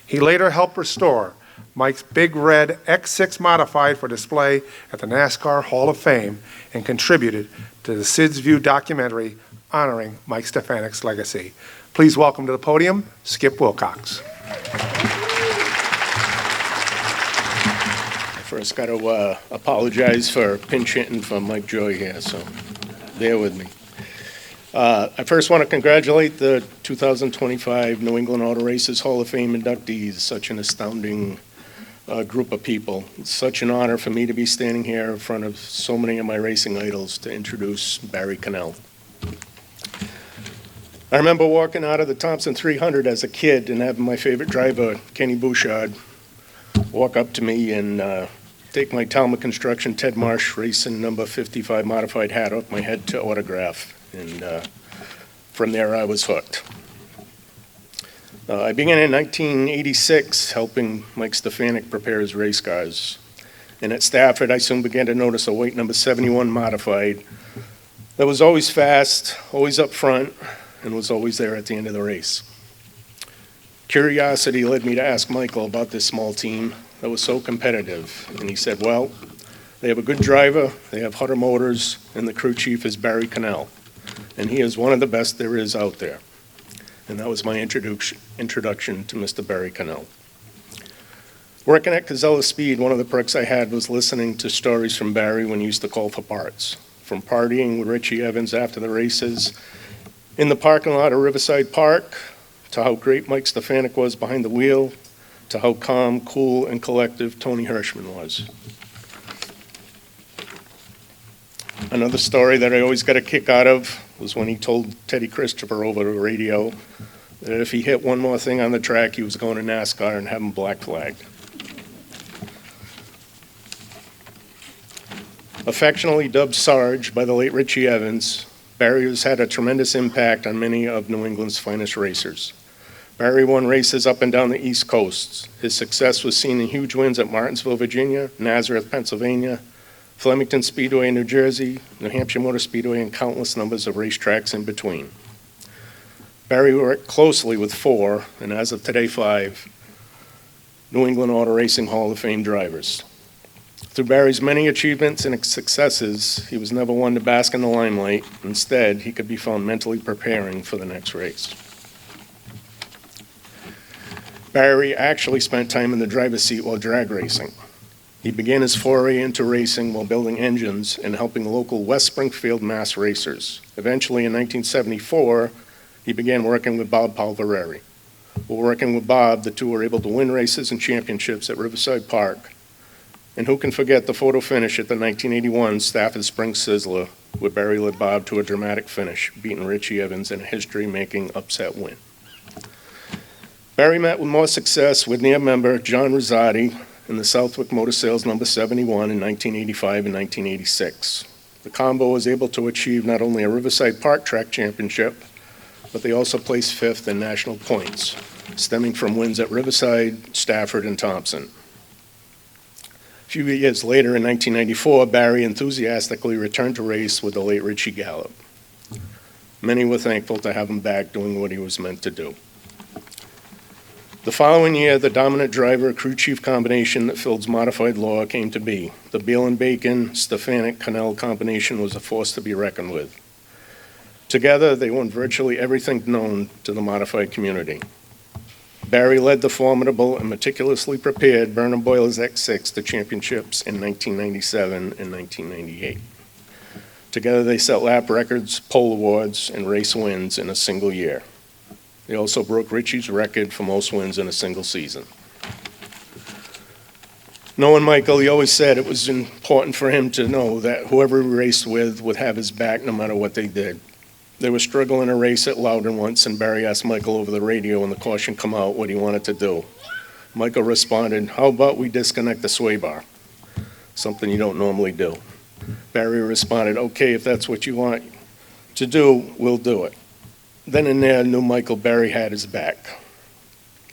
[SPEAKER 5] He later helped restore Mike's Big Red X6 Modified for display at the NASCAR Hall of Fame and contributed to the Sid's View documentary honoring Mike Stefanik's legacy. Please welcome to the podium, Skip Wilcox.
[SPEAKER 3] First, got to apologize for pinch hitting for Mike Joy here, so bear with me. I first want to congratulate the 2025 New England Auto Races Hall of Fame inductees, such an astounding group of people. It's such an honor for me to be standing here in front of so many of my racing idols to introduce Barry Cannell. I remember walking out of the Thompson 300 as a kid and having my favorite driver, Kenny Bouchard, walk up to me and take my Talma Construction Ted Marsh Racing number 55 modified hat off my head to autograph. And from there, I was hooked. I began in 1986 helping Mike Stefanik prepare his race cars. And at Stafford, I soon began to notice a white number 71 modified that was always fast, always up front, and was always there at the end of the race. Curiosity led me to ask Michael about this small team that was so competitive. And he said, well, they have a good driver, they have Hutter Motors, and the crew chief is Barry Cannell. And he is one of the best there is out there. And that was my introduction to Mr. Barry Cannell. Working at Casella Speed, one of the perks I had was listening to stories from Barry when he used to call for parts. From partying with Richie Evans after the races, in the parking lot of Riverside Park, to how great Mike Stefanik was behind the wheel, to how calm, cool, and collective Tony Hirschman was. Another story that I always got a kick out of was when he told Teddy Christopher over the radio that if he hit one more thing on the track, he was going to NASCAR and have him black flagged. Affectionately dubbed Sarge by the late Richie Evans, Barry has had a tremendous impact on many of New England's finest racers. Barry won races up and down the East Coast. His success was seen in huge wins at Martinsville, Virginia, Nazareth, Pennsylvania, Flemington Speedway, New Jersey, New Hampshire Motor Speedway, and countless numbers of racetracks in between. Barry worked closely with 4, and as of today 5, New England Auto Racing Hall of Fame drivers. Through Barry's many achievements and successes, he was never one to bask in the limelight. Instead, he could be found mentally preparing for the next race. Barry actually spent time in the driver's seat while drag racing. He began his foray into racing while building engines and helping local West Springfield, Mass racers. Eventually, in 1974, he began working with Bob Palvareri. While working with Bob, the two were able to win races and championships at Riverside Park. And who can forget the photo finish at the 1981 Stafford Springs Sizzler, where Barry led Bob to a dramatic finish, beating Richie Evans in a history-making upset win. Barry met with more success with near member John Rosati in the Southwick Motor Sales number 71 in 1985 and 1986. The combo was able to achieve not only a Riverside Park track championship, but they also placed 5th in national points, stemming from wins at Riverside, Stafford, and Thompson. A few years later, in 1994, Barry enthusiastically returned to race with the late Richie Gallup. Many were thankful to have him back doing what he was meant to do. The following year, the dominant driver-crew chief combination that Phil's modified law came to be. The Beal and Bacon, Stefanik-Cannell combination was a force to be reckoned with. Together, they won virtually everything known to the modified community. Barry led the formidable and meticulously prepared Burnham Boilers X6 to championships in 1997 and 1998. Together, they set lap records, pole awards, and race wins in a single year. They also broke Richie's record for most wins in a single season. Knowing Michael, he always said it was important for him to know that whoever he raced with would have his back no matter what they did. They were struggling a race at Loudon once, and Barry asked Michael over the radio when the caution come out what he wanted to do. Michael responded, "How about we disconnect the sway bar?" Something you don't normally do. Barry responded, "Okay, if that's what you want to do, we'll do it." Then and there, knew Michael Barry had his back.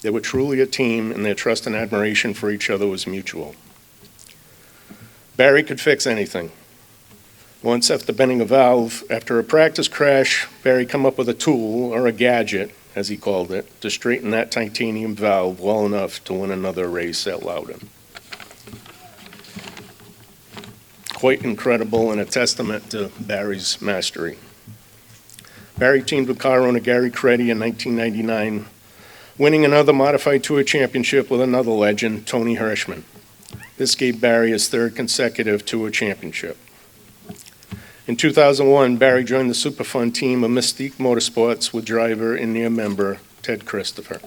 [SPEAKER 3] They were truly a team, and their trust and admiration for each other was mutual. Barry could fix anything. Once, after bending a valve, after a practice crash, Barry come up with a tool, or a gadget, as he called it, to straighten that titanium valve well enough to win another race at Loudon. Quite incredible and a testament to Barry's mastery. Barry teamed with car owner Gary Creddy in 1999, winning another Modified Tour championship with another legend, Tony Hirschman. This gave Barry his 3rd consecutive Tour championship. In 2001, Barry joined the Superfun team of Mystique Motorsports with driver and near member Ted Christopher.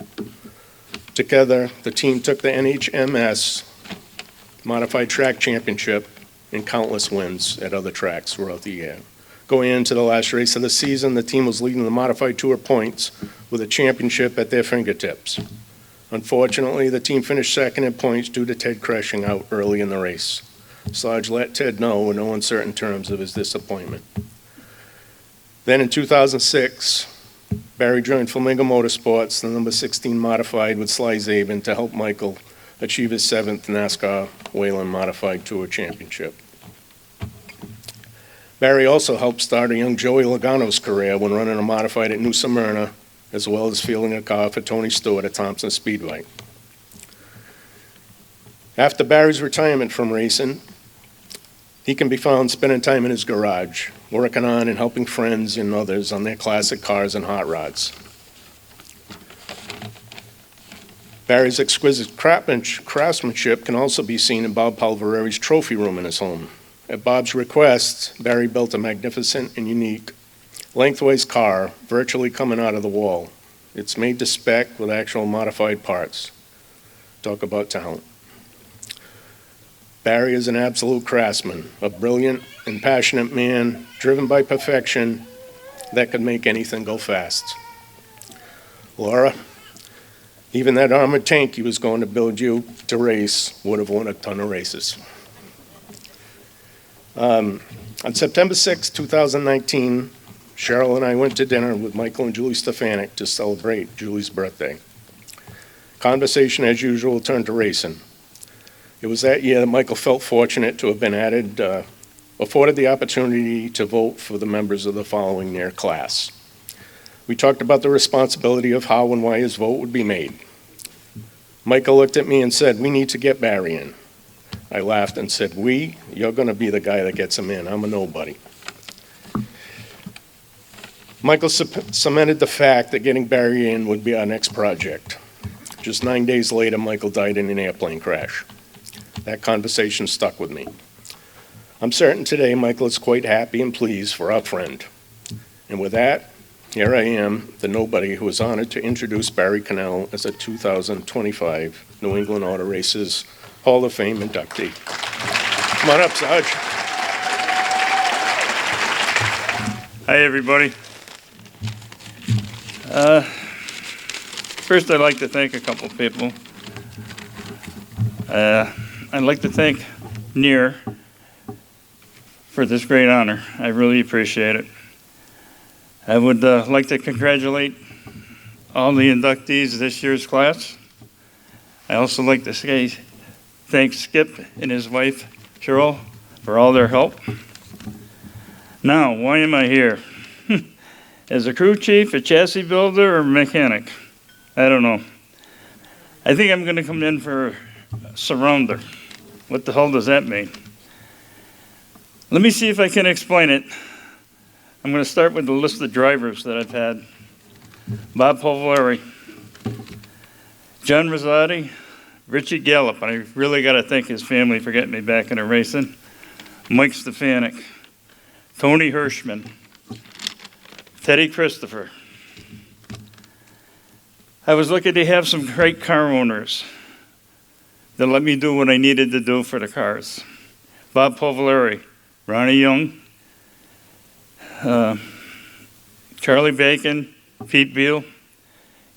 [SPEAKER 3] Together, the team took the NHMS Modified Track Championship and countless wins at other tracks throughout the year. Going into the last race of the season, the team was leading the Modified Tour points with a championship at their fingertips. Unfortunately, the team finished 2nd in points due to Ted crashing out early in the race. Sarge let Ted know in no uncertain terms of his disappointment. Then in 2006, Barry joined Flamingo Motorsports, the number 16 modified with Sly Zabin, to help Michael achieve his 7th NASCAR Whelen Modified Tour championship. Barry also helped start a young Joey Logano's career when running a modified at New Smyrna, as well as fielding a car for Tony Stewart at Thompson Speedway. After Barry's retirement from racing, he can be found spending time in his garage, working on and helping friends and others on their classic cars and hot rods. Barry's exquisite craftsmanship can also be seen in Bob Palvareri's trophy room in his home. At Bob's request, Barry built a magnificent and unique lengthways car virtually coming out of the wall. It's made to spec with actual modified parts. Talk about talent. Barry is an absolute craftsman, a brilliant and passionate man, driven by perfection that could make anything go fast. Laura, even that armored tank he was going to build you to race would have won a ton of races. On September 6, 2019, Cheryl and I went to dinner with Michael and Julie Stefanik to celebrate Julie's birthday. Conversation, as usual, turned to racing. It was that year that Michael felt fortunate to have been afforded the opportunity to vote for the members of the following year class. We talked about the responsibility of how and why his vote would be made. Michael looked at me and said, "We need to get Barry in." I laughed and said, "You're going to be the guy that gets him in. I'm a nobody." Michael cemented the fact that getting Barry in would be our next project. Just 9 days later, Michael died in an airplane crash. That conversation stuck with me. I'm certain today Michael is quite happy and pleased for our friend. And with that, here I am, the nobody who is honored to introduce Barry Cannell as a 2025 New England Auto Races Hall of Fame inductee. Come on up, Sarge.
[SPEAKER 10] Hi, everybody. First, I'd like to thank a couple people. I'd like to thank NEAR for this great honor. I really appreciate it. I would like to congratulate all the inductees of this year's class. I also like to say thank Skip and his wife, Cheryl, for all their help. Now, why am I here? As a crew chief, a chassis builder, or mechanic? I don't know. I think I'm going to come in for surrounder. What the hell does that mean? Let me see if I can explain it. I'm going to start with the list of drivers that I've had. Bob Polvaleri, John Rosati, Richie Gallup. I really got to thank his family for getting me back into racing. Mike Stefanik, Tony Hirschman, Teddy Christopher. I was lucky to have some great car owners that let me do what I needed to do for the cars. Bob Polvaleri, Ronnie Young, Charlie Bacon, Pete Beal,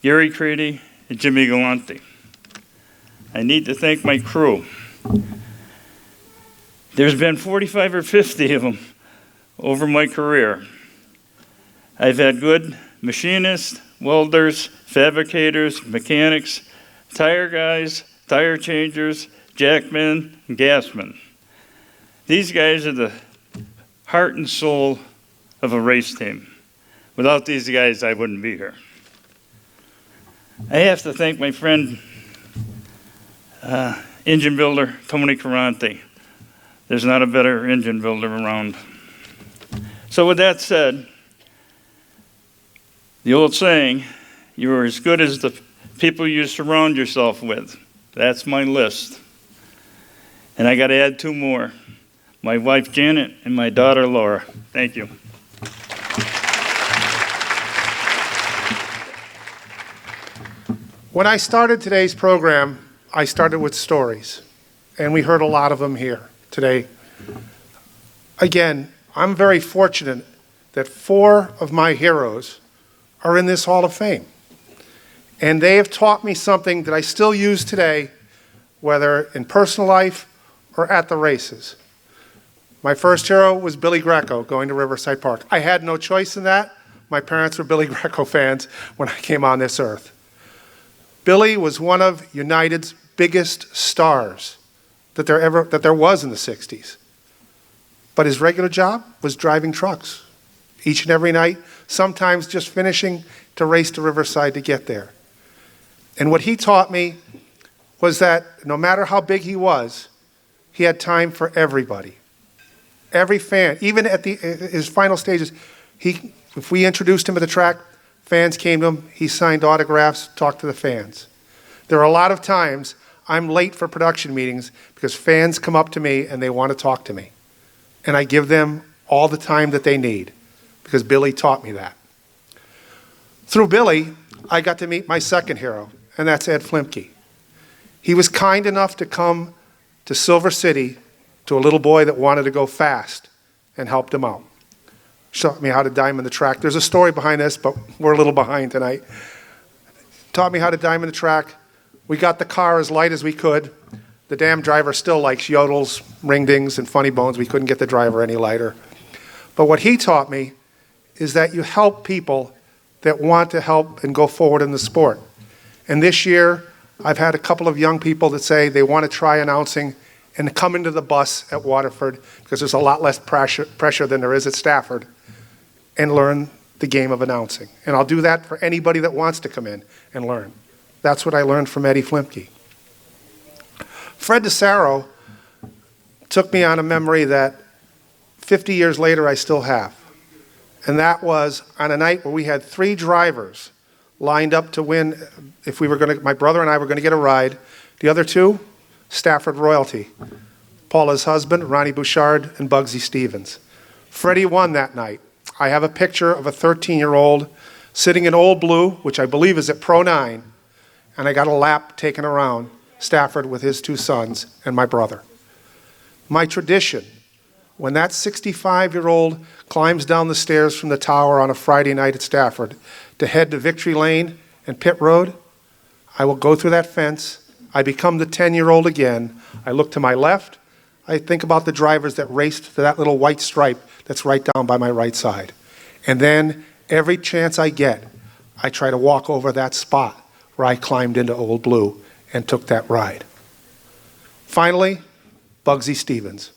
[SPEAKER 10] Gary Creedy, and Jimmy Galante. I need to thank my crew. There's been 45 or 50 of them over my career. I've had good machinists, welders, fabricators, mechanics, tire guys, tire changers, jackmen, and gasmen. These guys are the heart and soul of a race team. Without these guys, I wouldn't be here. I have to thank my friend, engine builder Tony Carante. There's not a better engine builder around. So with that said, the old saying, you are as good as the people you surround yourself with. That's my list. And I got to add two more. My wife Janet and my daughter Laura. Thank you.
[SPEAKER 5] When I started today's program, I started with stories, and we heard a lot of them here today. Again, I'm very fortunate that 4 of my heroes are in this Hall of Fame. And they have taught me something that I still use today, whether in personal life or at the races. My first hero was Billy Greco going to Riverside Park. I had no choice in that. My parents were Billy Greco fans when I came on this earth. Billy was one of United's biggest stars that there was in the 60s. But his regular job was driving trucks each and every night, sometimes just finishing to race to Riverside to get there. And what he taught me was that no matter how big he was, he had time for everybody. Every fan, even at his final stages, if we introduced him at the track, fans came to him, he signed autographs, talked to the fans. There are a lot of times I'm late for production meetings because fans come up to me and they want to talk to me. And I give them all the time that they need because Billy taught me that. Through Billy, I got to meet my second hero, and that's Ed Flimke. He was kind enough to come to Silver City to a little boy that wanted to go fast and helped him out. Showed me how to diamond the track. There's a story behind this, but we're a little behind tonight. taught me how to diamond the track. We got the car as light as we could. The damn driver still likes yodels, ring-dings, and funny bones. We couldn't get the driver any lighter. But what he taught me is that you help people that want to help and go forward in the sport. And this year, I've had a couple of young people that say they want to try announcing and come into the bus at Waterford because there's a lot less pressure than there is at Stafford, and learn the game of announcing. And I'll do that for anybody that wants to come in and learn. That's what I learned from Eddie Flimke. Fred DeSaro took me on a memory that 50 years later I still have. And that was on a night where we had 3 drivers lined up to win. If we were going to, my brother and I were going to get a ride. The other 2, Stafford royalty. Paula's husband, Ronnie Bouchard, and Bugsy Stevens. Freddie won that night. I have a picture of a 13-year-old sitting in Old Blue, which I believe is at Pro 9, and I got a lap taken around Stafford with his 2 sons and my brother. My tradition, when that 65-year-old climbs down the stairs from the tower on a Friday night at Stafford to head to Victory Lane and Pit Road, I will go through that fence. I become the 10-year-old again. I look to my left. I think about the drivers that raced to that little white stripe that's right down by my right side. And then every chance I get, I try to walk over that spot where I climbed into Old Blue and took that ride. Finally, Bugsy Stevens,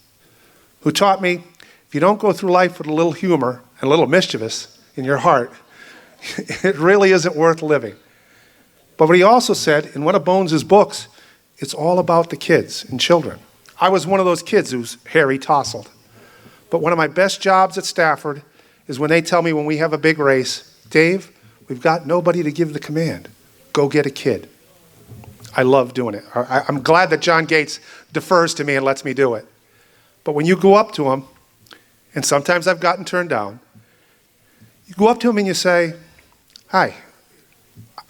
[SPEAKER 5] who taught me if you don't go through life with a little humor and a little mischievous in your heart, it really isn't worth living. But what he also said in one of Bones' books, it's all about the kids and children. I was one of those kids whose hair he tousled. But one of my best jobs at Stafford is when they tell me when we have a big race, Dave, we've got nobody to give the command. Go get a kid. I love doing it. I'm glad that John Gates defers to me and lets me do it. But when you go up to him, and sometimes I've gotten turned down, you go up to him and you say, hi,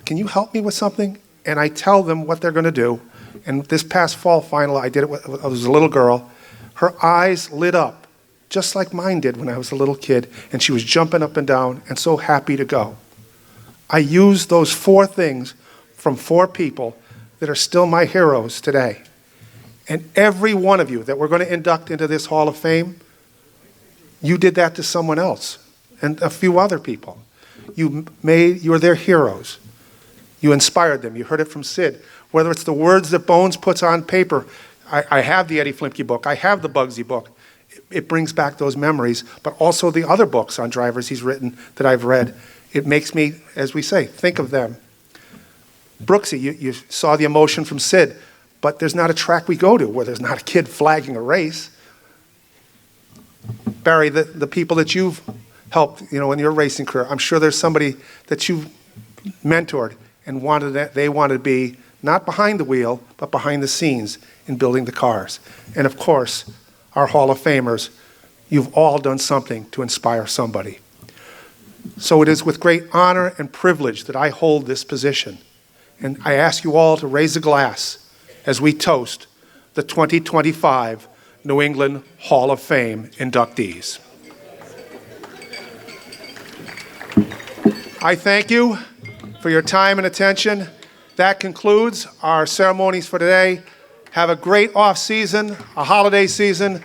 [SPEAKER 5] can you help me with something? And I tell them what they're going to do. And this past fall final, I did it with, I was a little girl. Her eyes lit up, just like mine did when I was a little kid, and she was jumping up and down and so happy to go. I used those 4 things from 4 people that are still my heroes today. And every one of you that we're going to induct into this Hall of Fame, you did that to someone else and a few other people. You're their heroes. You inspired them. You heard it from Sid. Whether it's the words that Bones puts on paper, I have the Eddie Flimke book, I have the Bugsy book. It brings back those memories, but also the other books on drivers he's written that I've read. It makes me, as we say, think of them. Brooksy, you saw the emotion from Sid, but there's not a track we go to where there's not a kid flagging a race. Barry, the people that you've helped, in your racing career, I'm sure there's somebody that you've mentored and they wanted to be not behind the wheel, but behind the scenes in building the cars. And of course, our Hall of Famers, you've all done something to inspire somebody. So it is with great honor and privilege that I hold this position. And I ask you all to raise a glass as we toast the 2025 New England Hall of Fame inductees. I thank you for your time and attention. That concludes our ceremonies for today. Have a great off season, a holiday season,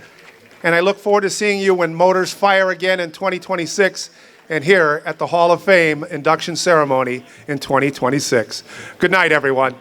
[SPEAKER 5] and I look forward to seeing you when motors fire again in 2026 and here at the Hall of Fame induction ceremony in 2026. Good night, everyone.